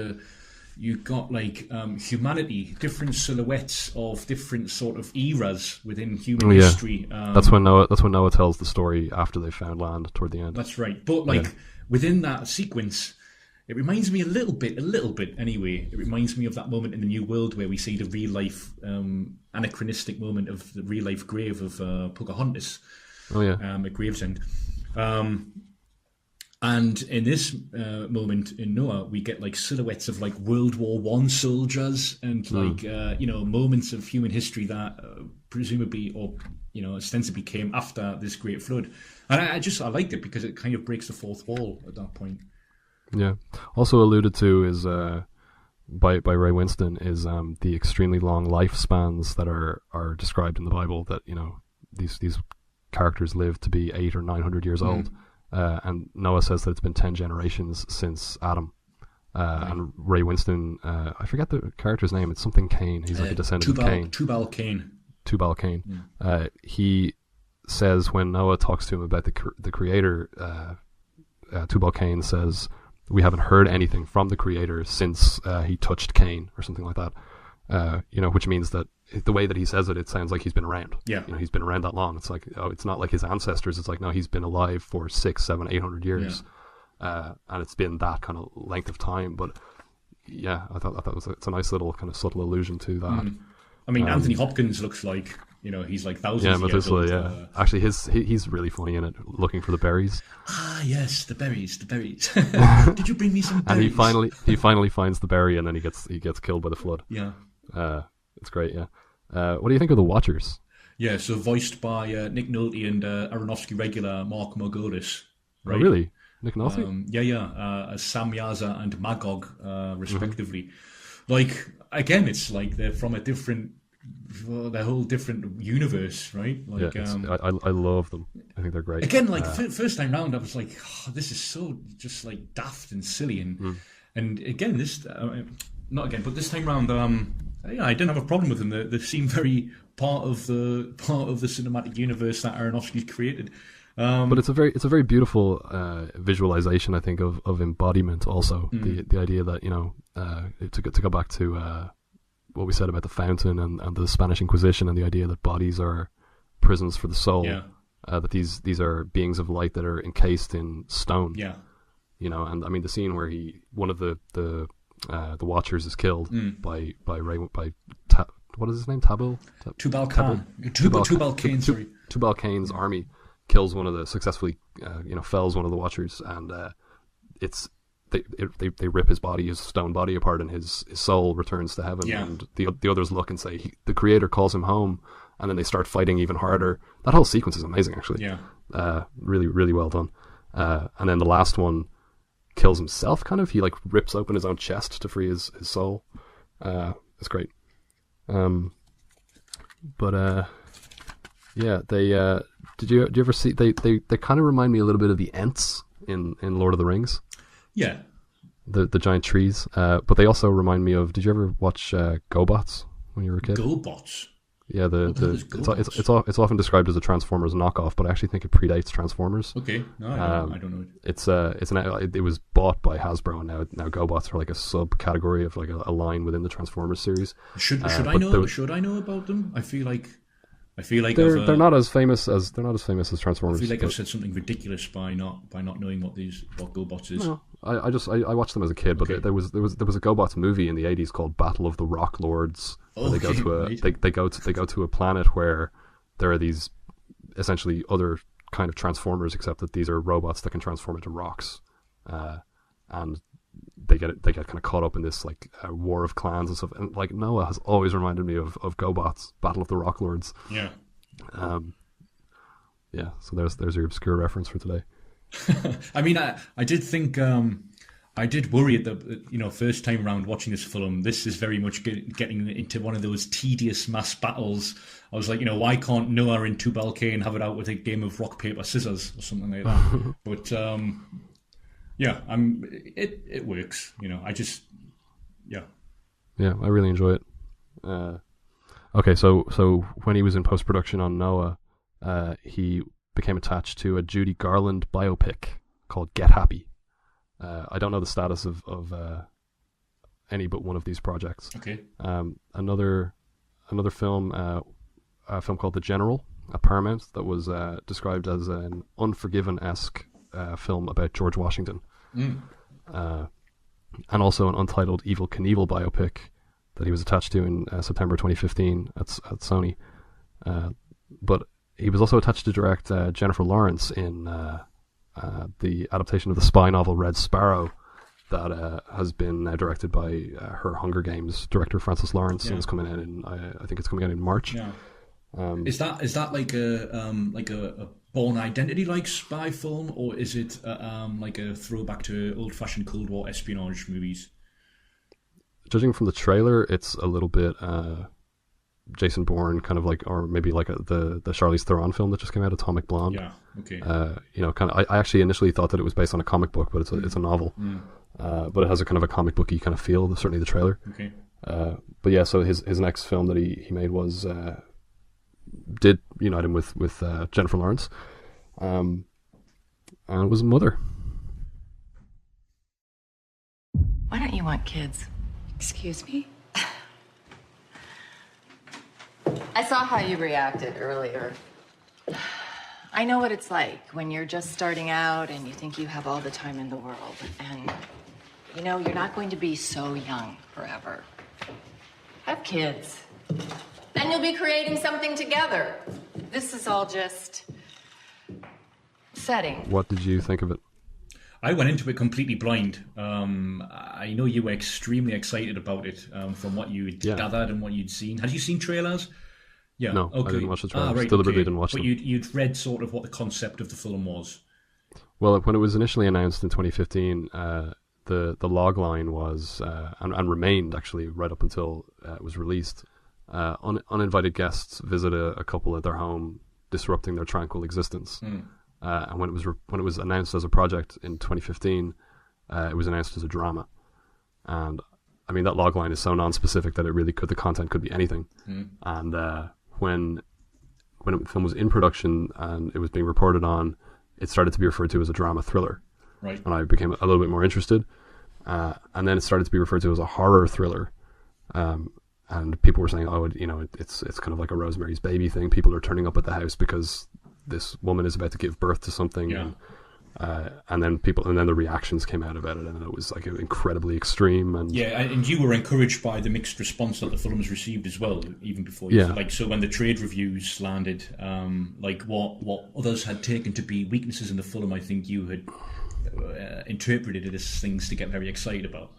you've got like humanity, different silhouettes of different sort of eras within human history. That's when Noah tells the story after they found land toward the end. That's right. But like within that sequence, it reminds me a little bit anyway. It reminds me of that moment in the New World where we see the real life anachronistic moment of the real life grave of Pocahontas. At Gravesend. And in this moment in Noah, we get like silhouettes of like World War I soldiers and like moments of human history that presumably or ostensibly came after this great flood. And I liked it because it kind of breaks the fourth wall at that point. Yeah. Also alluded to is by Ray Winston is the extremely long lifespans that are described in the Bible, that these characters live to be 800 or 900 years old, and Noah says that it's been 10 generations since Adam. And Ray Winston, I forget the character's name, it's something Cain. He's like a descendant of Cain. Tubal Cain. Tubal Cain. He says when Noah talks to him about the Creator, Tubal Cain says, "We haven't heard anything from the Creator since he touched Cain," or something like that. Which means that the way that he says it sounds like he's been around. He's been around that long. It's like, it's not like his ancestors. It's like, no, he's been alive for 600, 700, 800 years, and it's been that kind of length of time. But I thought it's a nice little kind of subtle allusion to that. I mean, Anthony Hopkins looks like he's like thousands of years old. Actually, he's really funny in it, looking for the berries. Yes, the berries. Did you bring me some berries? And he finally finds the berry, and then he gets killed by the flood. It's great. What do you think of the Watchers? Yeah, so voiced by Nick Nolte and Aronofsky regular Mark Margolis. Right? Oh, really? Nick Nolte? As Sam Yaza and Magog, respectively. Like, again, it's like they're from a whole different universe, right? Like, I love them. I think they're great. Again, like first time round, I was like, this is so just like daft and silly, and again, this but this time round, I didn't have a problem with them. They seem very part of the cinematic universe that Aronofsky's created. But it's a very beautiful visualization, I think, of embodiment. Also, the idea that to go back to what we said about the Fountain and the Spanish Inquisition, and the idea that bodies are prisons for the soul. That these are beings of light that are encased in stone. And I mean the scene where one of the Watchers is killed by what is his name? Tubal Cain. Sorry, Tubal Cain's army kills successfully fells one of the Watchers, and they rip his stone body apart, and his soul returns to heaven. And the others look and say the Creator calls him home, and then they start fighting even harder. That whole sequence is amazing, actually. Yeah. Really, really well done. And then the last one kills himself, kind of. He like rips open his own chest to free his soul. It's great. Yeah, they did you ever see they kind of remind me a little bit of the Ents in Lord of the Rings. Yeah. The giant trees, but they also remind me of. Did you ever watch GoBots when you were a kid? GoBots. Yeah, it's often described as a Transformers knockoff, but I actually think it predates Transformers. Okay, no, I don't know it. It was bought by Hasbro, and now GoBots are like a subcategory of like a line within the Transformers series. Should I know about them? I feel like they're not as famous as Transformers. I feel like I've said something ridiculous by not knowing what GoBots is. No, I watched them as a kid, but there was a GoBots movie in the 80s called Battle of the Rock Lords. Where they go to a planet where there are these essentially other kind of Transformers, except that these are robots that can transform into rocks, and they get kind of caught up in this like war of clans and stuff. And like Noah has always reminded me of GoBots, Battle of the Rock Lords. Yeah. Yeah. So there's your obscure reference for today. I mean, I did think. I did worry at the first time around watching this film. This is very much getting into one of those tedious mass battles. I was like, why can't Noah and Tubal Cain have it out with a game of rock paper scissors or something like that? But yeah, it works. Yeah, I really enjoy it. Okay, so when he was in post production on Noah, he became attached to a Judy Garland biopic called Get Happy. I don't know the status of any but one of these projects. Okay. Another film, a film called The General at Paramount, that was described as an Unforgiven-esque film about George Washington. And also an untitled Evel Knievel biopic that he was attached to in September 2015 at Sony. But he was also attached to direct Jennifer Lawrence in the adaptation of the spy novel Red Sparrow that has been directed by her Hunger Games director Francis Lawrence, and is coming out in I think it's coming out in March. Yeah. Is that like a Born Identity like spy film, or is it like a throwback to old fashioned Cold War espionage movies? Judging from the trailer, it's a little bit Jason Bourne, kind of like, or maybe like the Charlize Theron film that just came out, Atomic Blonde. Yeah, okay. Kind of. I actually initially thought that it was based on a comic book, but it's a novel. But it has a kind of a comic booky kind of feel. Certainly the trailer. Okay. But yeah, so his next film that he made was did unite him with Jennifer Lawrence, and it was Mother. Why don't you want kids? Excuse me? I saw how you reacted earlier. I know what it's like when you're just starting out and you think you have all the time in the world. And, you're not going to be so young forever. Have kids. Then you'll be creating something together. This is all just setting. What did you think of it? I went into it completely blind. I know you were extremely excited about it from what you'd gathered and what you'd seen. Had you seen trailers? Yeah. No, okay. I didn't watch the trailers. Right, Deliberately didn't watch them. But you'd read sort of what the concept of the film was. Well, when it was initially announced in 2015, the log line was and remained actually right up until it was released. Uninvited guests visit a couple at their home, disrupting their tranquil existence. And when it was announced as a project in 2015, it was announced as a drama. And I mean, that logline is so non-specific that the content could be anything. And when the film was in production and it was being reported on, it started to be referred to as a drama thriller. Right. And I became a little bit more interested. And then it started to be referred to as a horror thriller. And people were saying, it's kind of like a Rosemary's Baby thing. People are turning up at the house because this woman is about to give birth to something. Yeah. And then the reactions came out about it, and it was like incredibly extreme. And and you were encouraged by the mixed response that the film has received as well, even before. So when the trade reviews landed, like what others had taken to be weaknesses in the film, I think you had interpreted it as things to get very excited about.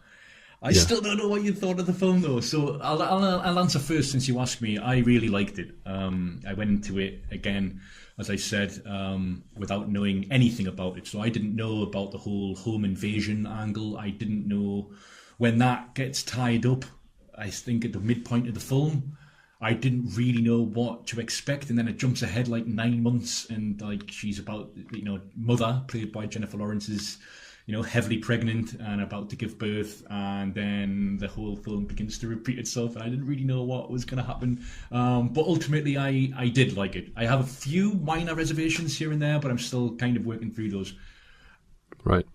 I still don't know what you thought of the film, though. So I'll answer first since you asked me. I really liked it. I went into it, again, as I said, without knowing anything about it. So I didn't know about the whole home invasion angle. I didn't know when that gets tied up, I think at the midpoint of the film, I didn't really know what to expect. And then it jumps ahead like 9 months and like she's about, mother, played by Jennifer Lawrence, is heavily pregnant and about to give birth, and then the whole film begins to repeat itself, and I didn't really know what was going to happen. But ultimately, I did like it. I have a few minor reservations here and there, but I'm still kind of working through those. Right.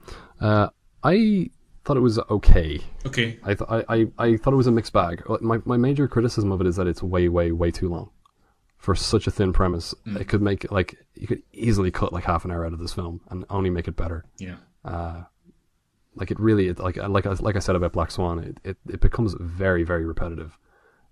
I thought it was okay. Okay. I thought it was a mixed bag. My major criticism of it is that it's way too long. For such a thin premise, it could make it like you could easily cut like half an hour out of this film and only make it better. Yeah. Like it really, like I said about Black Swan, it becomes very repetitive.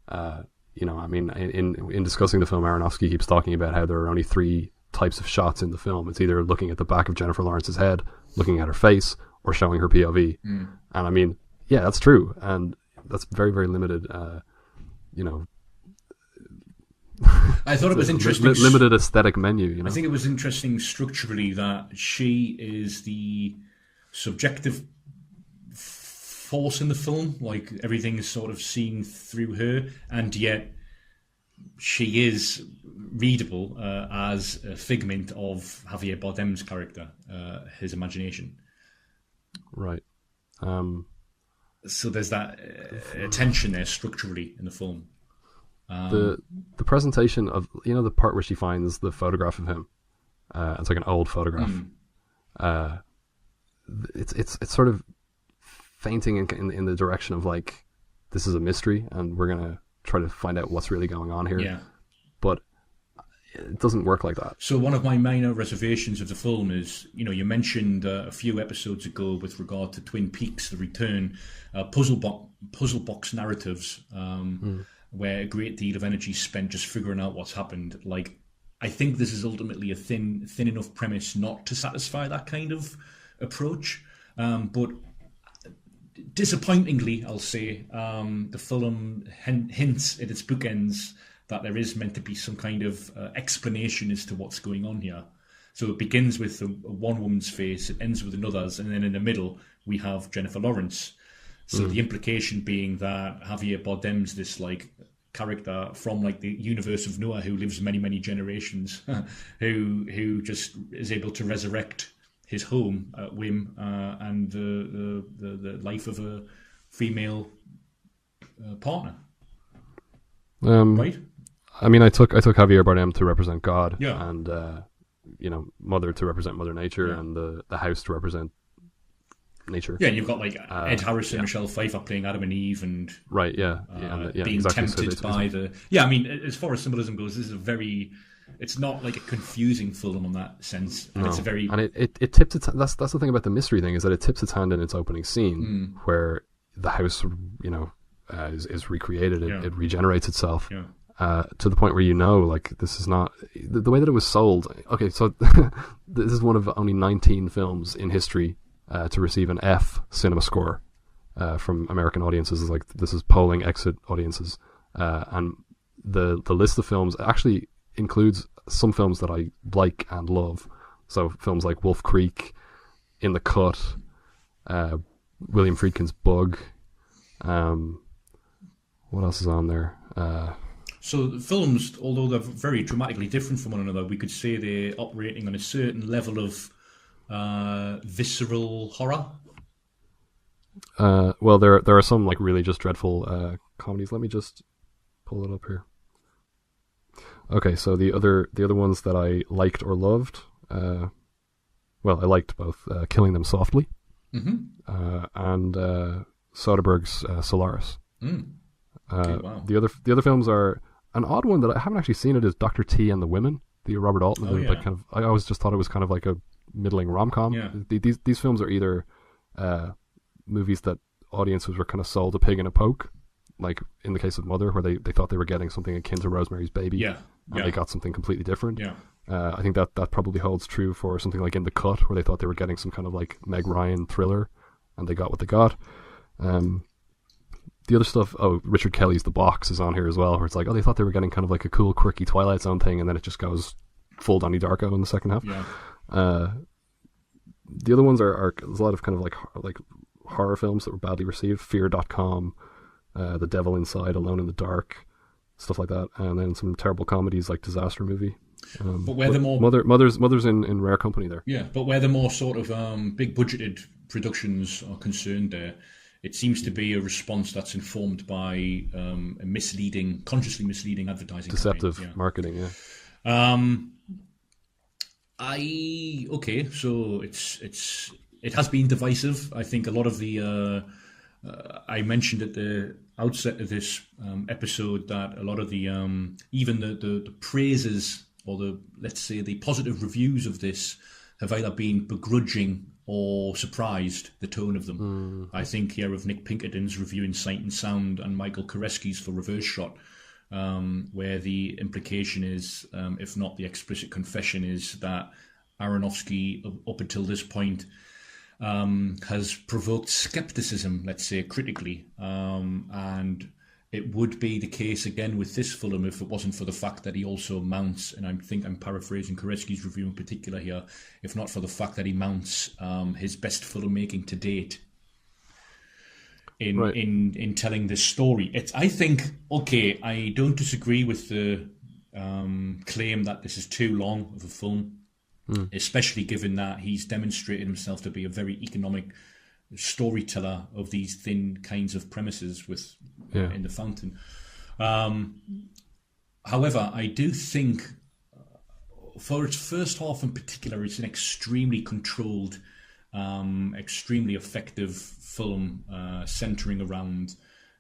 I mean, in discussing the film, Aronofsky keeps talking about how there are only 3 types of shots in the film. It's either looking at the back of Jennifer Lawrence's head, looking at her face, or showing her POV. And I mean, yeah, that's true, and that's very limited. I thought it was interesting. Limited aesthetic menu. I think it was interesting structurally that she is the subjective force in the film. Like everything is sort of seen through her, and yet she is readable as a figment of Javier Bardem's character, his imagination. Right. So there's that tension there structurally in the film. The presentation of the part where she finds the photograph of him, it's like an old photograph. It's sort of fainting in the direction of like, this is a mystery and we're gonna try to find out what's really going on here. Yeah. But it doesn't work like that. So one of my minor reservations of the film is, you mentioned a few episodes ago with regard to Twin Peaks: The Return, puzzle box narratives. Where a great deal of energy is spent just figuring out what's happened. Like, I think this is ultimately a thin enough premise not to satisfy that kind of approach. But disappointingly, I'll say, the film hints at its bookends that there is meant to be some kind of explanation as to what's going on here. So it begins with one woman's face, it ends with another's, and then in the middle we have Jennifer Lawrence. So the implication being that Javier Bardem's this like character from like the universe of Noah who lives many generations, who just is able to resurrect his home at whim, and the life of a female partner. Right? I mean, I took Javier Bardem to represent God, yeah, and Mother to represent Mother Nature, yeah, and the house to represent nature. Yeah, and you've got like Ed Harris and Michelle Pfeiffer playing Adam and Eve, and right, being tempted by the. Yeah, I mean, as far as symbolism goes, this is it's not like a confusing film in that sense, and it's a very. And it tips its. That's the thing about the mystery thing, is that it tips its hand in its opening scene, where the house, is recreated. It regenerates itself. Yeah. To the point where like this is not the way that it was sold. Okay, so this is one of only 19 films in history to receive an F cinema score from American audiences. Like, this is polling exit audiences, and the list of films actually includes some films that I like and love. So films like Wolf Creek, In the Cut, William Friedkin's Bug. What else is on there? So the films, although they're very dramatically different from one another, we could say they're operating on a certain level of visceral horror. Well, there are some like really just dreadful comedies. Let me just pull it up here. Okay, so the other ones that I liked or loved, I liked both Killing Them Softly, and Soderbergh's Solaris. Okay, wow. The other films are an odd one that I haven't actually seen. It is Dr. T and the Women, the Robert Altman. Like kind of, I always just thought it was kind of like a middling rom-com. Yeah. These films are either movies that audiences were kind of sold a pig in a poke, like in the case of Mother, where they thought they were getting something akin to Rosemary's Baby, and they got something completely different. Yeah. I think that probably holds true for something like In the Cut, where they thought they were getting some kind of like Meg Ryan thriller, and they got what they got. the other stuff, Richard Kelly's The Box is on here as well, where it's like, they thought they were getting kind of like a cool, quirky Twilight Zone thing, and then it just goes full Donnie Darko in the second half. Yeah. The other ones are there's a lot of kind of like horror films that were badly received. Fear.com, The Devil Inside, Alone in the Dark, stuff like that, and then some terrible comedies like Disaster Movie. But where the more Mother's in rare company there. Yeah, but where the more sort of big budgeted productions are concerned, there, it seems to be a response that's informed by a consciously misleading advertising, deceptive campaign. Marketing. Yeah. So it has been divisive. I think a lot of the I mentioned at the outset of this episode that a lot of the even the praises, or let's say the positive reviews of this, have either been begrudging or surprised, the tone of them. I think here of Nick Pinkerton's reviewing Sight and Sound and Michael Koreski's for Reverse Shot, where the implication is, if not the explicit confession, is that Aronofsky, up until this point, has provoked skepticism, let's say, critically. And it would be the case again with this film if it wasn't for the fact that he also mounts, and I think I'm paraphrasing Koreski's review in particular here, if not for the fact that he mounts his best filmmaking to date in telling this story. I think, I don't disagree with the claim that this is too long of a film, especially given that he's demonstrated himself to be a very economic storyteller of these thin kinds of premises in The Fountain. However, I do think for its first half in particular, it's an extremely controlled, extremely effective film centering around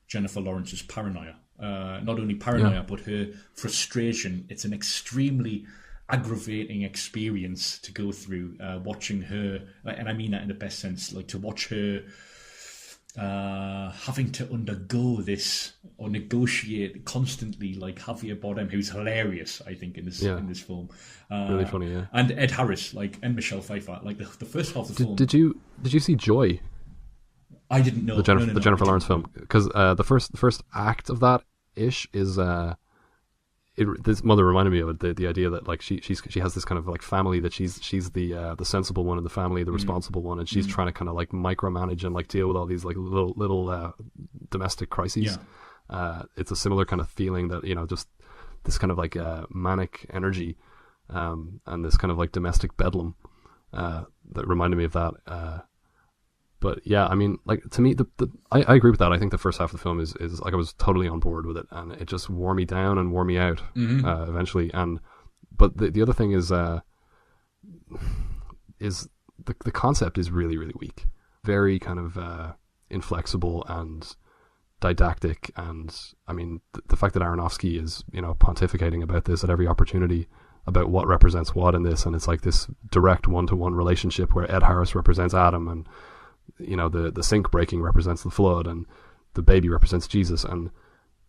Jennifer Lawrence's paranoia. Not only paranoia, but her frustration. It's an extremely aggravating experience to go through watching her, and I mean that in the best sense, like to watch her having to undergo this or negotiate constantly, like Javier Bardem, who's hilarious, I think, in this film. Really funny, yeah. And Ed Harris, and Michelle Pfeiffer. Like the first half of the film. Did you see Joy? I didn't know the Jennifer Lawrence film, because the first act of that ish is this mother reminded me of it, the idea that like she has this kind of like family, that she's the sensible one in the family, the responsible one, and she's trying to kind of like micromanage and like deal with all these like little domestic crises. It's a similar kind of feeling that, just this kind of like manic energy and this kind of like domestic bedlam that reminded me of that. But yeah, I mean, like, to me, I agree with that. I think the first half of the film is like, I was totally on board with it, and it just wore me down and wore me out eventually. But the other thing is the concept is really, really weak, very kind of inflexible and didactic. And I mean, the fact that Aronofsky is pontificating about this at every opportunity, about what represents what in this, and it's like this direct one-to-one relationship where Ed Harris represents Adam, and the sink breaking represents the flood, and the baby represents Jesus, and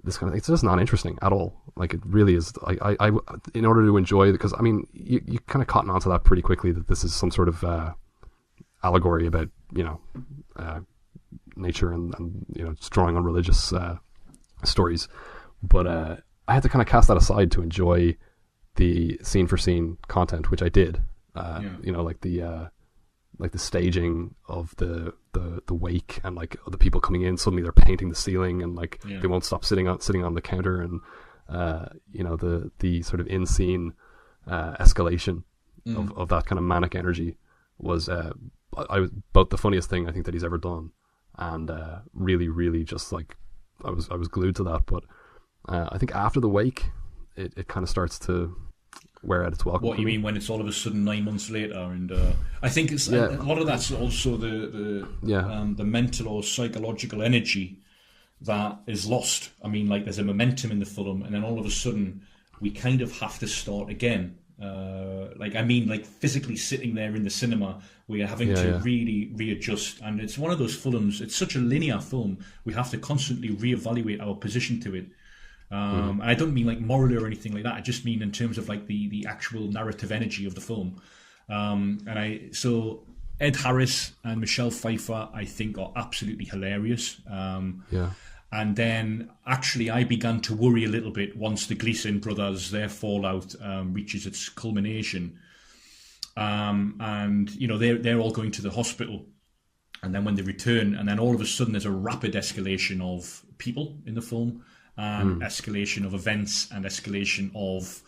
this kind of, it's just not interesting at all. Like, it really is. I in order to enjoy it, because I mean, you kind of cotton onto that pretty quickly, that this is some sort of allegory about nature and just drawing on religious stories. But I had to kind of cast that aside to enjoy the scene for scene content, which I did. Like the staging of the wake, and like the people coming in, suddenly they're painting the ceiling, and like they won't stop sitting on the counter, and the sort of in scene escalation of that kind of manic energy was both the funniest thing I think that he's ever done, and really, really just like I was glued to that. But I think after the wake, it kind of starts to wear out its welcome. What you mean when it's all of a sudden 9 months later, and I think it's a lot of that's also the mental or psychological energy that is lost. I mean, like, there's a momentum in the film, and then all of a sudden we kind of have to start again. Like physically sitting there in the cinema, we are having to really readjust, and it's one of those films. It's such a linear film. We have to constantly reevaluate our position to it. And I don't mean like morally or anything like that. I just mean in terms of like the actual narrative energy of the film. So Ed Harris and Michelle Pfeiffer, I think, are absolutely hilarious. And then actually I began to worry a little bit once the Gleason brothers, their fallout reaches its culmination. And, you know, they're all going to the hospital. And then when they return, and then all of a sudden there's a rapid escalation of people in the film, and escalation of events, and escalation of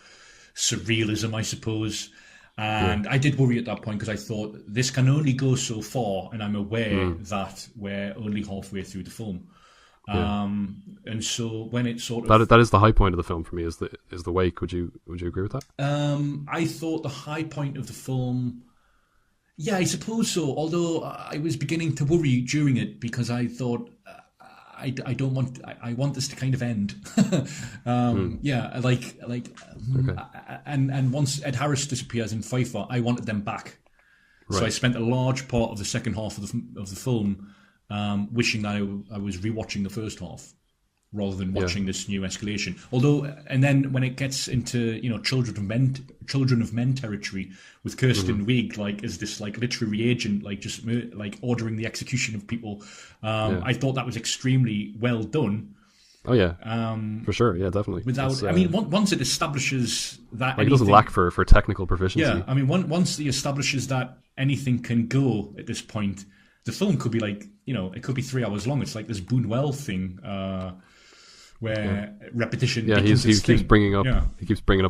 surrealism, I suppose. And I did worry at that point, because I thought this can only go so far, and I'm aware that we're only halfway through the film. And so when it sort of that is the high point of the film for me, is the wake. Would you agree with that? I thought the high point of the film, yeah, I suppose so. Although I was beginning to worry during it, because I thought I want this to kind of end. Yeah, and once Ed Harris disappears in Pfeiffer, I wanted them back. Right. So I spent a large part of the second half of the film wishing that I was rewatching the first half rather than watching this new escalation. Although, and then when it gets into, you know, Children of Men territory with Kirsten Wiig, like as this like literary agent, like just like ordering the execution of people, I thought that was extremely well done. Oh yeah, for sure, yeah, definitely. Without, I mean, once it establishes that, like, it doesn't lack for technical proficiency. Yeah, I mean, once it establishes that anything can go at this point, the film could be like, you know, it could be 3 hours long. It's like this Buñuel thing. Where repetition. Yeah, he keeps bringing up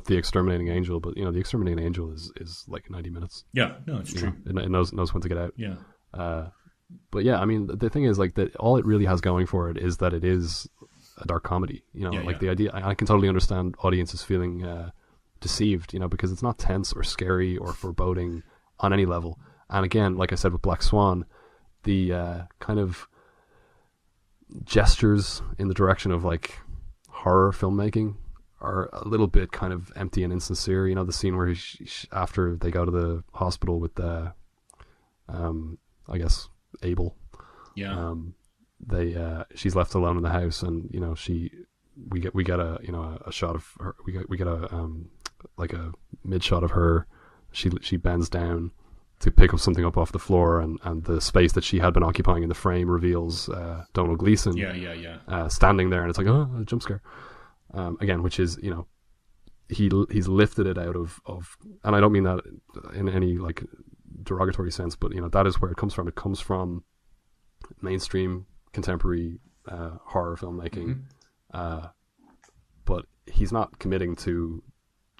the Exterminating Angel, but you know, the Exterminating Angel is like 90 minutes. Yeah, no, it's true. Know, it knows when to get out. Yeah. But yeah, I mean, the thing is, like, that all it really has going for it is that it is a dark comedy. You know, the idea. I can totally understand audiences feeling deceived. You know, because it's not tense or scary or foreboding on any level. And again, like I said with Black Swan, the kind of gestures in the direction of like horror filmmaking are a little bit kind of empty and insincere. You know, the scene where after they go to the hospital with I guess Abel, she's left alone in the house, and you know, we get a, you know, a shot of her, we get a like a mid shot of her, she bends down to pick up something up off the floor, and the space that she had been occupying in the frame reveals Donald Gleason standing there, and it's like, oh, a jump scare. Again, which is, you know, he's lifted it out of, and I don't mean that in any like derogatory sense, but you know, that is where it comes from. It comes from mainstream contemporary horror filmmaking, but he's not committing to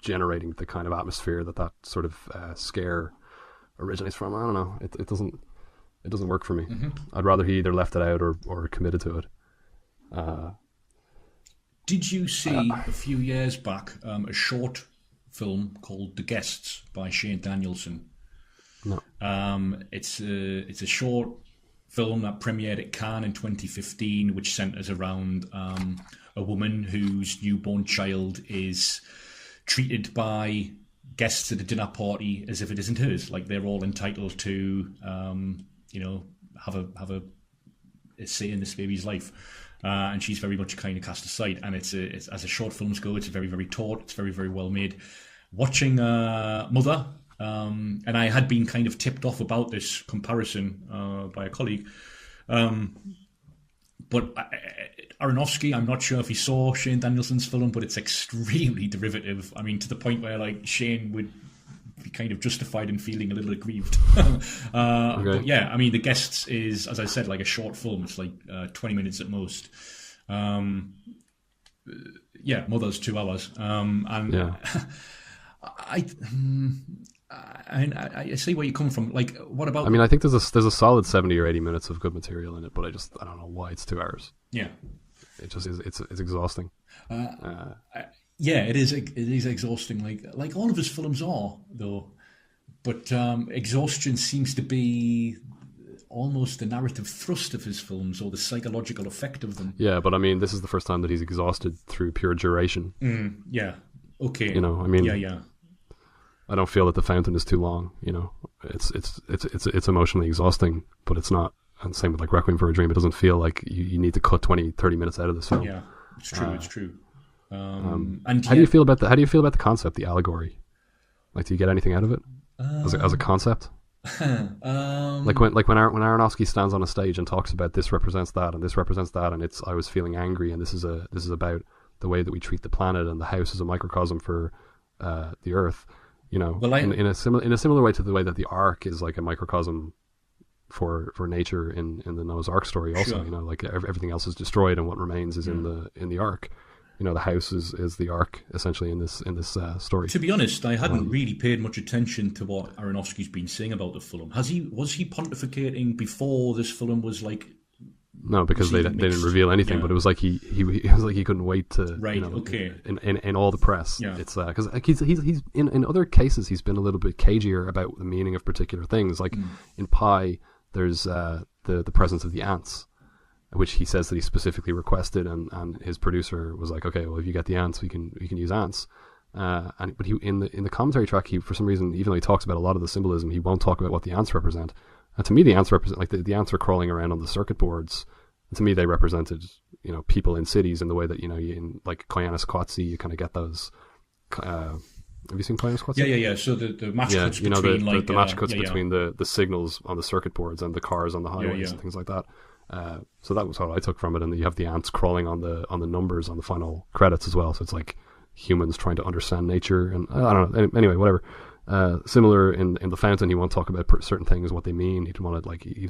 generating the kind of atmosphere that sort of scare originates from. I don't know. It doesn't work for me. I'd rather he either left it out or committed to it. Did you see a few years back a short film called The Guests by Shane Danielson? No. It's a short film that premiered at Cannes in 2015, which centers around a woman whose newborn child is treated by guests at a dinner party as if it isn't hers. Like, they're all entitled to, you know, have a say in this baby's life, and she's very much kind of cast aside. And it's as a short films go, it's very, very taut. It's very, very well made. Watching Mother, and I had been kind of tipped off about this comparison by a colleague, but Aronofsky, I'm not sure if he saw Shane Danielson's film, but it's extremely derivative. I mean, to the point where like Shane would be kind of justified in feeling a little aggrieved. But yeah, I mean, The Guests is, as I said, like a short film. It's like 20 minutes at most. Yeah, Mother's 2 hours. And yeah. I see where you come from. Like, what about? I mean, I think there's a solid 70 or 80 minutes of good material in it, but I don't know why it's 2 hours. Yeah, it just is. It's exhausting. Yeah, it is. It is exhausting. Like all of his films are, though. But exhaustion seems to be almost the narrative thrust of his films, or the psychological effect of them. Yeah, but I mean, this is the first time that he's exhausted through pure duration. Yeah. Okay. You know, I mean. Yeah. I don't feel that The Fountain is too long. You know, it's emotionally exhausting, but it's not. And same with like Requiem for a Dream. It doesn't feel like you need to cut 20, 30 minutes out of this film. Yeah, it's true. It's true. And how do you feel about the concept, the allegory? Like, do you get anything out of it as a concept? Like when Aronofsky stands on a stage and talks about this represents that and this represents that, and I was feeling angry, and this is about the way that we treat the planet, and the house is a microcosm for the Earth. In a similar way to the way that the Ark is like a microcosm for nature in the Noah's Ark story. Also, Sure. Like everything else is destroyed, and what remains is in the Ark. The house is the Ark essentially in this story. To be honest, I hadn't really paid much attention to what Aronofsky's been saying about the film. Was he pontificating before this film was like? No, because they didn't reveal anything. Yeah. But it was like he was like he couldn't wait to okay. in all the press. Yeah. It's because he's in other cases he's been a little bit cagier about the meaning of particular things. Like in Pi, there's the presence of the ants, which he says that he specifically requested, and his producer was like, okay, well, if you get the ants, we can use ants. But he in the commentary track, he for some reason, even though he talks about a lot of the symbolism, he won't talk about what the ants represent. And to me, the ants represent, like the ants are crawling around on the circuit boards. And to me, they represented people in cities in the way that in like Koyaanisqatsi, you kind of get those. Have you seen Koyaanisqatsi? Yeah. So the match cuts between the match cuts between the signals on the circuit boards and the cars on the highways and things like that. So that was what I took from it, and you have the ants crawling on the numbers on the final credits as well. So it's like humans trying to understand nature, and I don't know. Anyway, whatever. Similar in the Fountain, he won't talk about certain things, what they mean. He want to he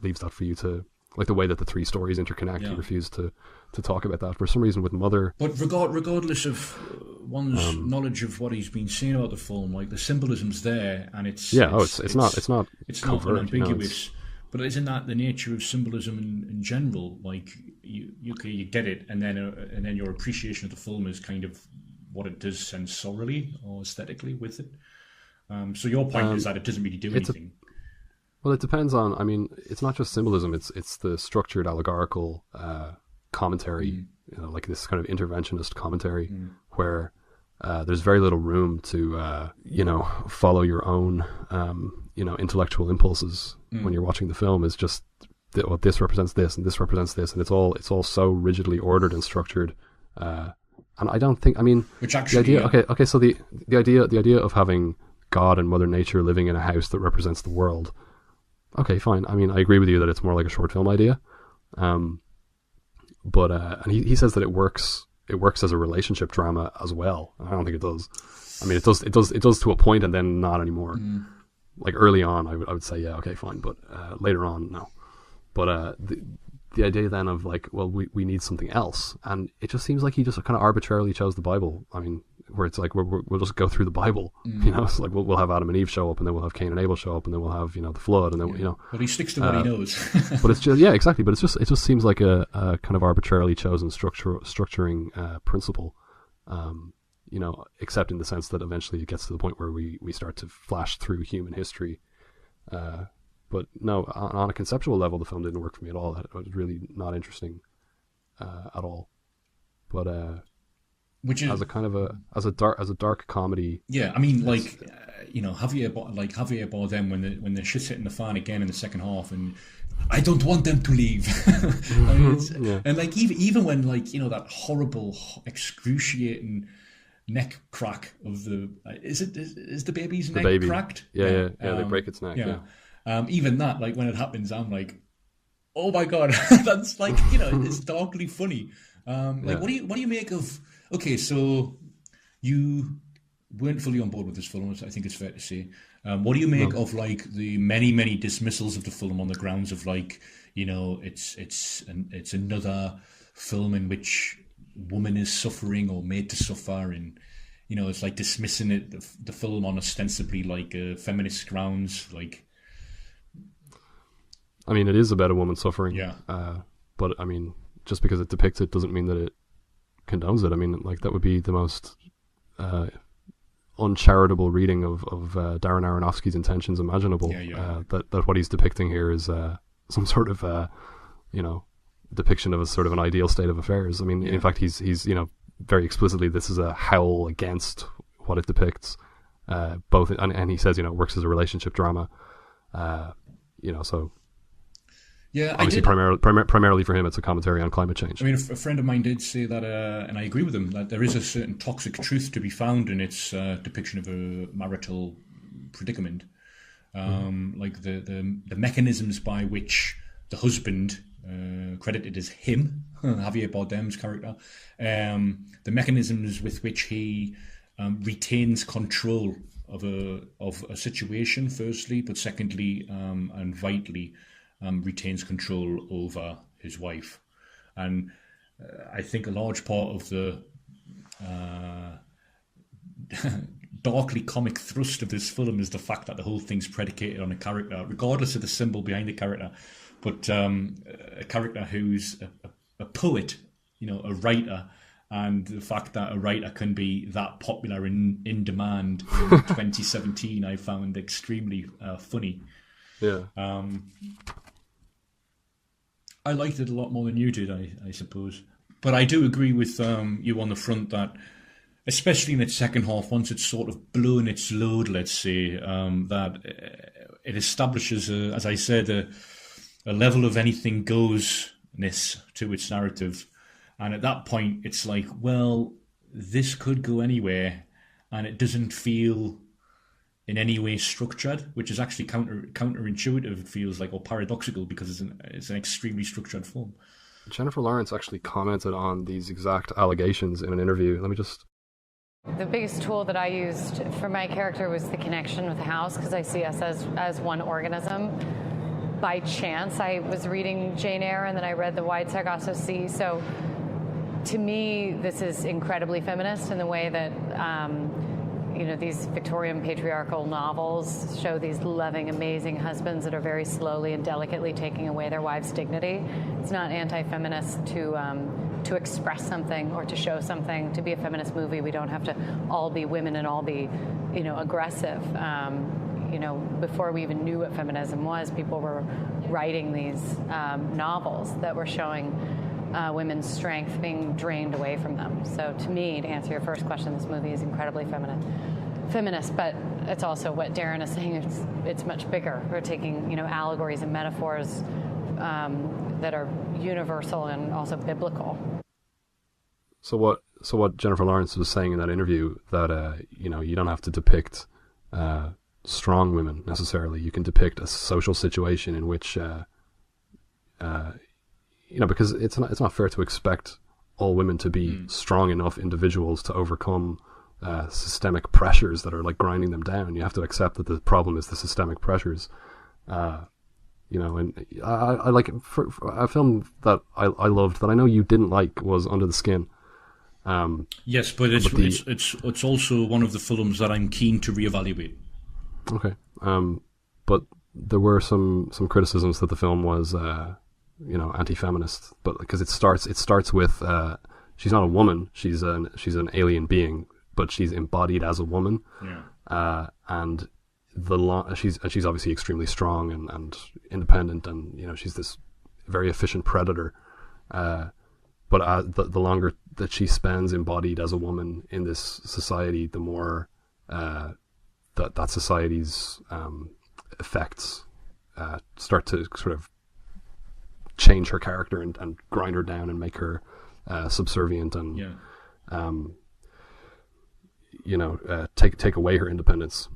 leaves that for you to like the way that the three stories interconnect. Yeah. He refused to talk about that for some reason with Mother. But regardless of one's knowledge of what he's been saying about the film, like the symbolism's there, and it's not unambiguous. But isn't that the nature of symbolism in general? Like you get it, and then your appreciation of the film is kind of what it does sensorially or aesthetically with it. So your point is that it doesn't really do anything. Well, it depends on. I mean, it's not just symbolism; it's the structured allegorical commentary, like this kind of interventionist commentary, where there's very little room to follow your own intellectual impulses when you're watching the film. Is just this represents this and this represents this, and it's all so rigidly ordered and structured. And I don't think. I mean, which actually, the idea. Okay. So the idea of having God and Mother Nature living in a house that represents the world. Okay, fine. I mean, I agree with you that it's more like a short film idea. But and he says that it works as a relationship drama as well. I don't think it does. I mean, it does to a point, and then not anymore. Like early on, I would say yeah, okay, fine, but later on, no. But the idea then of like, well, we need something else, and it just seems like he just kind of arbitrarily chose the Bible. I mean, where it's like we'll just go through the Bible, It's like we'll have Adam and Eve show up, and then we'll have Cain and Abel show up, and then we'll have the flood, and then But he sticks to what he knows. But it's just exactly. But it just seems like a kind of arbitrarily chosen structuring principle, except in the sense that eventually it gets to the point where we start to flash through human history. But no, on a conceptual level, the film didn't work for me at all. It was really not interesting at all. But which is as a kind of as a dark comedy. Yeah, I mean, Javier Bardem when the shit's hitting the fan again in the second half, and I don't want them to leave. I mean, and like even when that horrible, excruciating neck crack of the is the baby's neck cracked? Yeah, they break its neck. Yeah. Even that, like when it happens, I'm like, oh my god, that's like it's darkly funny. What do you make of? Okay, so you weren't fully on board with this film, I think it's fair to say. What do you make of like the many dismissals of the film on the grounds of it's another film in which woman is suffering or made to suffer, and it's like dismissing the film on ostensibly like feminist grounds, like. I mean, it is about a woman suffering. Yeah. But I mean, just because it depicts it doesn't mean that it condones it. I mean, like that would be the most uncharitable reading of Darren Aronofsky's intentions imaginable. That what he's depicting here is some sort of depiction of a sort of an ideal state of affairs. I mean, in fact, he's very explicitly, this is a howl against what it depicts. Both, and he says it works as a relationship drama. So. Yeah, obviously, primarily for him, it's a commentary on climate change. I mean, a friend of mine did say that, and I agree with him, that there is a certain toxic truth to be found in its depiction of a marital predicament. like the mechanisms by which the husband, credited as him, Javier Bardem's character, the mechanisms with which he retains control of a situation, firstly, but secondly, and vitally, retains control over his wife. And I think a large part of the darkly comic thrust of this film is the fact that the whole thing's predicated on a character, regardless of the symbol behind the character, but a character who's a poet, a writer, and the fact that a writer can be that popular and in demand in 2017, I found extremely funny. Yeah. I liked it a lot more than you did, I suppose. But I do agree with you on the front that, especially in its second half, once it's sort of blown its load, let's say, that it establishes, as I said, a level of anything goes-ness to its narrative. And at that point, it's like, well, this could go anywhere, and it doesn't feel in any way structured, which is actually counterintuitive, it feels like, or paradoxical, because it's an extremely structured film. Jennifer Lawrence actually commented on these exact allegations in an interview. Let me just... The biggest tool that I used for my character was the connection with the house, because I see us as one organism. By chance, I was reading Jane Eyre, and then I read The Wide Sargasso Sea, so to me, this is incredibly feminist in the way that, these Victorian patriarchal novels show these loving, amazing husbands that are very slowly and delicately taking away their wives' dignity. It's not anti-feminist to express something or to show something. To be a feminist movie, we don't have to all be women and all be, aggressive. Before we even knew what feminism was, people were writing these novels that were showing women's strength being drained away from them. So to me, to answer your first question, this movie is incredibly feminist, but it's also what Darren is saying, it's much bigger. We're taking, allegories and metaphors that are universal and also biblical. So what Jennifer Lawrence was saying in that interview, that, you don't have to depict strong women necessarily. You can depict a social situation in which, because it's not fair to expect all women to be strong enough individuals to overcome systemic pressures that are like grinding them down. You have to accept that the problem is the systemic pressures. And I like for a film that I loved that I know you didn't like was Under the Skin. Yes, but it's also one of the films that I'm keen to reevaluate. Okay, but there were some criticisms that the film was anti-feminist, but because it starts with she's not a woman, she's an alien being, but she's embodied as a woman. Yeah. And she's obviously extremely strong and independent, and she's this very efficient predator. But the longer that she spends embodied as a woman in this society, the more that society's effects start to sort of change her character and grind her down and make her subservient and take away her independence.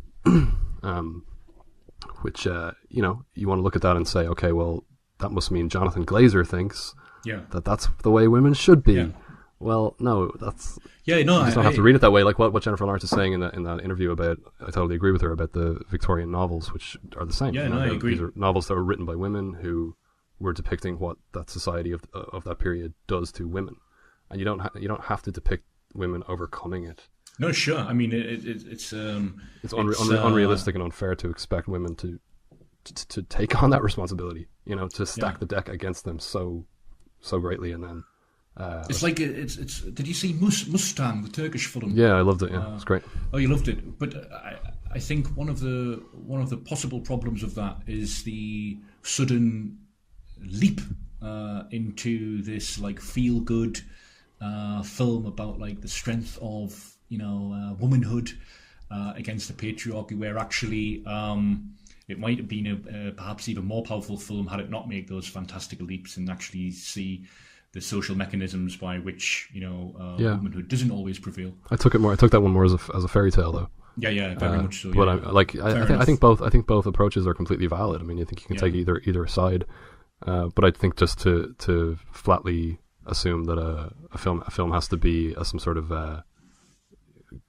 Which you want to look at that and say, okay, well, that must mean Jonathan Glazer thinks that's the way women should be. Yeah. Well, no, that's you just don't have to read it that way. Like what Jennifer Lawrence is saying in that interview about, I totally agree with her about the Victorian novels, which are the same. Yeah, I agree. These are novels that were written by women who were depicting what that society of that period does to women, and you don't have to depict women overcoming it. No, sure. I mean, it's unrealistic and unfair to expect women to take on that responsibility. To stack the deck against them so greatly, and then it's like it's. Did you see Mustang, the Turkish film? Yeah, I loved it. Yeah, it's great. Oh, you loved it, but I think one of the possible problems of that is the sudden leap into this like feel good film about like the strength of womanhood against the patriarchy, where actually it might have been a perhaps even more powerful film had it not made those fantastical leaps and actually see the social mechanisms by which womanhood doesn't always prevail. I took that one more as a fairy tale though. Yeah, very much so. But Yeah. I think both approaches are completely valid. I mean, I think you can take either side. But I think just to flatly assume that a film has to be some sort of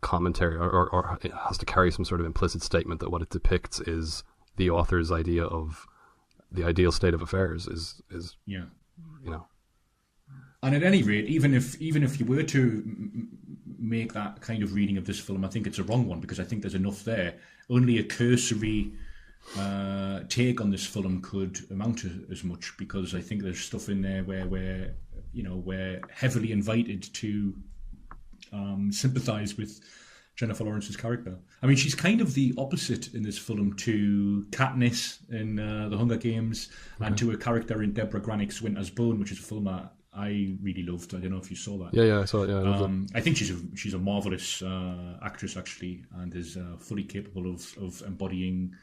commentary or it has to carry some sort of implicit statement that what it depicts is the author's idea of the ideal state of affairs is yeah. You know. And at any rate, even if you were to make that kind of reading of this film, I think it's a wrong one, because I think there's enough there. Only a cursory take on this film could amount to as much, because I think there's stuff in there where we're heavily invited to sympathise with Jennifer Lawrence's character. I mean, she's kind of the opposite in this film to Katniss in The Hunger Games, and to a character in Deborah Granik's Winter's Bone, which is a film that I really loved. I don't know if you saw that. Yeah, I saw it. Yeah, I loved it. I think she's a marvelous actress, actually, and is fully capable of embodying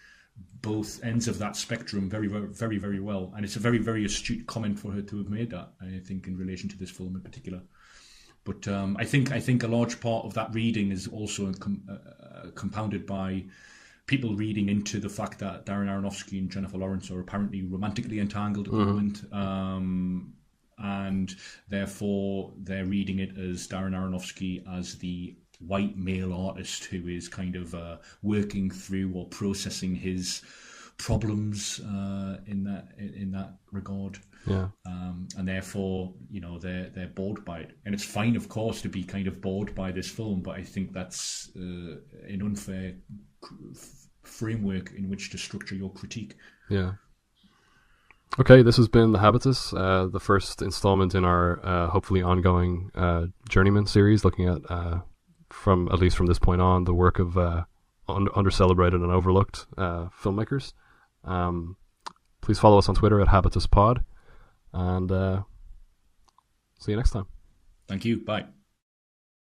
both ends of that spectrum very, very, very well. And it's a very, very astute comment for her to have made that, I think, in relation to this film in particular. But I think a large part of that reading is also compounded by people reading into the fact that Darren Aronofsky and Jennifer Lawrence are apparently romantically entangled at the moment. And therefore they're reading it as Darren Aronofsky as the white male artist who is kind of working through or processing his problems in that regard. Yeah. And therefore, they're bored by it. And it's fine, of course, to be kind of bored by this film, but I think that's an unfair framework in which to structure your critique. Yeah. Okay, this has been The Habitus, the first installment in our hopefully ongoing Journeymen series, looking at, at least from this point on, the work of under-celebrated and overlooked filmmakers. Please follow us on Twitter at habituspod, and see you next time. Thank you. Bye.